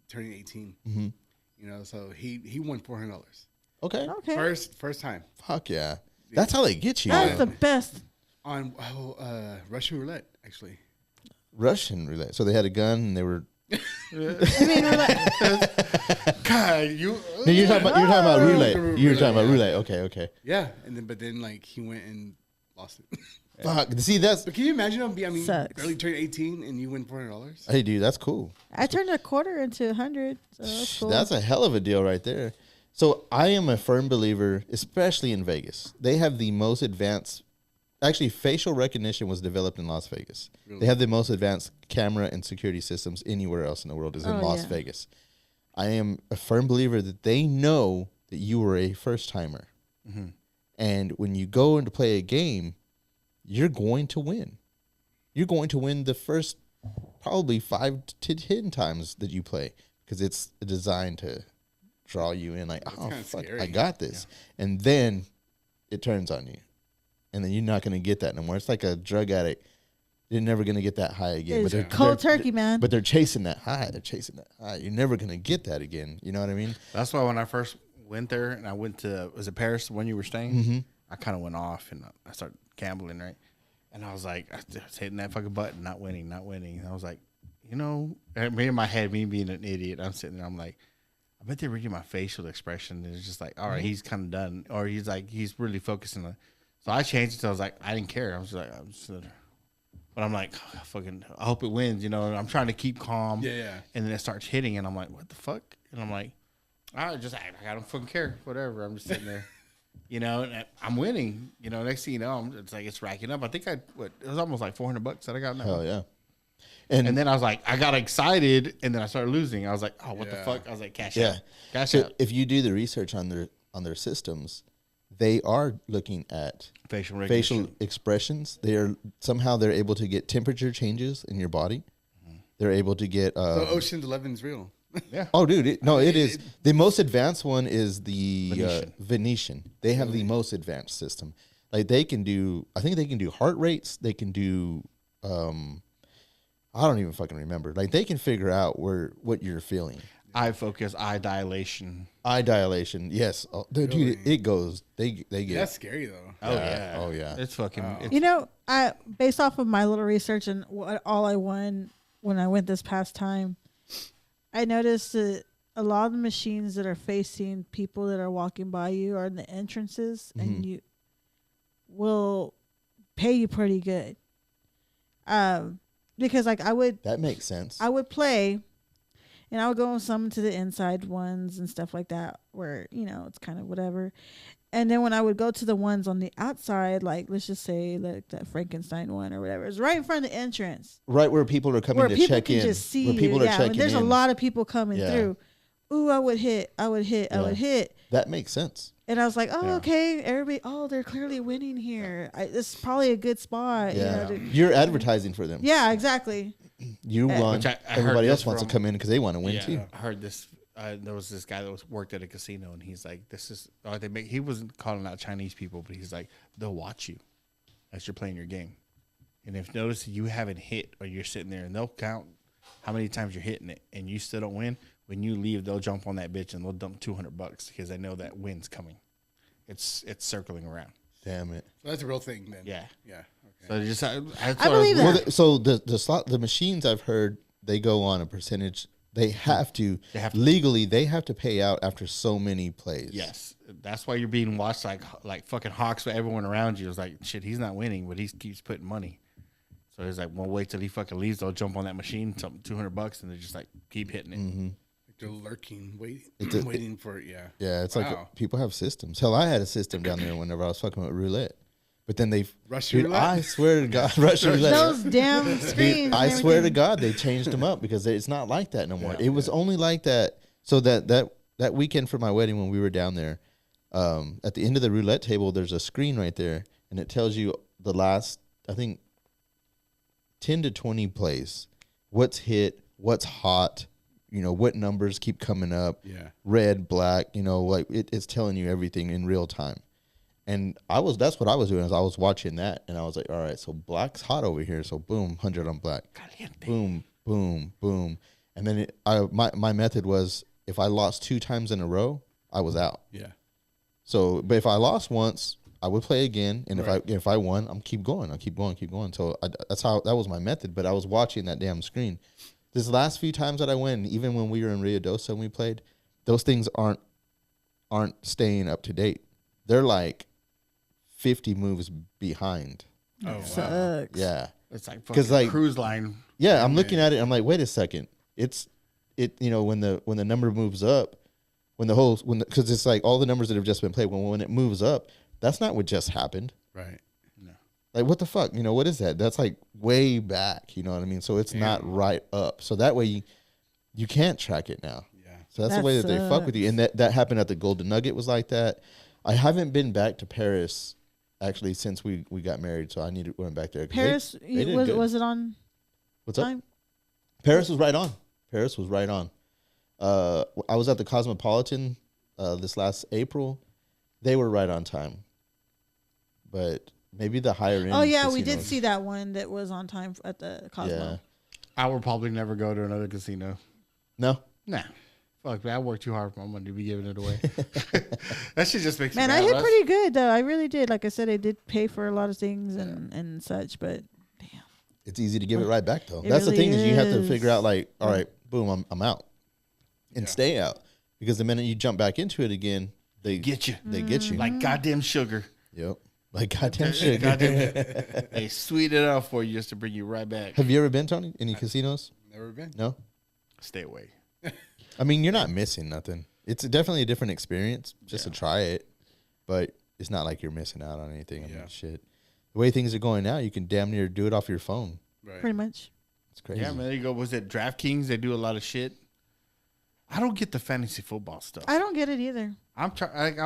turning 18, so he won $400 Okay. okay. first time Fuck yeah. That's how they get you. That's man. the best. on Russian roulette actually. Russian roulette. So they had a gun and they were I mean, God, you. No, you're talking about roulette. Roulette, You were talking about yeah. roulette. Okay. Yeah, and then like he went and lost it. Fuck. See, that's But can you imagine? Sucks. Barely turned 18 and you win $400. hey, dude, that's cool. I turned a quarter into 100. So that's cool. That's a hell of a deal right there. So I am a firm believer, especially in Vegas. They have the most advanced. Actually, facial recognition was developed in Las Vegas. Really? They have the most advanced camera and security systems anywhere else in the world is in Las Vegas. I am a firm believer that they know that you were a first timer. Mm-hmm. And when you go in to play a game, you're going to win. You're going to win the first probably 5 to 10 times that you play because it's designed to draw you in like, oh, fuck, scary. I got this. Yeah. And then it turns on you. And then you're not going to get that no more. It's like a drug addict. You're never going to get that high again. It's But cold turkey, man. But they're chasing that high. You're never going to get that again. You know what I mean? That's why when I first went there and I went to, was it Paris when you were staying? Mm-hmm. I kind of went off and I started gambling, right? And I was like, I was hitting that fucking button, not winning. And I was like, you know, me in my head, me being an idiot, I'm sitting there, I'm like, I bet they're reading my facial expression. And it's just like, all right, he's kind of done. Or he's like, he's really focusing on. So I changed it. So I was like, I didn't care. I was like, but I'm like, oh, fucking, I hope it wins. You know, I'm trying to keep calm. Yeah. And then it starts hitting, and I'm like, what the fuck? And I'm like, I don't fucking care. Whatever. I'm just sitting there, you know, and I'm winning. You know, next thing you know, it's like it's racking up. I think it was almost like $400 that I got now. Hell yeah. And then I was like, I got excited, and then I started losing. I was like, oh, what the fuck? I was like, cash out. Cash out. If you do the research on their systems, they are looking at facial expressions. They're able to get temperature changes in your body. Mm-hmm. They're able to get so Ocean's 11's real. Yeah. Oh, dude, it is. The most advanced one is the Venetian. They have the most advanced system. Like I think they can do heart rates. They can do I don't even fucking remember. Like they can figure out what you're feeling. Eye focus, eye dilation. Yes. Oh, dude, it goes. They get. That's scary though. Oh yeah. It's fucking. Wow. It's, You know, I based off of my little research and all I won when I went this past time, I noticed that a lot of the machines that are facing people that are walking by you are in the entrances, and you will pay you pretty good. Because like that makes sense. I would play, and I would go on some to the inside ones and stuff like that, where you know it's kind of whatever. And then when I would go to the ones on the outside, like let's just say like that Frankenstein one or whatever, it's right in front of the entrance, right where people are coming where to people check can in. just see where people you. are checking there's in. a lot of people coming through. Ooh, I would hit. I would hit. That makes sense. And I was like, oh, okay, everybody. Oh, they're clearly winning here. This is probably a good spot. Yeah, You know, you're advertising for them. yeah, exactly. You won. Which I Everybody heard else this wants to from- come in because they want to win too. I heard this. There was this guy that worked at a casino, and he's like, "This is." He wasn't calling out Chinese people, but he's like, "They'll watch you as you're playing your game, and if notice you haven't hit or you're sitting there, and they'll count how many times you're hitting it, and you still don't win. When you leave, they'll jump on that bitch and they'll dump $200 because they know that win's coming. It's circling around. Damn it. So that's a real thing then. Yeah. Okay. So just I believe that. Well, so the machines I've heard they go on a percentage. They have to legally. They have to pay out after so many plays. Yes, that's why you're being watched like fucking hawks for everyone around you. It's like shit. He's not winning, but he keeps putting money. So he's like, well, wait till he fucking leaves. They'll jump on that machine, something $200, and they just like keep hitting it. Mm-hmm. They're lurking, waiting for it. Yeah. Yeah, it's like people have systems. Hell, I had a system down there whenever I was fucking with roulette. But then Russian roulette? I swear to God, Russian roulette. Those damn screens. I swear to God, they changed them up because it's not like that no more. It was only like that. So that weekend for my wedding when we were down there, at the end of the roulette table, there's a screen right there, and it tells you the last, I think, 10 to 20 plays. What's hit, what's hot, what numbers keep coming up. Yeah. Red, black, like it's telling you everything in real time. And that's what I was doing is I was watching that and I was like, all right, so black's hot over here. So boom, 100 on black. Caliente. Boom, boom, boom. And then my method was if I lost 2 times in a row, I was out. Yeah. So, but if I lost once, I would play again. And if I won, I'll keep going. So that was my method, but I was watching that damn screen. This last few times that I went, even when we were in Rio Dosa and we played, those things aren't staying up to date. They're like 50 moves behind. Oh, wow. Sucks. Yeah. It's like 'Cause, fucking like- cruise line. Yeah, I'm looking at it. I'm like, wait a second. You know, when the number moves up, because it's like all the numbers that have just been played. When it moves up, that's not what just happened. Right. Like, what the fuck? You know, what is that? That's like way back. You know what I mean? So it's not right up. So that way you can't track it now. Yeah. So that's That the way that they fuck with you. And that happened at the Golden Nugget was like that. I haven't been back to Paris actually since we got married. So I need to went back there. 'Cause Paris, they did good. was it on What's up? time? Paris was right on. Paris was right on. I was at the Cosmopolitan this last April. They were right on time. But maybe the higher end. Oh yeah, we did casinos. see that one that was on time at the Cosmo. Yeah. I would probably never go to another casino. No. Nah. Fuck, man. I work too hard for my money to be giving it away. That shit just makes Man, me I mad. hit Russ. pretty good though. I really did. Like I said, I did pay for a lot of things and such, but damn. It's easy to give it right back though. It That's the really thing is you have to is. figure out like, all right, boom, I'm out, and stay out because the minute you jump back into it again, they Get you. They get you. Like goddamn sugar. Yep. Like goddamn shit. Goddamn. They sweet it up for you just to bring you right back. Have you ever been, Tony? Any casinos? Never been. No. Stay away. I mean, you're not missing nothing. It's definitely a different experience just to try it, but it's not like you're missing out on anything. I mean, shit. The way things are going now, you can damn near do it off your phone. Right. Pretty much. It's crazy. Yeah, man. There you go. Was it DraftKings? They do a lot of shit. I don't get the fantasy football stuff. I don't get it either. I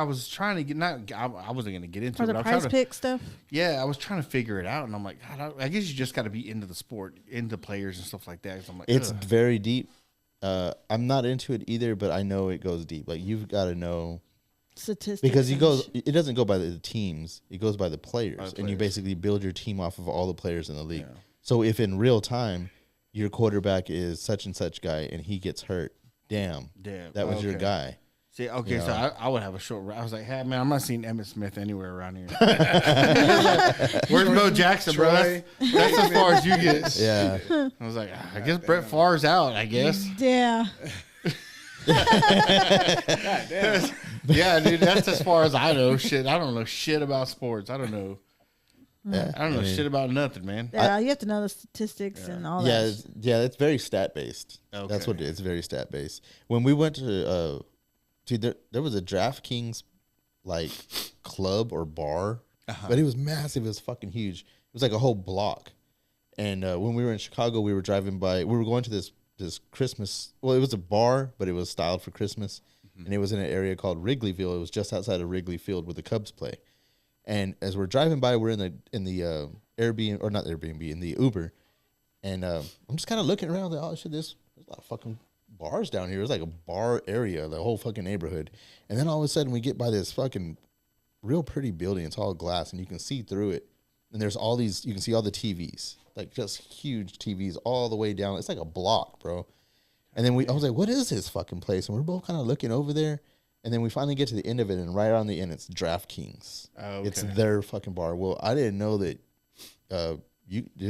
was trying to get I wasn't gonna get into Or it. the But I was prize trying to, pick stuff. yeah, I was trying to figure it out, and I'm like, God, I guess you just got to be into the sport, into players and stuff like that. 'Cause I'm like, It's ugh. very deep. I'm not into it either, but I know it goes deep. Like you've got to know Statistics. because and it doesn't go by the teams, it goes by the players, and you players. basically build your team off of all the players in the league. Yeah. So if in real time your quarterback is such and such guy and he gets hurt, damn, that was your okay. guy. See, okay, You so know. I would have a short. I was like, hey, man, I'm not seeing Emmitt Smith anywhere around here. Where's Bo Jackson, bro? Troy. That's as far as you get. Yeah. I was like, I guess Brett Favre's out. I guess. Yeah. Yeah, dude, that's as far as I know. Shit, I don't know shit about sports. I don't know. Yeah. I don't know shit about nothing, man. Yeah, you have to know the statistics and all Yeah, that. it's very stat based. That's Okay. what it is. It's very stat based. When we went to, dude, there was a DraftKings like club or bar, but it was massive. It was fucking huge. It was like a whole block. And when we were in Chicago, we were driving by. We were going to this Christmas. Well, it was a bar, but it was styled for Christmas, and it was in an area called Wrigleyville. It was just outside of Wrigley Field where the Cubs play. And as we're driving by, we're in the Airbnb, or not Airbnb, in the Uber, and I'm just kind of looking around like, oh shit, there's a lot of fucking bars down here. It's like a bar area, the whole fucking neighborhood. And then all of a sudden we get by this fucking real pretty building. It's all glass and you can see through it. And there's all these, you can see all the TVs, like just huge TVs all the way down. It's like a block, bro. And then I was like, what is this fucking place? And we're both kind of looking over there. And then we finally get to the end of it, and right on the end, it's DraftKings. Oh, It's okay. their fucking bar. Well, I didn't know that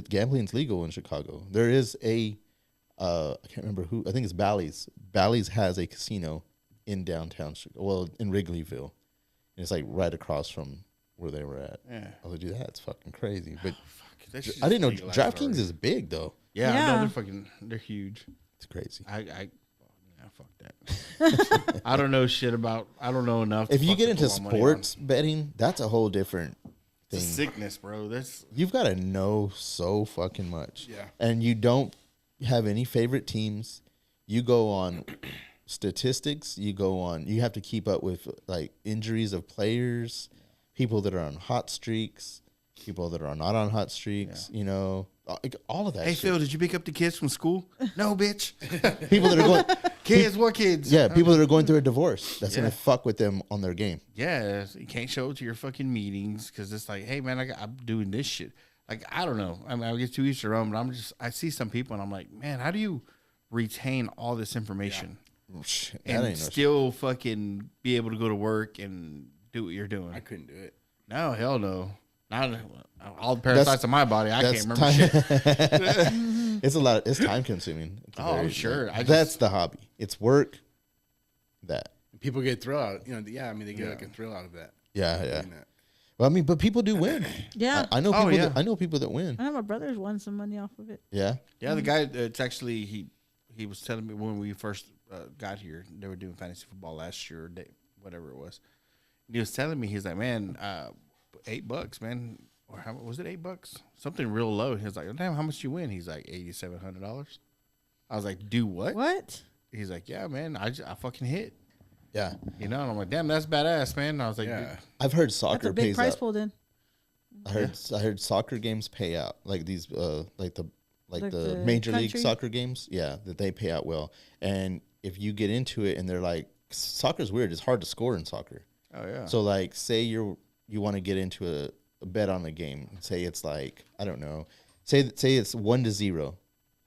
gambling's legal in Chicago. There is a, I can't remember who. I think it's Bally's. Bally's has a casino in downtown Chicago. Well, in Wrigleyville, and it's like right across from where they were at. Yeah. I was like, dude, that's fucking crazy. But That shit's I didn't know legalized DraftKings already. is big though. Yeah, Yeah. no, they're huge. It's crazy. Fuck that. I don't know shit about. I don't know enough. If to you get fucking into put my money sports betting, that's a whole different on. thing. It's a sickness, bro. That's You've got to know so fucking much. Yeah. And you don't have any favorite teams. You go on statistics. You have to keep up with like injuries of players, people that are on hot streaks, people that are not on hot streaks, you know, like all of that hey shit. Phil, did you pick up the kids from school? No, bitch. People that are going, Kids, what kids? yeah, people that are going through a divorce. That's Yeah. going to fuck with them on their game. Yeah, you can't show it to your fucking meetings because it's like, hey man, I'm doing this shit. Like I don't know. I mean, I get to each their own, but I see some people and I'm like, man, how do you retain all this information Shit, that and ain't no shit. still fucking be able to go to work and do what you're doing? I couldn't do it. No, hell no. Not all the parasites on my body. I can't remember time- shit. It's a lot. It's time consuming. I'm sure. That's the hobby. It's work. That. People get thrill out. Yeah, I mean, they get like a thrill out of that. Yeah. Doing that. Well, I mean, but people do win. Yeah. I know people. yeah. I know people that win. I know my brother's won some money off of it. Yeah. Yeah, the guy. It's actually he was telling me when we first got here. They were doing fantasy football last year, or whatever it was. And he was telling me, he's like, man, $8, man, or how was it? $8, something real low. He was like, damn, how much you win? He's like $8,700. I was like, do what? What? He's like, yeah, man, I fucking hit. Yeah. You know, and I'm like, damn, that's badass, man. And I was like, Yeah. I've heard That's soccer a big pays price out. pull then. I heard soccer games pay out, like these like the the major league country? soccer games. Yeah, that they pay out well. And if you get into it and they're like, soccer's weird. It's hard to score in soccer. oh yeah. So like, say you want to get into a bet on a game. Say it's like, I don't know. Say it's 1-0,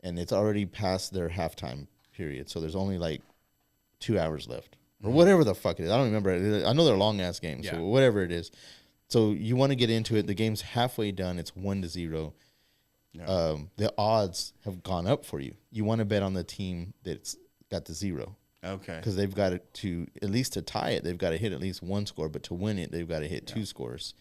and it's already past their halftime period. So there's only like 2 hours left, or whatever the fuck it is. I don't remember. I know they're long ass games, Yeah. so whatever it is. So you want to get into it. The game's halfway done. It's 1-0. Yeah. The odds have gone up for you. You want to bet on the team that's got the 0. Okay. Because they've got to at least to tie it, they've got to hit at least one score, but to win it, they've got to hit 2 scores.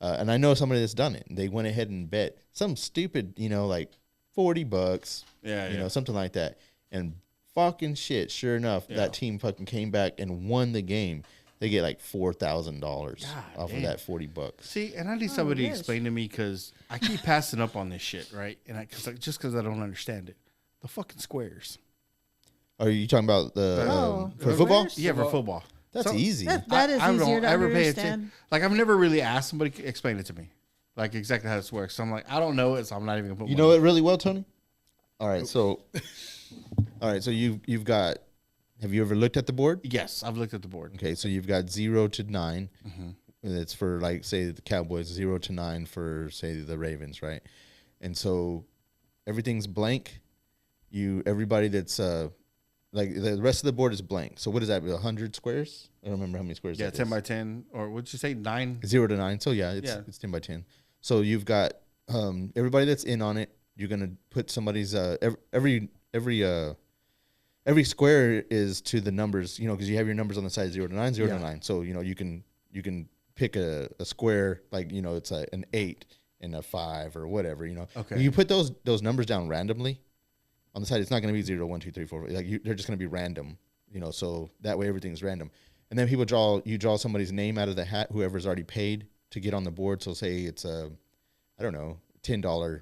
And I know somebody that's done it. They went ahead and bet some stupid, like $40, Yeah. something like that. And fucking shit, sure enough, that team fucking came back and won the game. They get like $4,000 off of that $40. See, and I need somebody to yes. explain to me because I keep passing up on this shit, right? And just because I don't understand it, the fucking squares. Are you talking about for the football? squares? Yeah, for football. That's So- easy. That is easier to understand. Like I've never really asked somebody to explain it to me, like exactly how this works. So I'm like, I don't know it, so I'm not even gonna put. You know it really well, Tony? All right, so you've got. Have you ever looked at the board? Yes, I've looked at the board. Okay, so you've got 0 to 9. Mm-hmm. And it's for like say the Cowboys, 0 to 9 for say the Ravens, right? And so everything's blank. Everybody that's like the rest of the board is blank. So what is that? 100 squares? I don't remember how many squares. Yeah, that 10 is. by 10, or what'd you say, 9? 0 to 9. So yeah, it's 10 by 10. So you've got everybody that's in on it. You're gonna put somebody's every square is to the numbers, because you have your numbers on the side 0 to 9, 0 to 9. So you can pick a square like it's an 8 and a 5 or whatever. Okay. You put those numbers down randomly on the side. It's not going to be 0, 1, 2, 3, 4. Like they're just going to be random. So that way everything's random. And then people draw somebody's name out of the hat, whoever's already paid to get on the board. So say it's I don't know, $10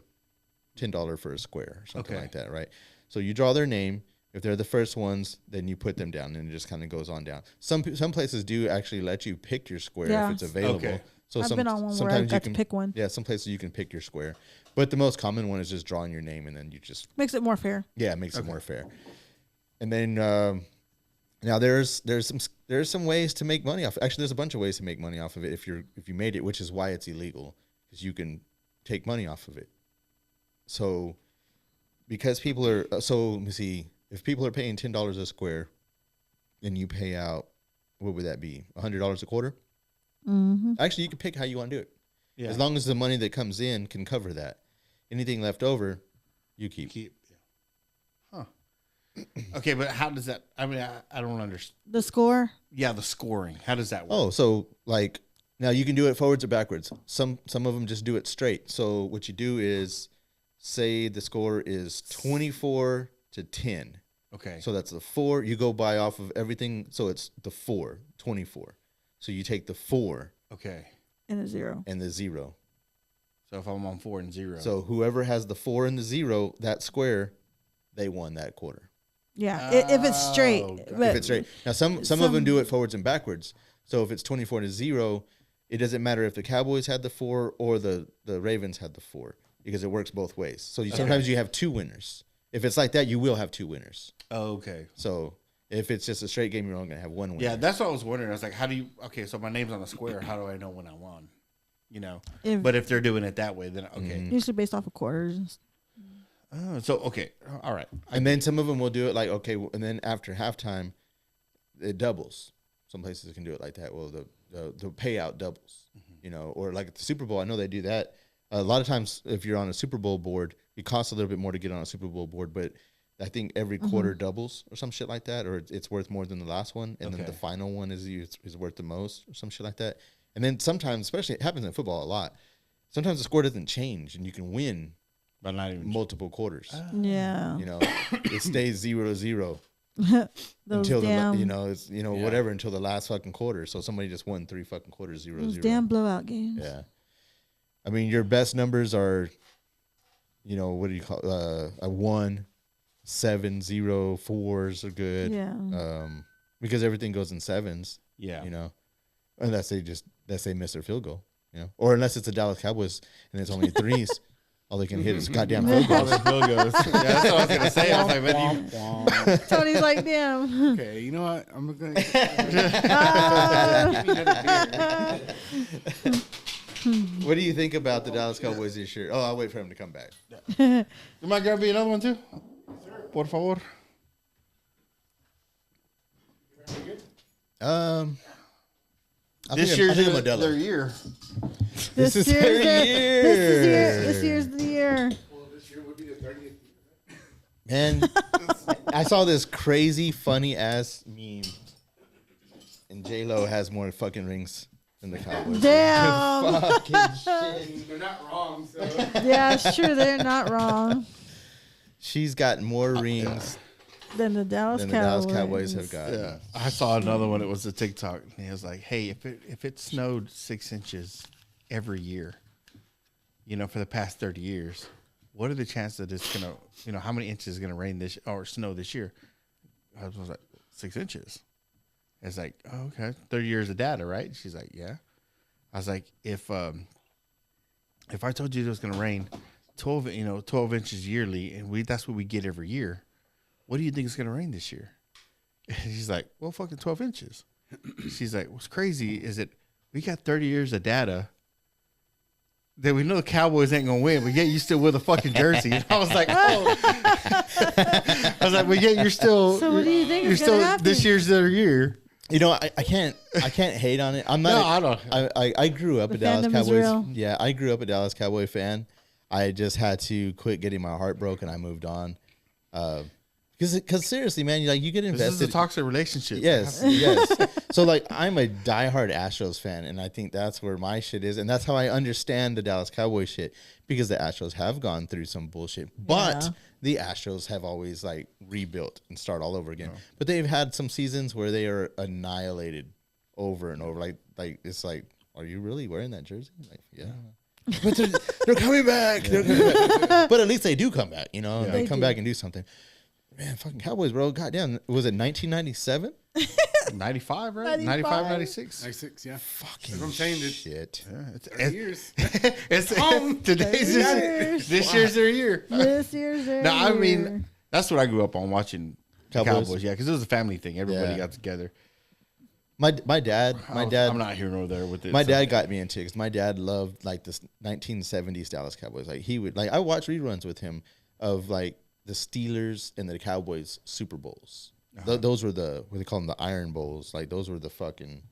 for a square or something like that, right? So you draw their name. If they're the first ones, then you put them down, and it just kind of goes on down. Some places do actually let you pick your square if it's available. Okay. So I've been on one where I got to pick one. Yeah, some places you can pick your square, but the most common one is just drawing your name, and then you just Makes it more fair. it makes it more fair. And then now there's some ways to make money off. Actually, there's a bunch of ways to make money off of it if you made it, which is why it's illegal, because you can take money off of it. So because people are let me see. If people are paying $10 a square, and you pay out, what would that be? $100 a quarter? Mm-hmm. Actually, you can pick how you want to do it. Yeah. As long as the money that comes in can cover that. Anything left over, you keep. Huh. Okay, but how does that? I mean, I don't understand. The score. Yeah, the scoring. How does that work? Oh, so like now you can do it forwards or backwards. Some of them just do it straight. So what you do is, say the score is 24 to 10. Okay. So that's the 4. You go by off of everything. So it's the 4, 24. So you take the 4 Okay. And a 0. and the 0. So if I'm on 4 and 0. So whoever has the 4 and the 0, that square, they won that quarter. Yeah. If it's straight. Oh, God. But If it's straight. Now some of them do it forwards and backwards. So if it's 24 to 0, it doesn't matter if the Cowboys had the 4 or the Ravens had the 4, because it works both ways. So sometimes you have 2 winners. If it's like that, you will have 2 winners. Oh, okay. So if it's just a straight game, you're only gonna have 1 winner. Yeah, that's what I was wondering. I was like, how do you? Okay, so my name's on the square. How do I know when I won? But if they're doing it that way, then okay. Usually based off of quarters. So okay, all right. And then some of them will do it like, okay, and then after halftime, it doubles. Some places can do it like that. Well, the payout doubles, or like at the Super Bowl, I know they do that. A lot of times, if you're on a Super Bowl board, it costs a little bit more to get on a Super Bowl board, but I think every quarter doubles or some shit like that, or it's worth more than the last one, and then the final one is worth the most or some shit like that. And then sometimes, especially it happens in football a lot, sometimes the score doesn't change and you can win but not even multiple quarters. Yeah. You know, it stays 0-0 Those until damn, it's whatever until the last fucking quarter. So somebody just won 3 fucking quarters 0-0. those damn blowout games. Yeah. I mean, your best numbers are, what do you call a 1, 7, 0, 4s are good. Yeah. Because everything goes in 7s. Yeah. Unless they miss their field goal. Or unless it's the Dallas Cowboys and it's only 3s. All they can hit is goddamn field goals. Yeah, that's what I was gonna say. I was like, man, Tony's like, damn. Okay, you know what? I'm gonna. What do you think about the Dallas Cowboys this year? Oh, I'll wait for him to come back. you might grab me another one too. Por favor. This year's their year. This is their year. This year's the year. Well, this year would be the 30th. Man, I saw this crazy, funny ass meme, and J-Lo has more fucking rings than the Cowboys. Damn. Fucking shit. They're not wrong. So. Yeah, it's true. They're not wrong. She's got more rings Than the Dallas Cowboys have got. Yeah, I saw another one. It was a TikTok, and it was like, "Hey, if it snowed 6 inches every year, for the past 30 years, what are the chances that it's gonna, how many inches is gonna rain this or snow this year?" I was like, 6 inches. It's like, oh, okay, 30 years of data, right? She's like, yeah. I was like, if I told you it was gonna rain 12 inches yearly, and that's what we get every year, what do you think is going to rain this year? And she's like, well, fucking 12 inches. She's like, what's crazy is that we got 30 years of data that we know the Cowboys ain't going to win, but yet you still wear the fucking jersey. And I was like, oh. I was like, but yet you're still. So what do you think you're is still, going to happen? this year's their year. I can't hate on it. I'm not. No, I don't. I grew up The a Dallas fandom is Cowboys. real. Yeah, I grew up a Dallas Cowboy fan. I just had to quit getting my heart broken. I moved on. Because seriously, man, you get invested. This is a toxic relationship. Yes. So I'm a diehard Astros fan, and I think that's where my shit is, and that's how I understand the Dallas Cowboys shit, because the Astros have gone through some bullshit, but the Astros have always rebuilt and start all over again. But they've had some seasons where they are annihilated over and over. Like it's like, are you really wearing that jersey? Like, yeah. But they're coming back. But at least they do come back. They come back and do something. Man, fucking Cowboys, bro. Goddamn. Was it 1997? 95, right? 95, 96. 96, yeah. Fucking That's what I'm saying, dude. shit. Yeah, 30 years. Today's this year's their year. This year's their No, I year. mean, that's what I grew up on, watching Cowboys. Yeah, because it was a family thing. Everybody Yeah. got together. My dad. I'm not here nor there with it. My dad got me into it because my dad loved this 1970s Dallas Cowboys. He would I watched reruns with him of the Steelers and the Cowboys Super Bowls. Those were what they call them, the Iron Bowls. Those were fucking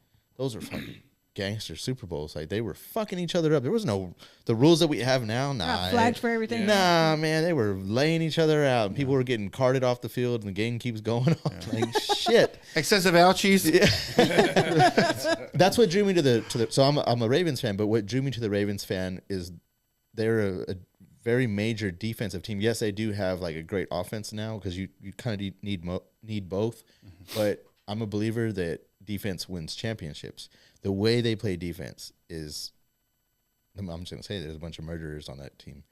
gangster Super Bowls. They were fucking each other up. There was the rules that we have now. Nah, Flagged for everything. Nah, man, they were laying each other out. People were getting carted off the field, and the game keeps going on. Shit. Excessive ouchies. Yeah. That's what drew me to the. So I'm a Ravens fan, but what drew me to the Ravens fan is they're a very major defensive team. Yes, they do have a great offense now, because you kind of need both. But I'm a believer that defense wins championships. The way they play defense is, I'm just gonna say, there's a bunch of murderers on that team,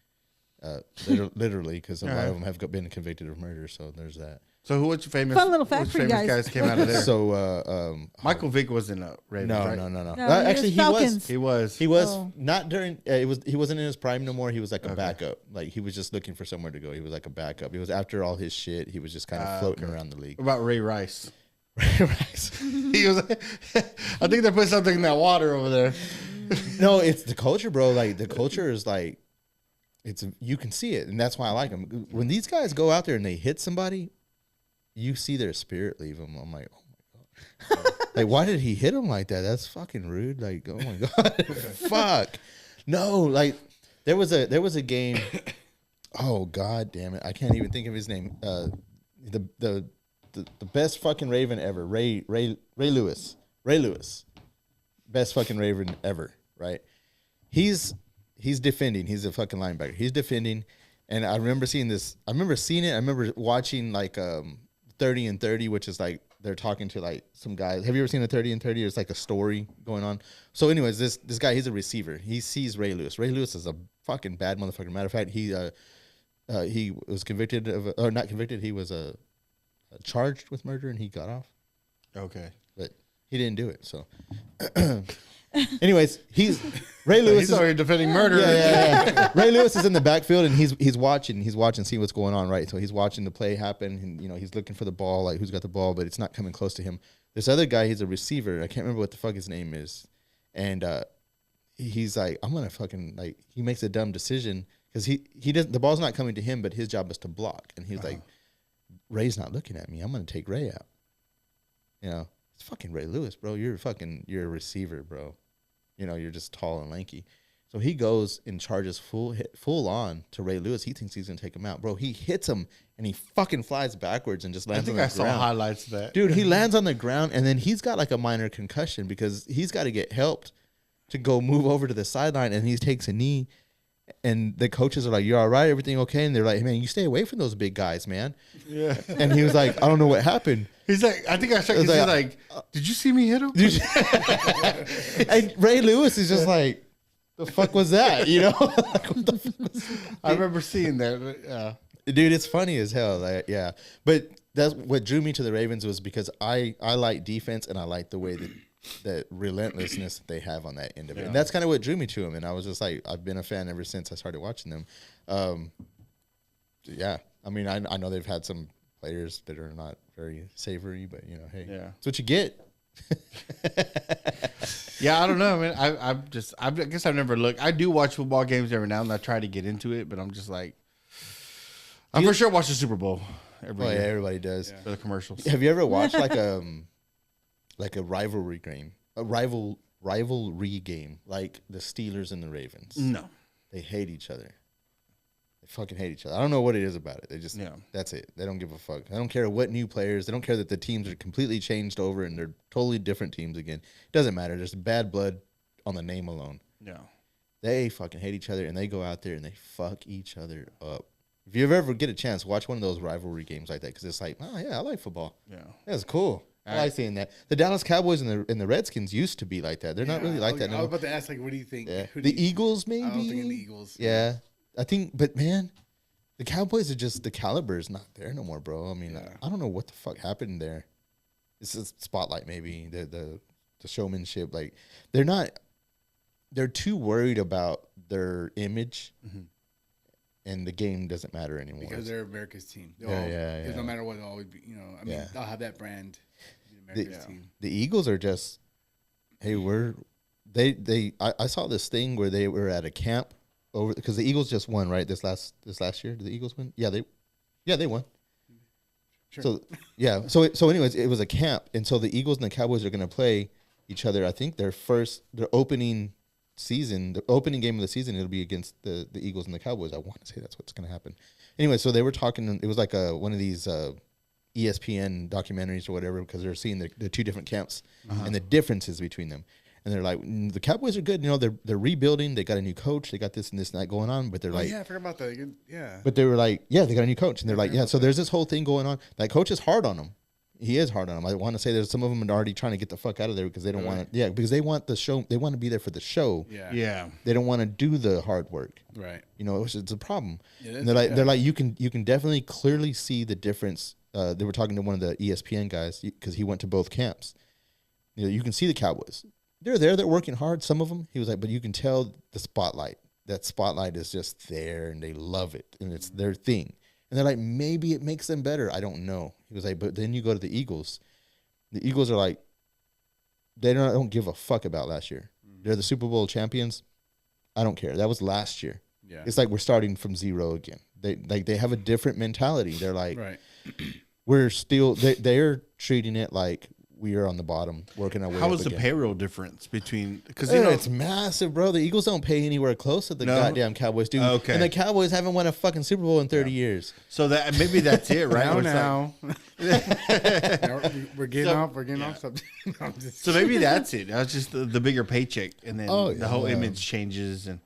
literally, because a lot of them have been convicted of murder. So there's that. So what's your famous? Fun little fact for you guys. Guys came out of there. So Michael Vick wasn't a Ravens, no, right? no. No, Actually, he was. Falcons. He was. Oh. Not during. He wasn't in his prime no more. He was a backup. He was just looking for somewhere to go. He was a backup. He was after all his shit. He was just kind of floating around the league. What about Ray Rice? Right. He was. I think they put something in that water over there. No, it's the culture, bro. The culture is it's you can see it, and that's why I like them. When these guys go out there and they hit somebody, you see their spirit leave them. I'm like, oh my god, why did he hit him like that? That's fucking rude. Oh my god, fuck. No, There was a game. Oh god damn it! I can't even think of his name. The best fucking Raven ever. Ray Lewis. Ray Lewis. Best fucking Raven ever. Right. He's defending. He's a fucking linebacker. He's defending, and I remember seeing this. I remember watching like 30 and 30, which is like they're talking to like some guys. Have you ever seen a 30 and 30? There's like a story going on. So, anyways, this guy, he's a receiver. He sees Ray Lewis. Ray Lewis is a fucking bad motherfucker. Matter of fact, he was convicted of, or not convicted. He was charged with murder, and he got off. Okay. But he didn't do it. So, anyways, Ray Lewis. He's already defending murder. Yeah. Ray Lewis is in the backfield, and he's watching, see what's going on, right? So he's watching the play happen, and he's looking for the ball, like who's got the ball, but it's not coming close to him. This other guy, he's a receiver. I can't remember what the fuck his name is, and he's like, I'm gonna fucking like. He makes a dumb decision because he doesn't. The ball's not coming to him, but his job is to block, and he's like, Ray's not looking at me. I'm gonna take Ray out. It's fucking Ray Lewis, bro. You're a receiver, bro. You're just tall and lanky. So he goes and charges full on to Ray Lewis. He thinks he's gonna take him out, bro. He hits him and he fucking flies backwards and just lands on the ground. I think I saw highlights of that. Dude, he lands on the ground and then he's got like a minor concussion because he's got to get helped to go move over to the sideline, and he takes a knee. And the coaches are like, "You're all right? Everything okay?" And they're like, "Hey, man, you stay away from those big guys, man." Yeah. And he was like, "I don't know what happened." He's like, I think I checked. He's like, "Did you see me hit him?" And Ray Lewis is just like, "The fuck was that?" Like, what the fuck was that? I remember seeing that. Dude, it's funny as hell. Like, yeah, but that's what drew me to the Ravens was because I like defense and I like the way that relentlessness that they have on that end of it. And that's kind of what drew me to them. And I was just like, I've been a fan ever since I started watching them. Yeah. I mean, I know they've had some players that are not very savory, but hey, that's what you get. Yeah. I don't know, man. I guess I've never looked. I do watch football games every now and then. I try to get into it, but I'm just like, I'm for sure watch the Super Bowl every year. Yeah, everybody does. For the commercials. Have you ever watched like a rivalry game, rivalry game, like the Steelers and the Ravens? No. They hate each other. They fucking hate each other. I don't know what it is about it. They just, that's it. They don't give a fuck. I don't care what new players. They don't care that the teams are completely changed over and they're totally different teams again. It doesn't matter. There's bad blood on the name alone. Yeah. They fucking hate each other and they go out there and they fuck each other up. If you ever get a chance, watch one of those rivalry games like that because it's like, oh, yeah, I like football. Yeah. That's cool. I like seeing that. The Dallas Cowboys and the Redskins used to be like that. They're not really like that I now. was about to ask, like, what do you think? Yeah. The Eagles, maybe? I don't think the Eagles. Yeah. I think, but man, the Cowboys are just, the caliber is not there no more, bro. I mean, I don't know what the fuck happened there. It's a spotlight, maybe. The showmanship. Like, they're too worried about their image. Mm-hmm. And the game doesn't matter anymore. Because they're America's team. Yeah. No matter what, they'll always be, they'll have that brand. America's team. The Eagles are just, hey, I saw this thing where they were at a camp over, because the Eagles just won, right? This last year, did the Eagles win? Yeah, they won. Sure. So, yeah. So anyways, it was a camp. And so the Eagles and the Cowboys are going to play each other. I think their opening season, the opening game of the season, it'll be against the Eagles and the Cowboys. I want to say that's what's going to happen. Anyway, so they were talking. It was like one of these ESPN documentaries or whatever, because they're seeing the two different camps and the differences between them. And they're like, the Cowboys are good. They're rebuilding. They got a new coach. They got this and this and that going on. But they're like, I forgot about that. Yeah. But they were like, they got a new coach, and they're like, so there's this whole thing going on. That coach is hard on them. He is hard on them. I want to say there's some of them are already trying to get the fuck out of there because they don't want to. Yeah, because they want the show. They want to be there for the show. Yeah. They don't want to do the hard work. Right. It's a problem. And they're like, you can definitely clearly see the difference. They were talking to one of the ESPN guys because he went to both camps. You can see the Cowboys. They're there. They're working hard. Some of them. He was like, but you can tell the spotlight. That spotlight is just there, and they love it, and it's their thing. And they're like, maybe it makes them better. I don't know. He was like, but then you go to the Eagles. The Eagles are like, they don't give a fuck about last year. Mm-hmm. They're the Super Bowl champions. I don't care. That was last year. Yeah. It's like we're starting from zero again. They have a different mentality. They're like, we're still, they're treating it like we are on the bottom, working our way How up is the again. payroll difference between? Because It's massive, bro. The Eagles don't pay anywhere close to the goddamn Cowboys do. Okay. And the Cowboys haven't won a fucking Super Bowl in 30 years. so that maybe that's it, right? Where it's now. like- We're getting So- off. We're getting off something. No, I'm just- so maybe that's it. That's just the bigger paycheck, and then the whole image changes, and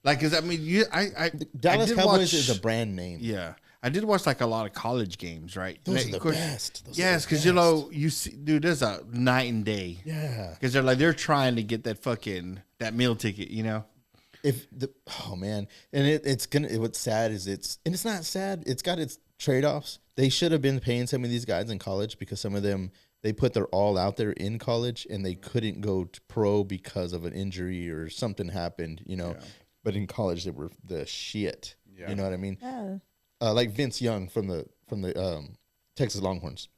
like, because I mean, Dallas I did Cowboys watch- is a brand name. Yeah, I did watch like a lot of college games, right? Those And are of the course- best. Those are Yes, the because you best. know, you see, dude, there's a night and day. Yeah. Because they're trying to get that meal ticket, you know. Oh man, and what's sad is it's not sad. It's got its trade-offs. They should have been paying some of these guys in college because some of them they put their all out there in college and they couldn't go to pro because of an injury or something happened, you know. But in college they were the shit. Yeah. You know what I mean? Yeah. Like Vince Young from the Texas Longhorns,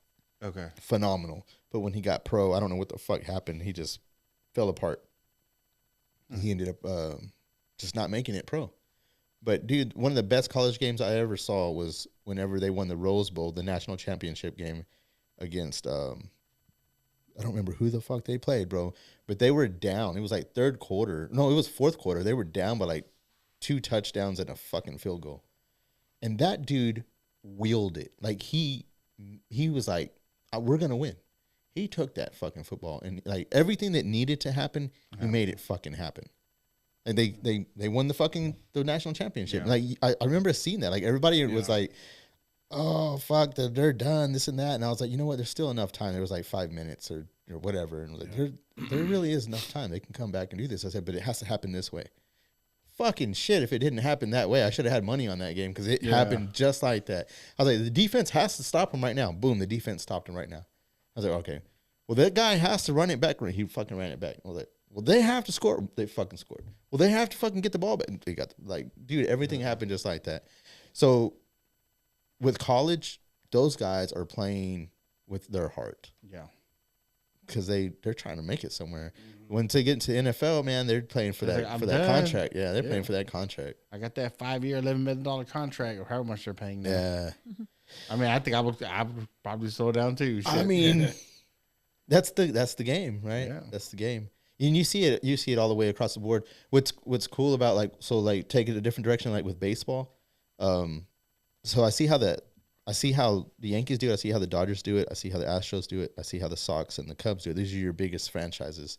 Okay. phenomenal. But when he got pro, I don't know what the fuck happened. He just fell apart. He ended up just not making it pro. But dude, one of the best college games I ever saw was whenever they won the Rose Bowl, the national championship game against I don't remember who the fuck they played, bro. But they were down. It was like third quarter. No, it was fourth quarter. They were down by like 2 touchdowns and a fucking field goal. And that dude wheeled it. Like he was like, we're gonna win. He took that fucking football and like everything that needed to happen, he made it fucking happen. And they won the national championship. Yeah. Like I remember seeing that. Like everybody was like, oh fuck, they're done, this and that. And I was like, you know what? There's still enough time. There was like 5 minutes or whatever. And I was like, there really is enough time. They can come back and do this. I said, but it has to happen this way. Fucking shit, if it didn't happen that way, I should have had money on that game because it happened just like that. I was like, the defense has to stop him right now. Boom, the defense stopped him right now. I was like, okay. Well, that guy has to run it back. He fucking ran it back. I was like, well, they have to score. They fucking scored. Well, they have to fucking get the ball back. They got dude, everything happened just like that. So with college, those guys are playing with their heart. Yeah. Because they're trying to make it somewhere. Once they get into NFL, man, they're playing for They're that like, for I'm that done. contract. Yeah, they're playing for that contract. I got that 5-year, $11 million contract, or however much they're paying now. Yeah. I mean, I think I would probably slow down too. Shit. I mean, that's the game, right? Yeah. That's the game. And you see it all the way across the board. What's cool about take it a different direction, like with baseball. So I see how the Yankees do it. I see how the Dodgers do it. I see how the Astros do it. I see how the Sox and the Cubs do it. These are your biggest franchises.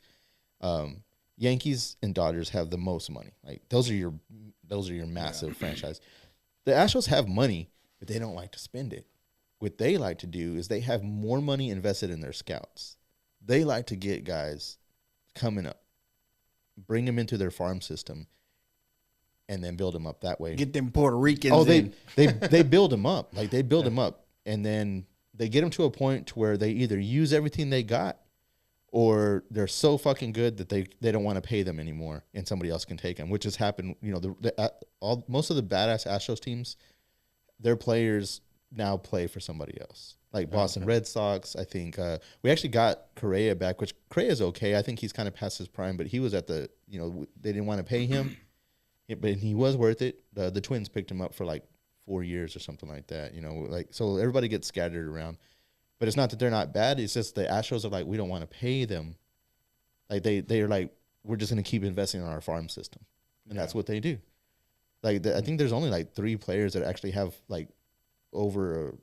Yankees and Dodgers have the most money. Like those are your massive franchise. The Astros have money, but they don't like to spend it. What they like to do is they have more money invested in their scouts. They like to get guys coming up, bring them into their farm system, and then build them up that way. Get them Puerto Ricans. Oh, in. they build them up. Like they build them up, and then they get them to a point to where they either use everything they got, or they're so fucking good that they don't want to pay them anymore, and somebody else can take them. Which has happened. You know, most of the badass Astros teams, their players now play for somebody else. Like Boston Red Sox, I think we actually got Correa back, which Correa's okay. I think he's kind of past his prime, but he was at they didn't want to pay him. Yeah, but he was worth it. The Twins picked him up for like 4 years or something like that. You know, like so everybody gets scattered around. But it's not that they're not bad. It's just the Astros are like, we don't want to pay them. Like they are like, we're just going to keep investing in our farm system, and that's what they do. Like I think there's only like 3 players that actually have like over.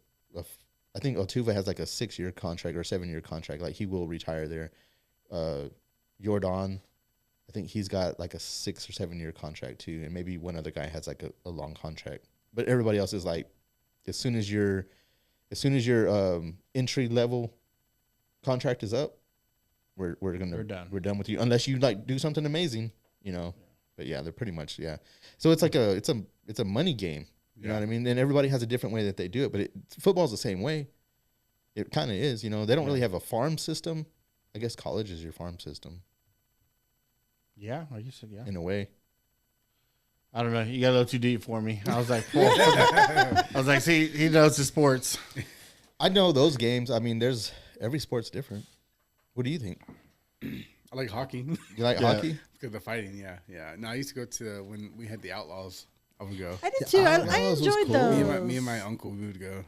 I think Altuve has like a 6-year contract or a 7-year contract. Like he will retire there. Jordan, I think he's got like a 6 or 7-year contract too, and maybe one other guy has like a long contract. But everybody else is like, as soon as your entry level contract is up, we're done. We're done with you unless you like do something amazing, you know. But yeah, they're pretty much So it's like it's a money game. You know what I mean? And everybody has a different way that they do it, but football's the same way. It kind of is, you know. They don't really have a farm system. I guess college is your farm system. Yeah, like you said, yeah. In a way. I don't know. You got a little too deep for me. I was like, I was like, see, he knows the sports. I know those games. I mean, every sport's different. What do you think? I like hockey. You like hockey? Because of the fighting, yeah. No, I used to go to when we had the Outlaws. I would go. I did too. I Outlaws was enjoyed cool. those. Me and my uncle, we would go.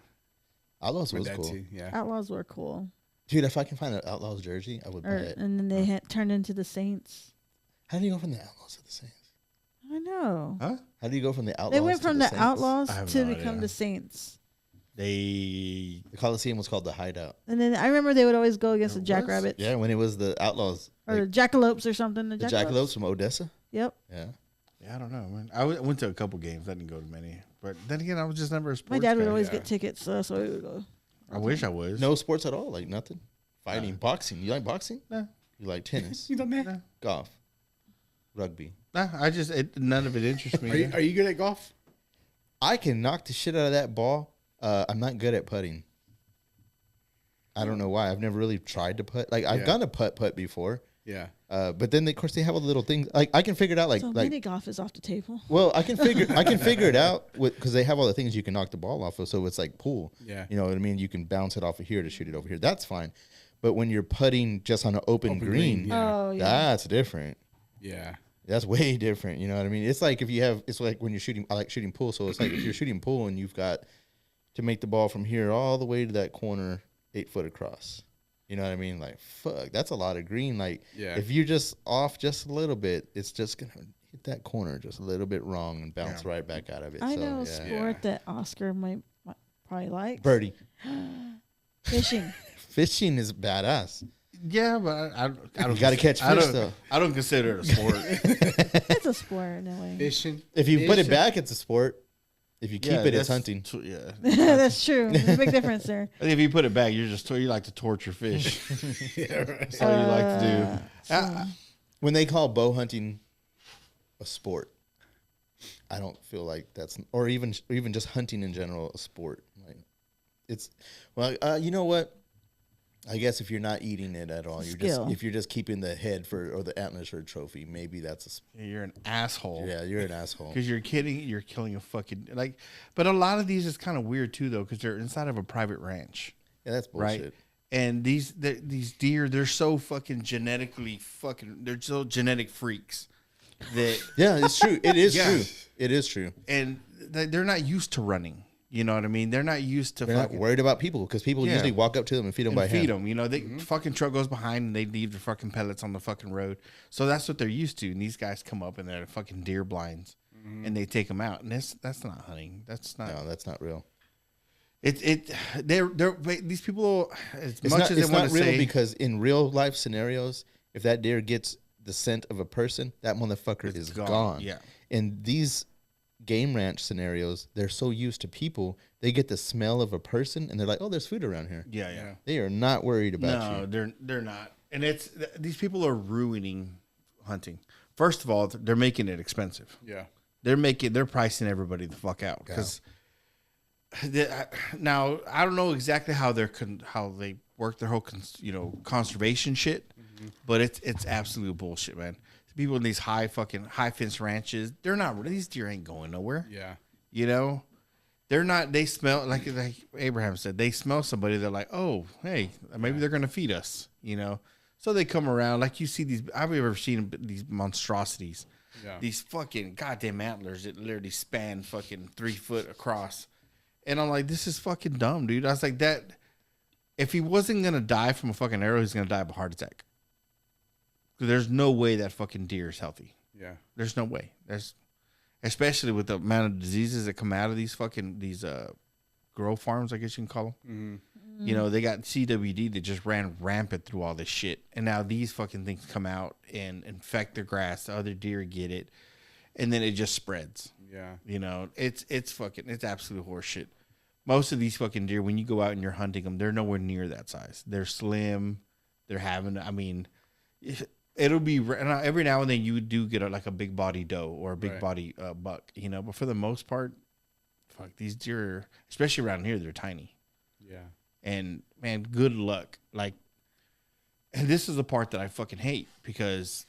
Outlaws My was dad cool. too. Yeah. Outlaws were cool. Dude, if I can find an Outlaws jersey, I would buy it. And then they turned into the Saints. How do you go from the Outlaws to the Saints? I know. Huh? How do you go from the Outlaws? They went from the Saints? Outlaws I have to no become idea. the Saints. They The Coliseum was called the Hideout. And then I remember they would always go against the There was? Jackrabbits. Yeah, when it was the Outlaws, Or like, the Jackalopes or something. the Jackalopes from Odessa. Yep. Yeah. I don't know, man. I went to a couple games. I didn't go to many, but then again, I was just never a sports My dad would guy. always Yeah. get tickets, so we would go. I wish I was. No sports at all, like nothing. Fighting, boxing. You like boxing? Nah. You like tennis, You know, man. golf, rugby. Nah, none of it interests me. Are you good at golf? I can knock the shit out of that ball. I'm not good at putting. I don't know why. I've never really tried to putt. Like I've Yeah. done a putt before. Yeah. But then of course they have all the little things. Like I can figure it out. Like So mini golf is off the table. well, I can figure it out because they have all the things you can knock the ball off of. So it's like pool. Yeah. You know what I mean? You can bounce it off of here to shoot it over here. That's fine. But when you're putting just on an open green, yeah. Oh, yeah. that's different. Yeah. That's way different. You know what I mean? It's like it's like when you're shooting. I like shooting pool. So it's like if you're shooting pool and you've got to make the ball from here all the way to that corner 8 foot across. You know what I mean? Like, fuck, that's a lot of green. Like, Yeah. if you're just off just a little bit, it's just going to hit that corner just a little bit wrong and bounce right back out of it. I so, know a yeah. sport that Oscar might probably like. Birdie. Fishing. Fishing is badass. Yeah, but I don't. You gotta catch I fish, don't- though. I don't consider it a sport. It's a sport in a way. Fishing. If you put it Fishing. back, it's a sport. If you keep it, it's hunting. Yeah. That's true. There's a big difference there. I think if you put it back, you like to torture fish. Yeah, right. That's all you like to do. When they call bow hunting a sport, I don't feel like that's, or even just hunting in general, a sport. Like, it's, well, you know what? I guess if you're not eating it at all, if you're just keeping the head or the antlers for a trophy, maybe that's You're an asshole. you're an asshole. Because you're kidding. You're killing a fucking like. But a lot of these is kind of weird too, though, because they're inside of a private ranch, Yeah, that's right? bullshit. And these deer, they're so fucking genetically they're so genetic freaks that Yeah, it's true. It is Yeah. true. It is true. and they're not used to running. You know what I mean? They're not used to They're not fucking worried about people because people Yeah. usually walk up to them and feed them by feed hand. them. You know, they fucking truck goes behind and they leave the fucking pellets on the fucking road. So that's what they're used to. And these guys come up and they're fucking deer blinds, and they take them out. And that's not hunting. That's not. No, that's not real. They're these people as It's much not, as they it's want not to real say because in real life scenarios, if that deer gets the scent of a person, that motherfucker It's is gone. gone. Yeah. In these game ranch scenarios, they're so used to people, they get the smell of a person and they're like, "Oh, there's food around here." yeah. They are not worried about No, you. they're not. And these people are ruining hunting. First of all, they're making it expensive. Yeah. They're pricing everybody the fuck out because now I don't know exactly how how they work their whole conservation shit, but it's absolute bullshit, man. People in these high fence ranches, these deer ain't going nowhere. Yeah. You know, they're not. They smell like Abraham said. They smell somebody. They're like, oh, hey, maybe they're gonna feed us. You know, so they come around. Like you see these. I've ever seen these monstrosities. Yeah. These fucking goddamn antlers that literally span fucking 3 foot across, and I'm like, this is fucking dumb, dude. I was like, that. If he wasn't gonna die from a fucking arrow, he's gonna die of a heart attack. There's no way that fucking deer is healthy. Yeah. There's no way. Especially with the amount of diseases that come out of these grow farms, I guess you can call them. Mm-hmm. You know, they got CWD that just ran rampant through all this shit, and now these fucking things come out and infect the grass. The other deer get it, and then it just spreads. Yeah. You know, it's absolute horseshit. Most of these fucking deer, when you go out and you're hunting them, they're nowhere near that size. They're slim. It'll be every now and then you do get a big body doe or a big body buck, you know. But for the most part, fuck, these deer, especially around here, they're tiny. Yeah. And man, good luck. Like, and this is the part that I fucking hate because,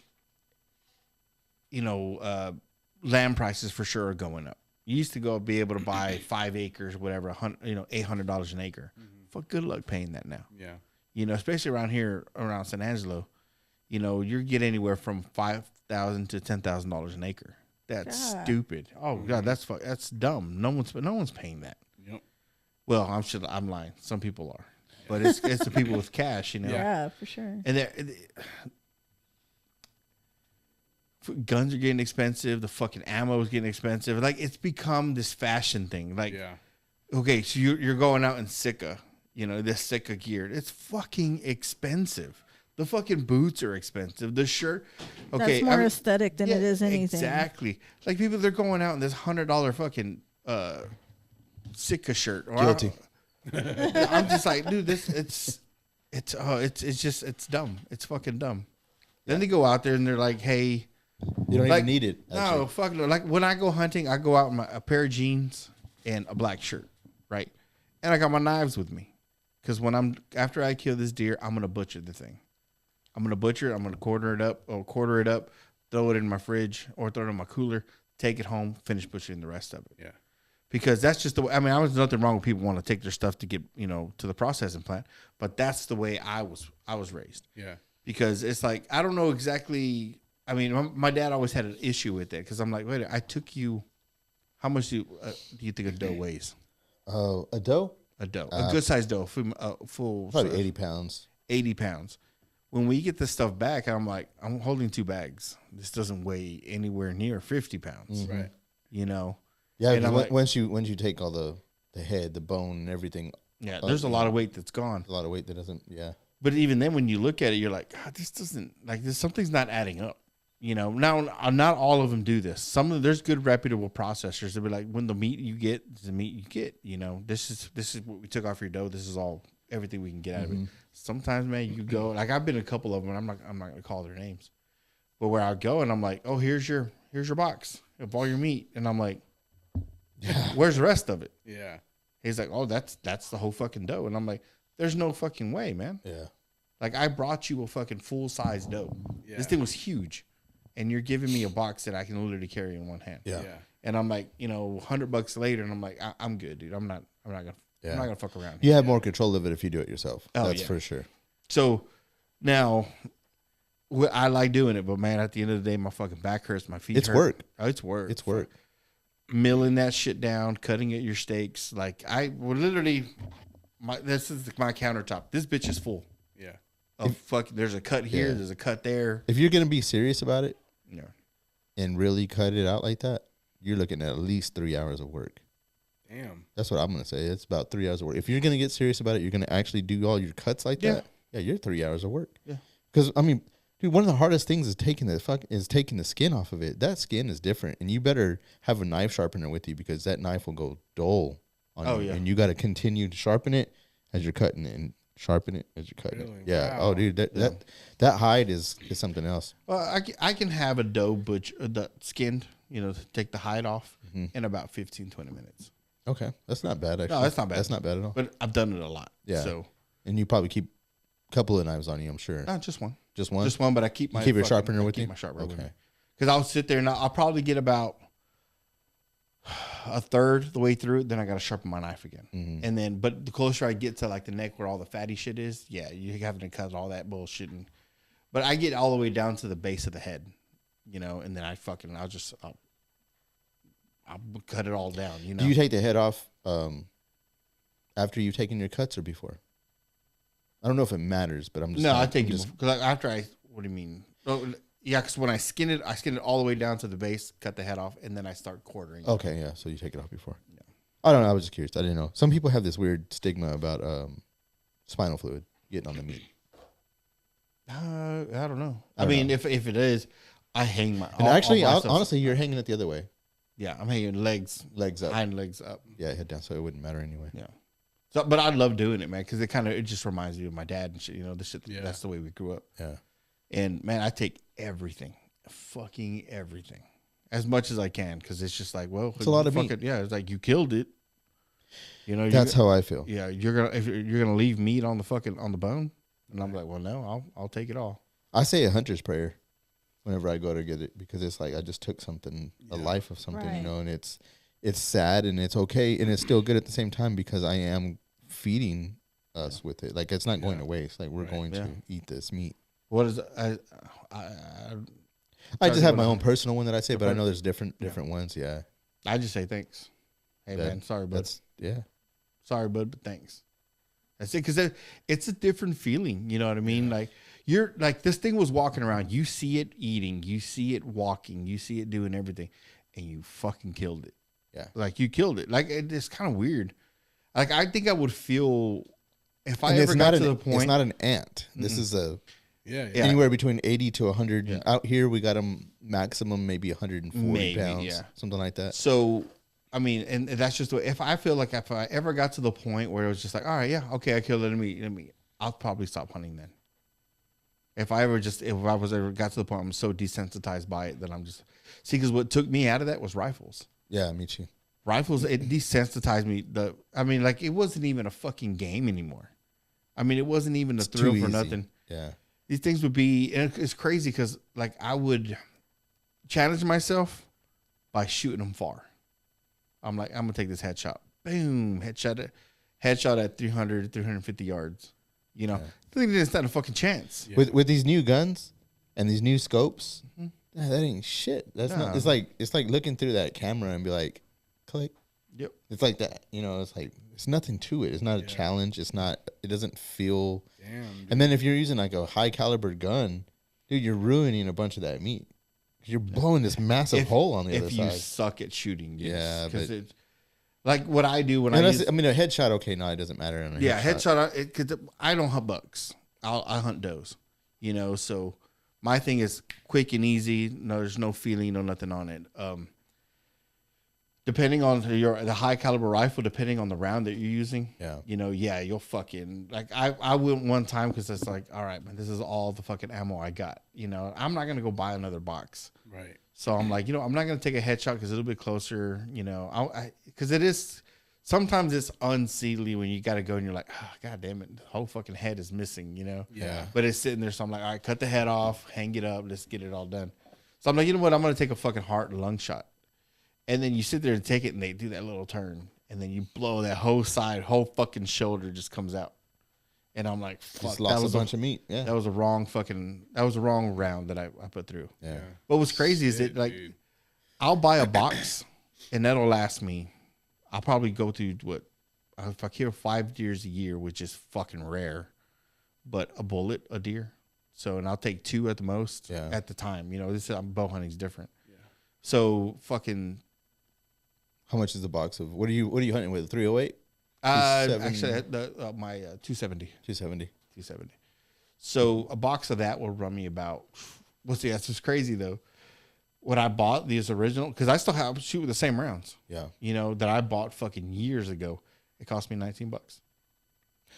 land prices for sure are going up. You used to be able to buy 5 acres, whatever, $800 an acre. Fuck, good luck paying that now. Yeah. You know, especially around here, around San Angelo, you know, you get anywhere from $5,000 to $10,000 an acre. That's stupid. Oh God, that's dumb. No one's paying that. Yep. Well, I'm lying. Some people are. but it's the people with cash, you know. Yeah, for sure. And guns are getting expensive. The fucking ammo is getting expensive. Like, it's become this fashion thing. Like, okay, so you're going out in Sika, you know, this Sika gear. It's fucking expensive. The fucking boots are expensive. The shirt, okay, that's more aesthetic than it is anything. Exactly. Like, people, they're going out in this $100 fucking Sika shirt. Or Guilty. I'm just like, dude, it's dumb. It's fucking dumb. Then they go out there and they're like, hey. You don't even need it. Actually. No, fuck no. Like, when I go hunting, I go out in a pair of jeans and a black shirt, right? And I got my knives with me, because after I kill this deer, I'm gonna butcher the thing. I'm gonna butcher it. I'm gonna quarter it up, throw it in my fridge or throw it in my cooler, take it home, finish butchering the rest of it. Yeah, because that's just the way. I mean, there's nothing wrong with people want to take their stuff to get, you know, to the processing plant, but that's the way I was raised. Yeah, because it's like, I don't know exactly. I mean, my dad always had an issue with it, because I'm like, wait, I took you. How much do you think a doe weighs? Oh, a doe? A doe, a good sized doe, full probably 80 pounds. 80 pounds. When we get this stuff back, I'm like, I'm holding 2 bags. This doesn't weigh anywhere near 50 pounds, right? You know. Yeah, and like, once you take all the head, the bone, and everything. Yeah, there's a lot of weight that's gone. A lot of weight that doesn't. Yeah. But even then, when you look at it, you're like, God, this doesn't, like, something's not adding up. You know, now not all of them do this. There's good reputable processors. They'll be like, when the meat you get is the meat you get. You know, this is what we took off your dough. This is everything we can get out of it. Sometimes, man, you go, like, I've been to a couple of them, and I'm not gonna call their names, but where I go and I'm like, oh, here's your box of all your meat, and I'm like, where's the rest of it? Yeah. He's like, oh, that's the whole fucking dough, and I'm like, there's no fucking way, man. Yeah. Like, I brought you a fucking full size dough. Yeah. This thing was huge. And you're giving me a box that I can literally carry in one hand. Yeah. And I'm like, you know, $100 later, and I'm like, I'm good, dude. I'm not gonna fuck around. You have more control of it if you do it yourself. Oh, That's for sure. So now, I like doing it, but man, at the end of the day, my fucking back hurts, my feet. It's hurt. work. Oh, it's work. It's work. Milling that shit down, cutting at your steaks. Like, I will literally, this is my countertop. This bitch is full. Yeah. There's a cut here. Yeah. There's a cut there. If you're gonna be serious about it, Yeah. and really cut it out like that, you're looking at least 3 hours of work. Damn. That's what I'm going to say. It's about 3 hours of work. If you're going to get serious about it, you're going to actually do all your cuts like that. Yeah, you're 3 hours of work. Yeah. Because, I mean, dude, one of the hardest things is taking the skin off of it. That skin is different, and you better have a knife sharpener with you, because that knife will go dull on you. Yeah. And you got to continue to sharpen it as you're cutting it, and sharpen it as you're cutting it. Yeah. Wow. Oh, dude, that hide is something else. Well, I can have a doe skinned, you know, take the hide off in about 15, 20 minutes. Okay. That's not bad, actually. No, that's not bad. That's not bad at all. But I've done it a lot. Yeah. So, and you probably keep a couple of knives on you, I'm sure. not just one. Just one? Just one, but I keep my keep your sharpener with you? Keep my sharpener with Okay. me. Because I'll sit there and I'll probably get about a third the way through it, then I got to sharpen my knife again. And then, but the closer I get to like the neck where all the fatty shit is, yeah, you're having to cut all that bullshit. But I get all the way down to the base of the head, you know, and then I'll cut it all down, you know. Do you take the head off after you've taken your cuts or before? I don't know if it matters, but I'm just... No, I take it because after what do you mean? Oh, yeah, because when I skin it all the way down to the base, cut the head off, and then I start quartering. Okay, yeah, so you take it off before. Yeah. I don't know, I was just curious. I didn't know. Some people have this weird stigma about spinal fluid getting on the meat. I don't know. I mean, if it is, I hang my... And actually, honestly, you're hanging it the other way. Yeah, I'm hanging legs up. Hind legs up. Yeah, head down, so it wouldn't matter anyway. Yeah. So, but I love doing it, man, because it just reminds me of my dad and shit. You know, this shit. Yeah. That's the way we grew up. Yeah. And man, I take everything, fucking everything, as much as I can, because it's just like, well, it's a lot of meat. Yeah, it's like you killed it. You know, that's how I feel. Yeah, you're gonna leave meat on the bone, and I'm like, well, no, I'll take it all. I say a hunter's prayer whenever I go to get it, because it's like I just took something, a life of something, Right. you know, and it's sad and it's okay and it's still good at the same time, because I am feeding us with it. Like, it's not going to waste. Like, we're going to eat this meat. What is I just have my own personal one that I say, but I know there's different ones. Yeah. I just say thanks. Hey man, sorry, bud. Yeah. Sorry, bud, but thanks. That's it. Because it's a different feeling. You know what I mean? Like you're like this thing was walking around. You see it eating. You see it walking. You see it doing everything, and you fucking killed it. Yeah. Like you killed it. Like it's kind of weird. Like I think I would feel if I And ever got to the point. It's not an ant. This is a Yeah. anywhere between 80 to 100. Yeah. Out here, we got them maximum maybe 140 Maybe, pounds, yeah. something like that. So, I mean, and that's just the way, if I feel like if I ever got to the point where it was just like, all right, yeah, okay, I killed it, let me, I'll probably stop hunting then. If I ever got to the point I'm so desensitized by it that I'm just, see, because what took me out of that was rifles. Yeah, me too. Rifles, it desensitized me. Like, it wasn't even a fucking game anymore. I mean, it wasn't even a thrill for nothing. Yeah. These things would be, and it's crazy because, like, I would challenge myself by shooting them far. I'm like, I'm going to take this headshot. Boom. Headshot at 300, 350 yards. You know, I think it's not a fucking chance. Yeah. With these new guns and these new scopes, that ain't shit. That's not. It's like looking through that camera and be like, click. Yep. It's like that. You know, it's like it's nothing to it. It's not a challenge. It's not. It doesn't feel. Damn. Dude. And then if you're using like a high caliber gun, dude, you're ruining a bunch of that meat. You're blowing this massive hole on the other If you side. suck at shooting, yes. Yeah, Because but- it's like what I do when And I that's- use, I mean, a headshot. Okay, no, it doesn't matter. On a headshot. Because I don't hunt bucks. I hunt does. You know, so my thing is quick and easy. No, there's no feeling, no nothing on it. Depending on the high caliber rifle, depending on the round that you're using, you'll fucking like I went one time because it's like, all right, man, this is all the fucking ammo I got. You know, I'm not gonna go buy another box. Right. So I'm like, I'm not gonna take a headshot because it'll be closer. You know, because it is. Sometimes it's unseelie when you got to go and you're like, oh, God damn it, the whole fucking head is missing, you know? Yeah. But it's sitting there, so I'm like, all right, cut the head off, hang it up, let's get it all done. So I'm like, you know what, I'm going to take a fucking heart and lung shot. And then you sit there and take it, and they do that little turn. And then you blow that whole side, whole fucking shoulder just comes out. And I'm like, fuck, Just lost that was a bunch of meat. Yeah. That was a wrong round that I put through. Yeah. But what's crazy is that, like, dude. I'll buy a box, and that'll last me. I'll probably go through if I kill 5 deers a year, which is fucking rare, but a deer. So, and I'll take 2 at the most at the time. You know, bow hunting's different. Yeah. So fucking. How much is the box of what are you hunting with? 308? Actually, my 270. 270. 270. So a box of that will run me about. That's just crazy though. When I bought these original, because I still shoot with the same rounds. Yeah. You know, that I bought fucking years ago. It cost me $19.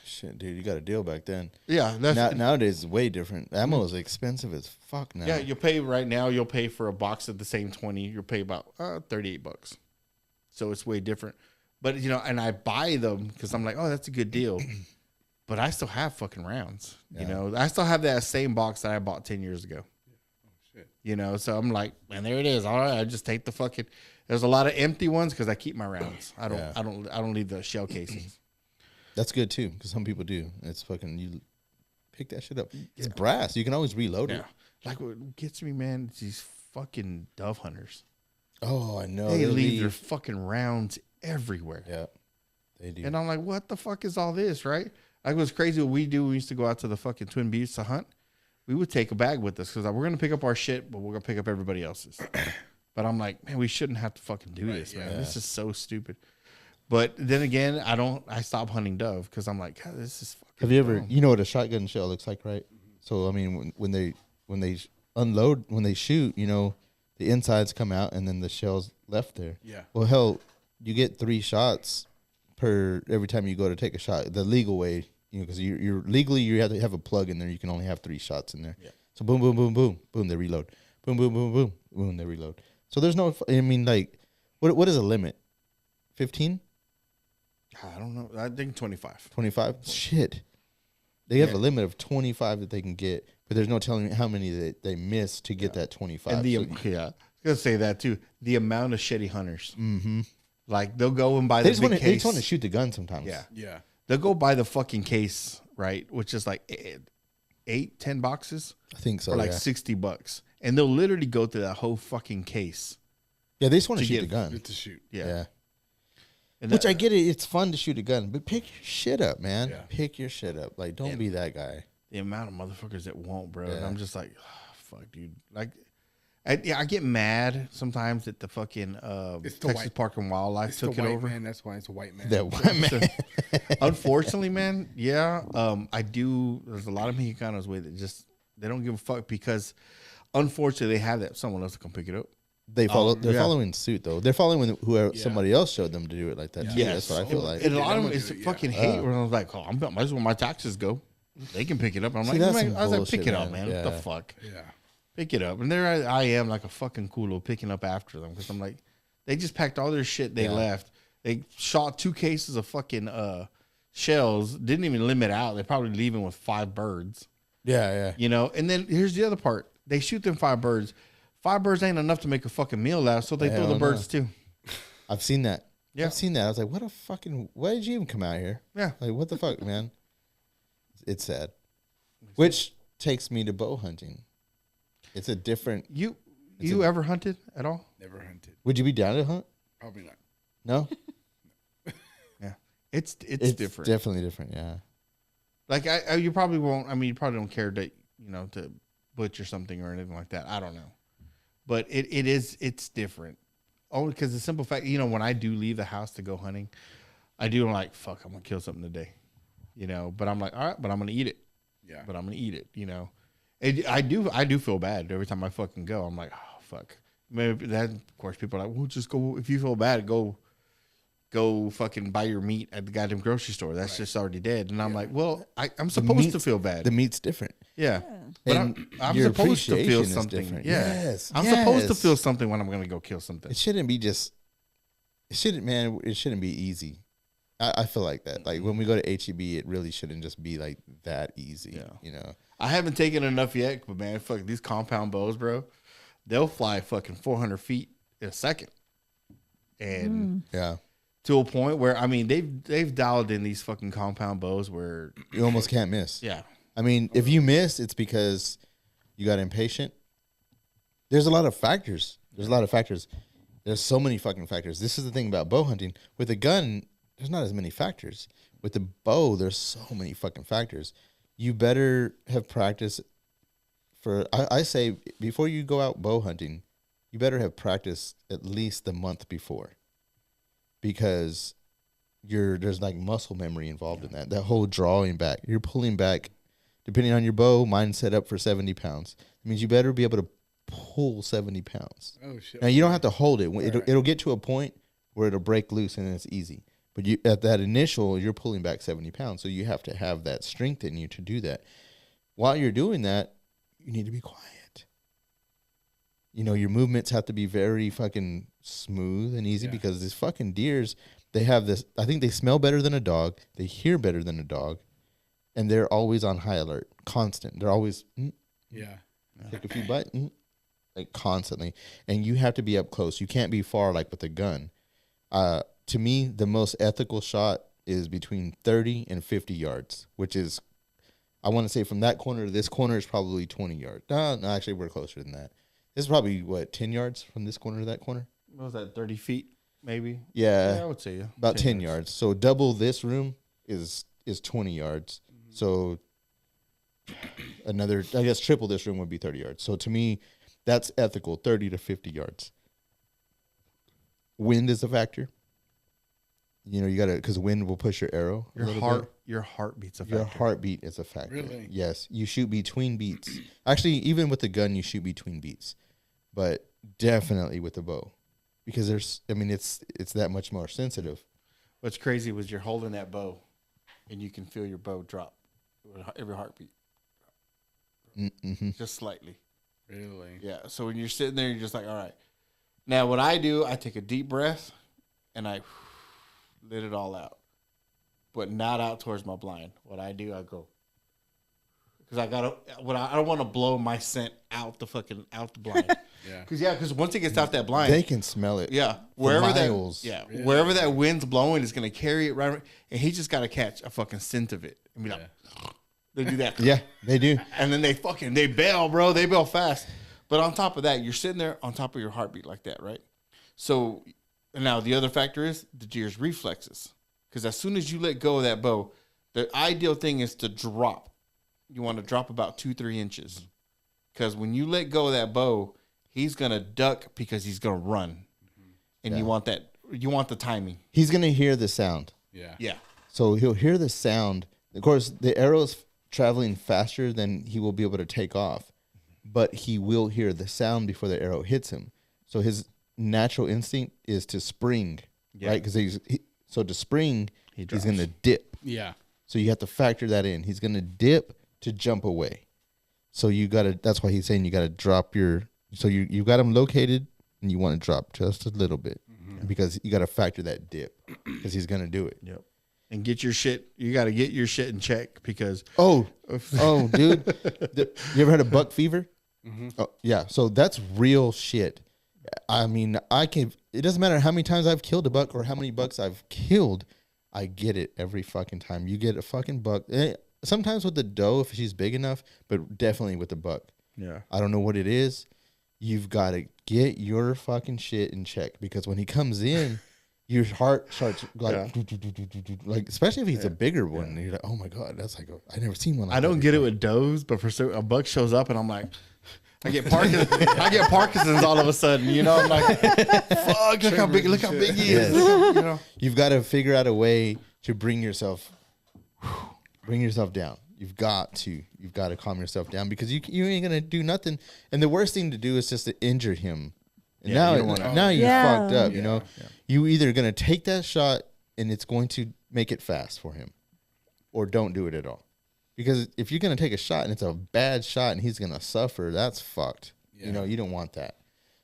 Shit, dude, you got a deal back then. Yeah. Nowadays it's way different. Ammo is expensive as fuck now. Yeah, you'll pay for a box of the same 20. You'll pay about $38. So it's way different. But, you know, and I buy them because I'm like, oh, that's a good deal. But I still have fucking rounds. Yeah. You know, I still have that same box that I bought 10 years ago. You know, so I'm like, and there it is. All right, I just take the fucking. There's a lot of empty ones because I keep my rounds. I don't leave the shell casings. That's good too, because some people do. It's fucking you pick that shit up. It's brass. You can always reload it. Like what gets me, man, is these fucking dove hunters. Oh, I know. They leave their fucking rounds everywhere. Yeah, they do. And I'm like, what the fuck is all this, right? Like, what's crazy what we do, we used to go out to the fucking Twin Buttes to hunt. We would take a bag with us because we're going to pick up our shit, but we're going to pick up everybody else's. But I'm like, man, we shouldn't have to fucking do this, man. This is so stupid. But then again, I stopped hunting dove because I'm like, God, this is fucking Have you ever, dumb. you know what a shotgun shell looks like, right? So, I mean, when they unload, when they shoot, you know, the insides come out and then the shell's left there. Yeah. Well, hell, you get 3 shots every time you go to take a shot, the legal way. You know, because you're legally you have to have a plug in there. You can only have 3 shots in there. Yeah. So boom, boom, boom, boom, boom. They reload. Boom, boom, boom, boom, boom. They reload. So there's no. I mean, like, what is a limit? 15? I don't know. I think 25. 25? Shit. They have a limit of 25 that they can get, but there's no telling how many they miss to get that 25. And I was gonna say that too. The amount of shitty hunters. Mm-hmm. Like they'll go and buy the big case. They just want to shoot the gun sometimes. Yeah. Yeah. They'll go buy the fucking case, right? Which is like 10 boxes I think so. for like $60. And they'll literally go through that whole fucking case. Yeah, they just want to to shoot get the gun. Good to shoot. Yeah. Yeah. And Which I get it. It's fun to shoot a gun, but pick your shit up, man. Yeah. Pick your shit up. Like, don't be that guy. the amount of motherfuckers that won't, bro. And Yeah. I'm just like, oh, fuck, dude. Like, I get mad sometimes that the fucking It's the Texas white- Park and Wildlife It's the took it white over. man. That's why it's a white man. That white man. Unfortunately, man, yeah, I do. There's a lot of Mexicanos with it. Just they don't give a fuck because, unfortunately, they have that someone else to come pick it up. They're yeah. following suit though. They're following whoever Yeah. somebody else showed them to do it like that. Too. Yes. That's what I feel like. And a Yeah, lot of I'm them gonna is do it, yeah. fucking hate. Where I was like, oh, might as well my taxes go. They can pick it up. I'm See, like, that's man, some I was like, bullshit, pick it up, man. man. What the Yeah. fuck? Yeah. Pick it up. And there I am like a fucking culo picking up after them because I'm like, they just packed all their shit. They Yeah. left. They shot 2 cases of fucking shells. Didn't even limit out. They're probably leaving with 5 birds. Yeah, yeah. You know, and then here's the other part. They shoot them 5 birds. 5 birds ain't enough to make a fucking meal last, so they throw Hell the no. birds too. I've seen that. Yeah. I've seen that. I was like, what a fucking. Why did you even come out here? Yeah. Like, what the fuck, man? It's sad. Which takes me to bow hunting. It's a different. You ever hunted at all? Never hunted. Would you be down to hunt? Probably not. No. Yeah. It's different. Definitely different. Yeah. Like you probably won't. I mean, you probably don't care to to butcher something or anything like that. I don't know, but it's different. Only because the simple fact, when I do leave the house to go hunting, I do like fuck. I'm gonna kill something today, But I'm like, all right, but I'm gonna eat it. Yeah. But I'm gonna eat it. And I do feel bad every time I fucking go. I'm like, oh fuck. Maybe that. Of course, people are like, well, just go. If you feel bad, go fucking buy your meat at the goddamn grocery store. That's just already dead. And I'm like, well, I'm supposed to feel bad. The meat's different. Yeah. But And I'm your supposed to feel appreciation is something. different. Yeah. Yes, I'm supposed to yes. feel something when I'm going to go kill something. It shouldn't be just. It shouldn't, man. It shouldn't be easy. I feel like that. Like when we go to HEB, it really shouldn't just be like that easy. Yeah. I haven't taken enough yet, but man, fuck these compound bows, bro. They'll fly fucking 400 feet in a second. And Yeah. to a point where, I mean, they've dialed in these fucking compound bows where, You almost can't miss. yeah. I mean, if you miss, it's because you got impatient. There's a lot of factors. There's so many fucking factors. This is the thing about bow hunting. With a gun, there's not as many factors. With the bow, there's so many fucking factors. You better have practice for, I say, before you go out bow hunting, you better have practiced at least the month before. Because there's like muscle memory involved in that. That whole drawing back. You're pulling back, depending on your bow, mine's set up for 70 pounds. It means you better be able to pull 70 pounds. Oh shit. Now, you don't have to hold it. Right. It'll get to a point where it'll break loose and then it's easy. But at that initial, you're pulling back 70 pounds. So you have to have that strength in you to do that. While you're doing that, you need to be quiet. Your movements have to be very fucking smooth and easy because these fucking deers, they have this, I think they smell better than a dog. They hear better than a dog. And they're always on high alert, constant. They're always, Yeah. take a few bites, like constantly. And you have to be up close. You can't be far like with a gun. To me, the most ethical shot is between 30 and 50 yards, which is, I want to say from that corner to this corner is probably 20 yards. No, actually, we're closer than that. This is probably, 10 yards from this corner to that corner? What was that, 30 feet maybe? Yeah, I would say, yeah. about 10 yards. So double this room is 20 yards. So another, I guess triple this room would be 30 yards. So to me, that's ethical, 30 to 50 yards. Wind is a factor. You got to, because wind will push your arrow. Your heartbeat's a factor. Your heartbeat is a factor. Really? Yes. You shoot between beats. Actually, even with the gun, you shoot between beats. But definitely with the bow. Because it's that much more sensitive. What's crazy was you're holding that bow and you can feel your bow drop with every heartbeat. Mm-hmm. Just slightly. Really? Yeah. So when you're sitting there, you're just like, all right. Now what I do, I take a deep breath and I let it all out. But not out towards my blind. What I do, I go. Because I don't want to blow my scent out the blind. Yeah. Because once it gets out that blind. They can smell it. Yeah, for miles. Wherever that wind's blowing is gonna carry it right, and he just gotta catch a fucking scent of it and be like, they do that, Yeah, they do. and then they bail, bro. They bail fast. But on top of that, you're sitting there on top of your heartbeat like that, right? So now the other factor is the deer's reflexes. Because as soon as you let go of that bow, the ideal thing is to drop. You want to drop about 2-3 inches. Because when you let go of that bow, he's gonna duck because he's gonna run, and you want that. You want the timing. He's gonna hear the sound. Yeah. So he'll hear the sound. Of course, the arrow's traveling faster than he will be able to take off, but he will hear the sound before the arrow hits him. So his natural instinct is to spring, right? Because so to spring, he's gonna dip. Yeah. So you have to factor that in. He's gonna dip to jump away. So you gotta. That's why he's saying you gotta drop your. So you got him located, and you want to drop just a little bit because you gotta factor that dip because he's gonna do it. Yep. And get your shit. You got to get your shit in check because. Oh, dude, you ever had a buck fever? Oh, yeah. So that's real shit. I mean, it doesn't matter how many times I've killed a buck or how many bucks I've killed. I get it every fucking time. You get a fucking buck. Sometimes with the doe if she's big enough, but definitely with the buck. Yeah. I don't know what it is. You've got to get your fucking shit in check because when he comes in, your heart starts like, like especially if he's a bigger one. And you're like, oh my God, that's like, I never seen one like I don't get it with does, but for a buck shows up and I'm like, I get Parkinson's all of a sudden. You know, I'm like, fuck, look how big he is. You know, you've got to figure out a way to bring yourself down. You've got to calm yourself down because you ain't gonna do nothing. And the worst thing to do is just to injure him. And now you fucked up. You know, you either gonna take that shot and it's going to make it fast for him, or don't do it at all. Because if you're gonna take a shot and it's a bad shot and he's gonna suffer, that's fucked. You know, you don't want that.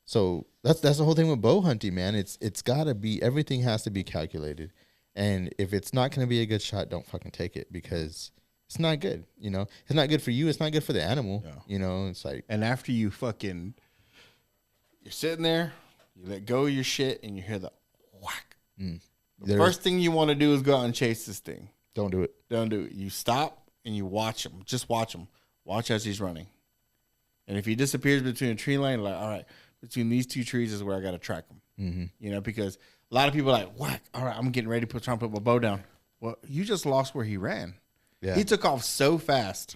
So that's the whole thing with bow hunting, man. It's gotta be, everything has to be calculated. And if it's not going to be a good shot, don't fucking take it because it's not good. You know, it's not good for you. It's not good for the animal. Yeah. You know, it's like. And after you're sitting there, you let go of your shit and you hear the whack. The first thing you want to do is go out and chase this thing. Don't do it. Don't do it. You stop and you watch him. Just watch him. Watch as he's running. And if he disappears between a tree line, like, all right, between these two trees is where I got to track him. You know, because a lot of people are like, whack, all right, I'm getting ready to try and put my bow down. Well, you just lost where he ran. Yeah. He took off so fast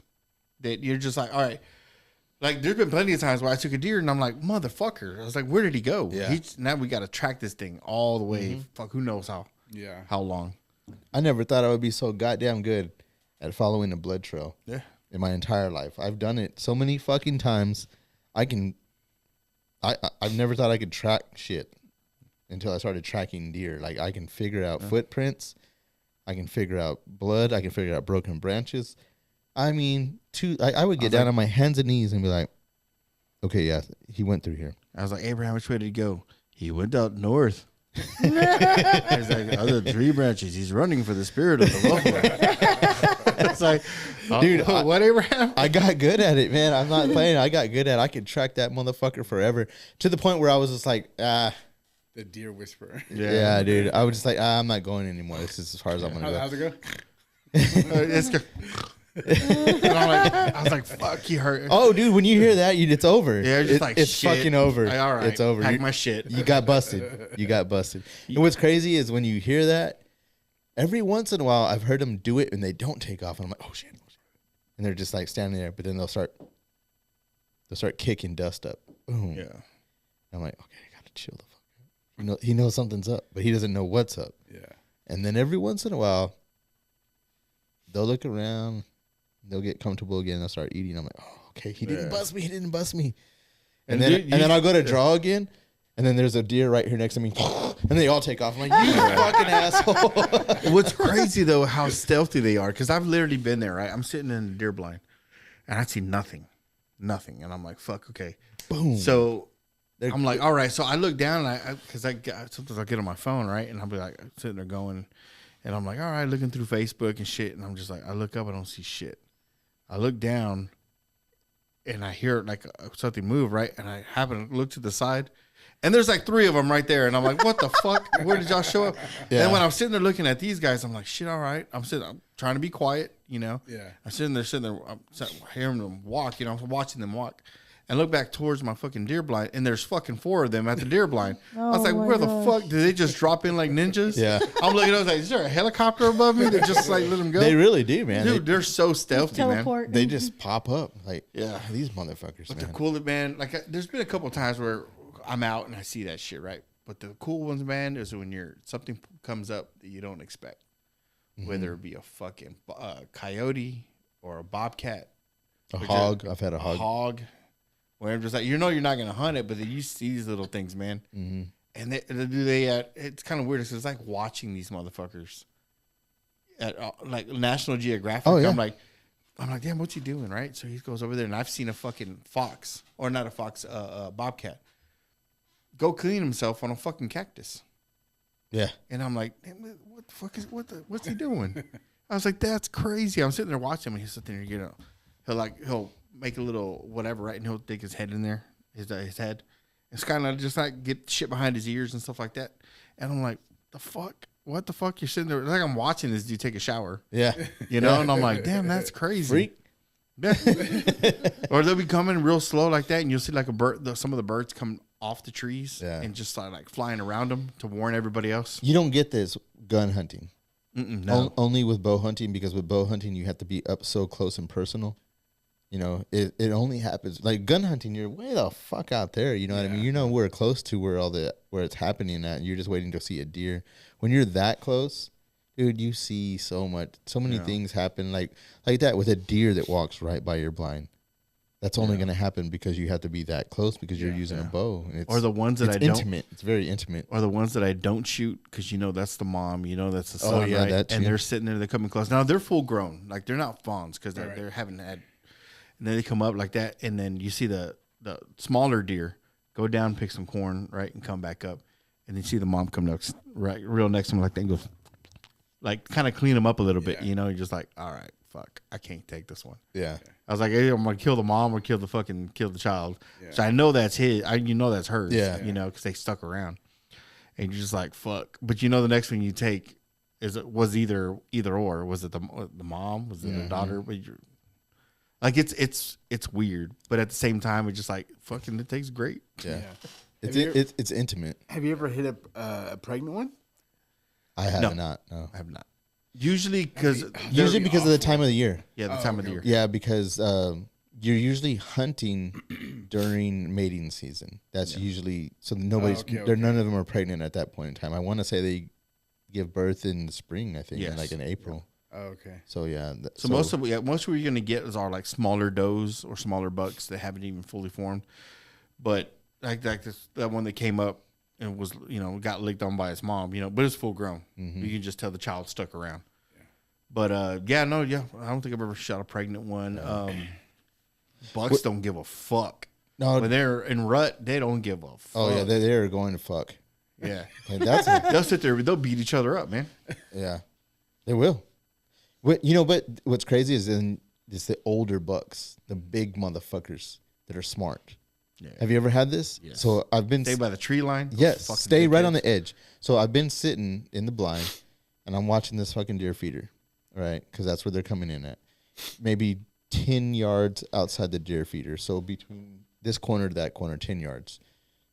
that you're just like, all right. Like, there's been plenty of times where I took a deer and I'm like, motherfucker. I was like, where did he go? Yeah. Now we got to track this thing all the way. Fuck, who knows how long. I never thought I would be so goddamn good at following a blood trail. Yeah. In my entire life. I've done it so many fucking times. I've never thought I could track shit until I started tracking deer. Like, I can figure out footprints. I can figure out blood. I can figure out broken branches. I mean, I would get down on my hands and knees and be like, okay, yeah, he went through here. I was like, Abraham, which way did he go? He went out north. There's like other tree branches. He's running for the spirit of the Lord. It's like, dude, what, Abraham? I got good at it, man. I'm not playing. I got good at it. I could track that motherfucker forever to the point where I was just like, the deer whisperer. Yeah, dude. I was just like, I'm not going anymore. This is as far as I'm gonna go. How's it go? It's good. And I was like, fuck, you hurt. Oh, dude, when you hear that, it's over. Yeah, just like, it's shit. fucking over. Like, all right, it's over. Pack my shit. You got busted. You got busted. And what's crazy is when you hear that, every once in a while, I've heard them do it and they don't take off, and I'm like, oh shit. And they're just like standing there, but then they'll start kicking dust up. Boom. Yeah. I'm like, okay, I gotta chill the fuck out. He knows something's up, but he doesn't know what's up. Yeah. And then every once in a while, they'll look around, they'll get comfortable again, they'll start eating. I'm like, oh, okay, he didn't bust me. He didn't bust me. And then I'll go to draw again, and then there's a deer right here next to me, and they all take off. I'm like, you fucking asshole. What's crazy though, how stealthy they are, because I've literally been there. Right, I'm sitting in the deer blind, and I see nothing, and I'm like, fuck, okay, boom. So I'm like, all right. So I look down, and sometimes I get on my phone, right, and I'll be like sitting there going, and I'm like, all right, looking through Facebook and shit, and I'm just like, I look up, I don't see shit. I look down, and I hear like something move, right, and I happen to look to the side. And there's like 3 of them right there. And I'm like, what the fuck? Where did y'all show up? Yeah. And when I'm sitting there looking at these guys, I'm like, shit, all right. I'm trying to be quiet, you know? Yeah. I'm sitting there, I'm hearing them walk, you know, I'm watching them walk. and look back towards my fucking deer blind, and there's fucking 4 of them at the deer blind. I was Oh like, my where the gosh. fuck did they just drop in like ninjas? Yeah. I'm looking, I was like, is there a helicopter above me that just like let them go? They really do, man. Dude, they're so stealthy, man. Teleport. They just pop up. Like, Yeah. these motherfuckers, But man. the cool, man, like there's been a couple of times where I'm out and I see that shit, right? But the cool ones, man, is when something comes up that you don't expect, whether it be a fucking coyote or a bobcat, A hog. I've had a hog. where I'm just like, you're not gonna hunt it, but then you see these little things, man, and it's kind of weird. It's like watching these motherfuckers at like National Geographic. Oh, yeah. I'm like, damn, what's he doing, right? So he goes over there, and I've seen a fucking fox, or not a fox, a bobcat, go clean himself on a fucking cactus. Yeah. And I'm like, damn, what the fuck what's he doing? I was like, that's crazy. I'm sitting there watching him, and he's sitting there, he'll make a little whatever, right? And he'll dig his head in there, his head. It's kind of just like get shit behind his ears and stuff like that. And I'm like, the fuck? What the fuck? You're sitting there. It's like I'm watching this dude take a shower, Yeah. And I'm like, damn, that's crazy. Freak. Or they'll be coming real slow like that, and you'll see like a bird, some of the birds come off the trees and just start like flying around them to warn everybody else. You don't get this gun hunting. No. Only with bow hunting, because with bow hunting, you have to be up so close and personal. It only happens like gun hunting. You're way the fuck out there. You know what I mean? You know we're close to where it's happening at. And you're just waiting to see a deer. When you're that close, dude, you see so many things happen like that with a deer that walks right by your blind. That's only going to happen because you have to be that close because you're using a bow. And Or the ones that I don't. Intimate. It's very intimate. Or the ones that I don't shoot because that's the mom, that's the son, yeah, right? that too. And they're sitting there, they're coming close. Now they're full grown, like they're not fawns because they're haven't had. And then they come up like that, and then you see the smaller deer go down, pick some corn, right, and come back up, and then you see the mom come next, right, real next to him, like that, and goes, like kind of clean them up a little bit, You're just like, all right, fuck, I can't take this one. Yeah. I was like, hey, I'm gonna kill the mom or kill the child. So I know that's his. That's hers. Yeah. Because they stuck around, and you're just like, fuck. But the next one you take was either or. Was it the mom? Was it the daughter? But like it's weird, but at the same time, it's just like fucking. It tastes great. Yeah. It's intimate. Have you ever hit a pregnant one? I have not. No. I have not. Usually because of the time of the year. Yeah, the time of the year. Yeah, because you're usually hunting during mating season. That's usually so nobody's. None of them are pregnant at that point in time. I want to say they give birth in the spring. I think, in April. Oh, okay. So yeah. So most of what you're gonna get is our like smaller does or smaller bucks that haven't even fully formed, but like that one that came up and was got licked on by its mom, but it's full grown. You can just tell the child stuck around. Yeah. But I don't think I've ever shot a pregnant one. Bucks don't give a fuck. No, when they're in rut, they don't give a fuck. Oh yeah, they're going to fuck. Yeah, and they'll sit there, they'll beat each other up, man. Yeah, they will. But what's crazy is it's the older bucks, the big motherfuckers that are smart. Yeah. Have you ever had this? Yes. So I've been stay by the tree line. Yes, stay right on the edge. So I've been sitting in the blind, and I'm watching this fucking deer feeder, right? Because that's where they're coming in at. Maybe 10 yards outside the deer feeder. So between this corner to that corner, 10 yards,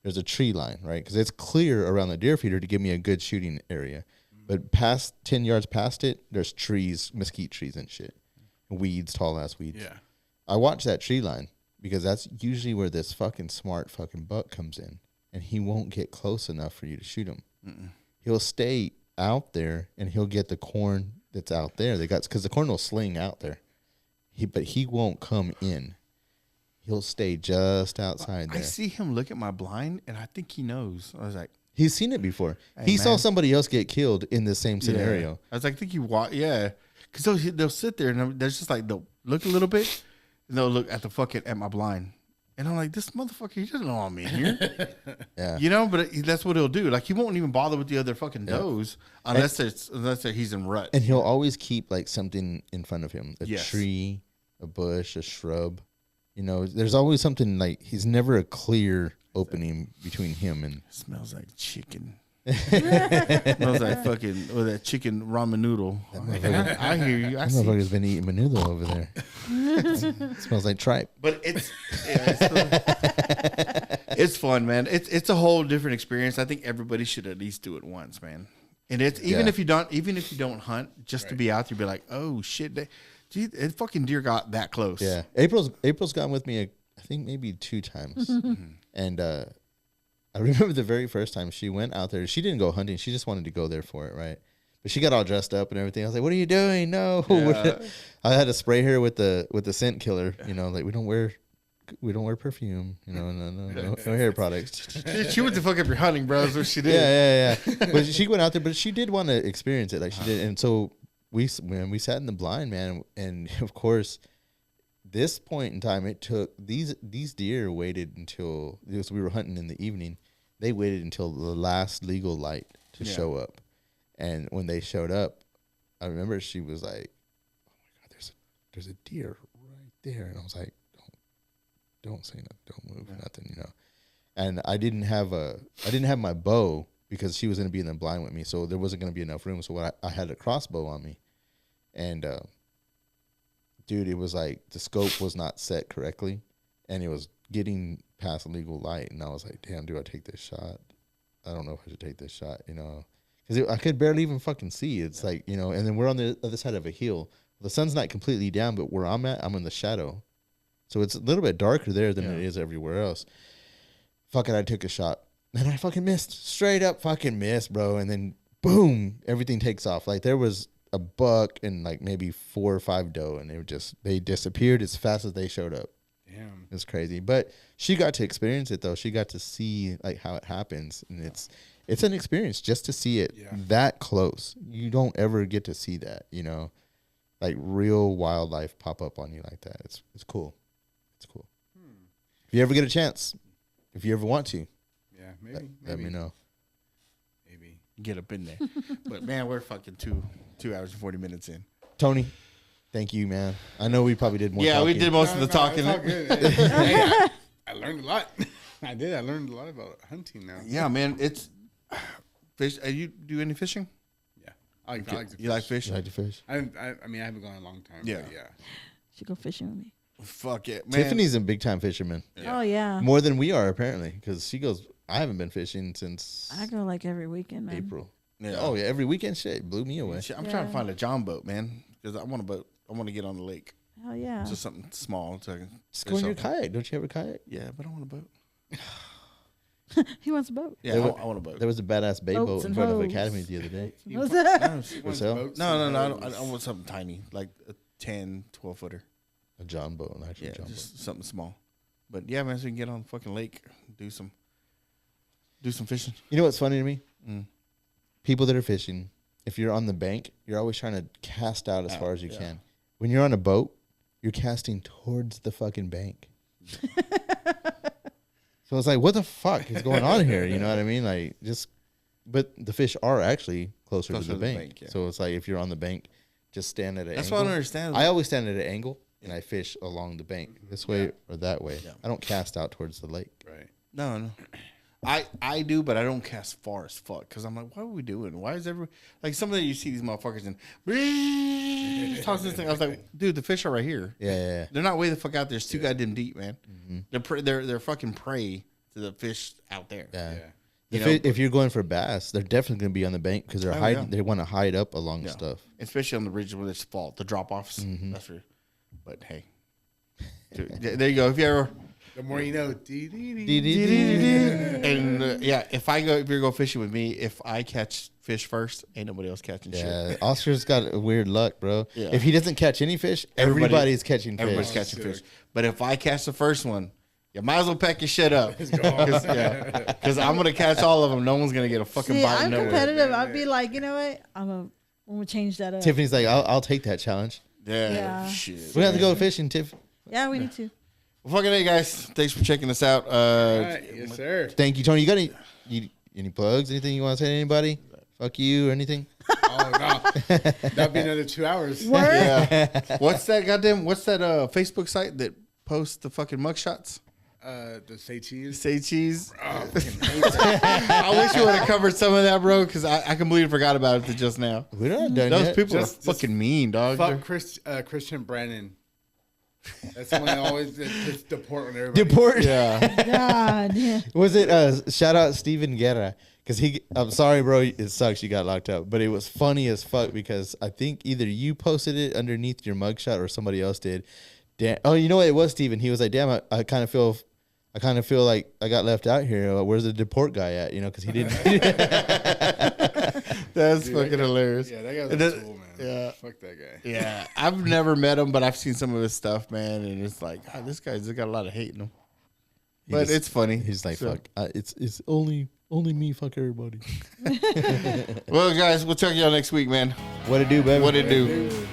there's a tree line, right? Because it's clear around the deer feeder to give me a good shooting area. But past 10 yards past it, there's trees, mesquite trees and shit. Weeds, tall ass weeds. Yeah. I watch that tree line because that's usually where this fucking smart fucking buck comes in. And he won't get close enough for you to shoot him. He'll stay out there and he'll get the corn that's out there. Because the corn will sling out there. But he won't come in. He'll stay just outside there. I see him look at my blind, and I think he knows. I was like, he's seen it before. Hey, he saw somebody else get killed in the same scenario. Yeah. I was like, I think because they'll sit there and they're just like they'll look a little bit, and they'll look at at my blind, and I'm like, this motherfucker, he doesn't know I'm in here. Yeah, but that's what he'll do. Like he won't even bother with the other fucking does unless he's in rut. And he'll always keep like something in front of him, a Yes. tree, a bush, a shrub. There's always something like he's never a clear opening between him and. It smells like chicken. Smells like fucking that chicken ramen noodle. I hear you. I That see. motherfucker's been eating menudo over there. Smells like tripe. But it's fun, man. It's a whole different experience. I think everybody should at least do it once, man. And it's even if you don't hunt, just to be out there, be like, oh shit, dude, it fucking deer got that close. Yeah, April's gone with me. I think maybe 2 times, and I remember the very first time she went out there. She didn't go hunting. She just wanted to go there for it, right? But she got all dressed up and everything. I was like, "What are you doing? No!" Yeah. I had to spray her with the scent killer. You know, like we don't wear perfume. You know, no hair products. She went to fuck up your hunting, bro. That's what she did. Yeah. But she went out there, but she did want to experience it, like she did. And so we sat in the blind, man, and of course, this point in time, it took these deer waited until we were hunting in the evening. They waited until the last legal light to show up. And when they showed up, I remember she was like, "Oh my God, there's a deer right there," and I was like, "Don't say nothing, don't move, nothing, you know." And I didn't have my bow because she was going to be in the blind with me, so there wasn't going to be enough room. So I had a crossbow on me, and dude, it was like the scope was not set correctly, and it was getting past legal light, and I was like, "Damn, do I take this shot? I don't know if I should take this shot," you know. Because I could barely even fucking see. It's like, you know, and then we're on the other side of a hill. The sun's not completely down, but where I'm at, I'm in the shadow. So it's a little bit darker there than it is everywhere else. Fuck it, I took a shot. And I fucking missed. Straight up fucking missed, bro. And then, boom, everything takes off. Like, there was a buck and, like, maybe 4 or 5 doe, and they disappeared as fast as they showed up. Damn. It's crazy. But she got to experience it, though. She got to see, like, how it happens. And it's an experience just to see it that close. You don't ever get to see that, you know, like real wildlife pop up on you like that. It's cool. It's cool. If you ever get a chance, if you ever want to, maybe let me know. Maybe get up in there. But man, we're fucking 2 hours and 40 minutes in. Tony, thank you, man. I know we probably did more. Yeah, talking. we did most of the talking. Hey, I learned a lot. I did. I learned a lot about hunting now. Yeah, man. It's fish. You do any fishing? Yeah, I like to fish. You like fish? You like to fish? I mean, I haven't gone in a long time. Yeah. But yeah. Should go fishing with me. Fuck it, man. Tiffany's a big time fisherman. Yeah. Oh yeah. More than we are apparently, because she goes. I haven't been fishing since I go like every weekend, man. April. Yeah. Oh yeah, every weekend. Shit, blew me away. I'm trying to find a John boat, man, because I want a boat. I want to get on the lake. Hell yeah. Just something small so I can Just go in your kayak. Don't you have a kayak? Yeah, but I want a boat. He wants a boat. Yeah, I want a boat. There was a badass bay Boats boat in and front of hoes. Academy the other day. What's that? For sale? No. I want something tiny, like a 10, 12 footer. A John boat, an actual Yeah, John just something small. But yeah, man, so we can get on the fucking lake, do some fishing. You know what's funny to me? Mm. People that are fishing, if you're on the bank, you're always trying to cast out as far as you can. When you're on a boat, you're casting towards the fucking bank. So it's like, what the fuck is going on here? You know what I mean? Like, but the fish are actually closer to the bank. Yeah. So it's like, if you're on the bank, just stand at an That's angle. what I don't understand. I always stand at an angle and I fish along the bank, this way or that way. Yeah. I don't cast out towards the lake. Right. No. I do, but I don't cast far as fuck because I'm like, what are we doing? Why is everyone like some of you see these motherfuckers and toss this thing? I was like, dude, the fish are right here. Yeah. They're not way the fuck out there. It's too goddamn deep, man. Mm-hmm. They're fucking prey to the fish out there. Yeah. Yeah. If you're going for bass, they're definitely going to be on the bank because they're hiding. They want to hide up along stuff. Especially on the ridge when it's fall, the drop offs. That's for. But hey, dude, there you go. If you ever. The more you know. And if you go fishing with me, if I catch fish first, ain't nobody else catching shit. Yeah, Oscar's got weird luck, bro. Yeah. If he doesn't catch any fish, everybody's catching fish. Everybody's catching fish. But if I catch the first one, you might as well pack your shit up. Because I'm gonna catch all of them. No one's gonna get a fucking bite. I'm nowhere. competitive. I'd be like, you know what? I'm gonna change that up. Tiffany's like, I'll take that challenge. Yeah. Shit. We have to go fishing, Tiff. Yeah, we need to. Well, fucking hey, guys. Thanks for checking us out. All right. Yes, sir. Thank you, Tony. You got any plugs? Anything you want to say to anybody? Fuck you or anything? Oh no, that'd be another 2 hours. Yeah. What's that Facebook site that posts the fucking mugshots? The say cheese. Say cheese. Oh, I wish you would have covered some of that, bro, because I completely forgot about it to just now. We're not done Those yet. people are fucking mean, dog. Fuck Christian Brandon. That's someone that always puts deport on everybody. Deport. Yeah. God, yeah. Was it shout out Steven Guerra? Because I'm sorry, bro. It sucks you got locked up, but it was funny as fuck because I think either you posted it underneath your mugshot or somebody else did. Damn. Oh, you know what? It was Steven. He was like, "Damn, I kind of feel like I got left out here. Where's the deport guy at? You know, because he didn't." That's fucking hilarious. Yeah, that guy's a tool, man. Yeah. Fuck that guy. Yeah. I've never met him, but I've seen some of his stuff, man. And it's like, God, this guy's got a lot of hate in him. But it's funny. He's like, "Fuck, it's only me. Fuck everybody." Well, guys, we'll check you out next week, man. What it do, baby? What it do? Dude.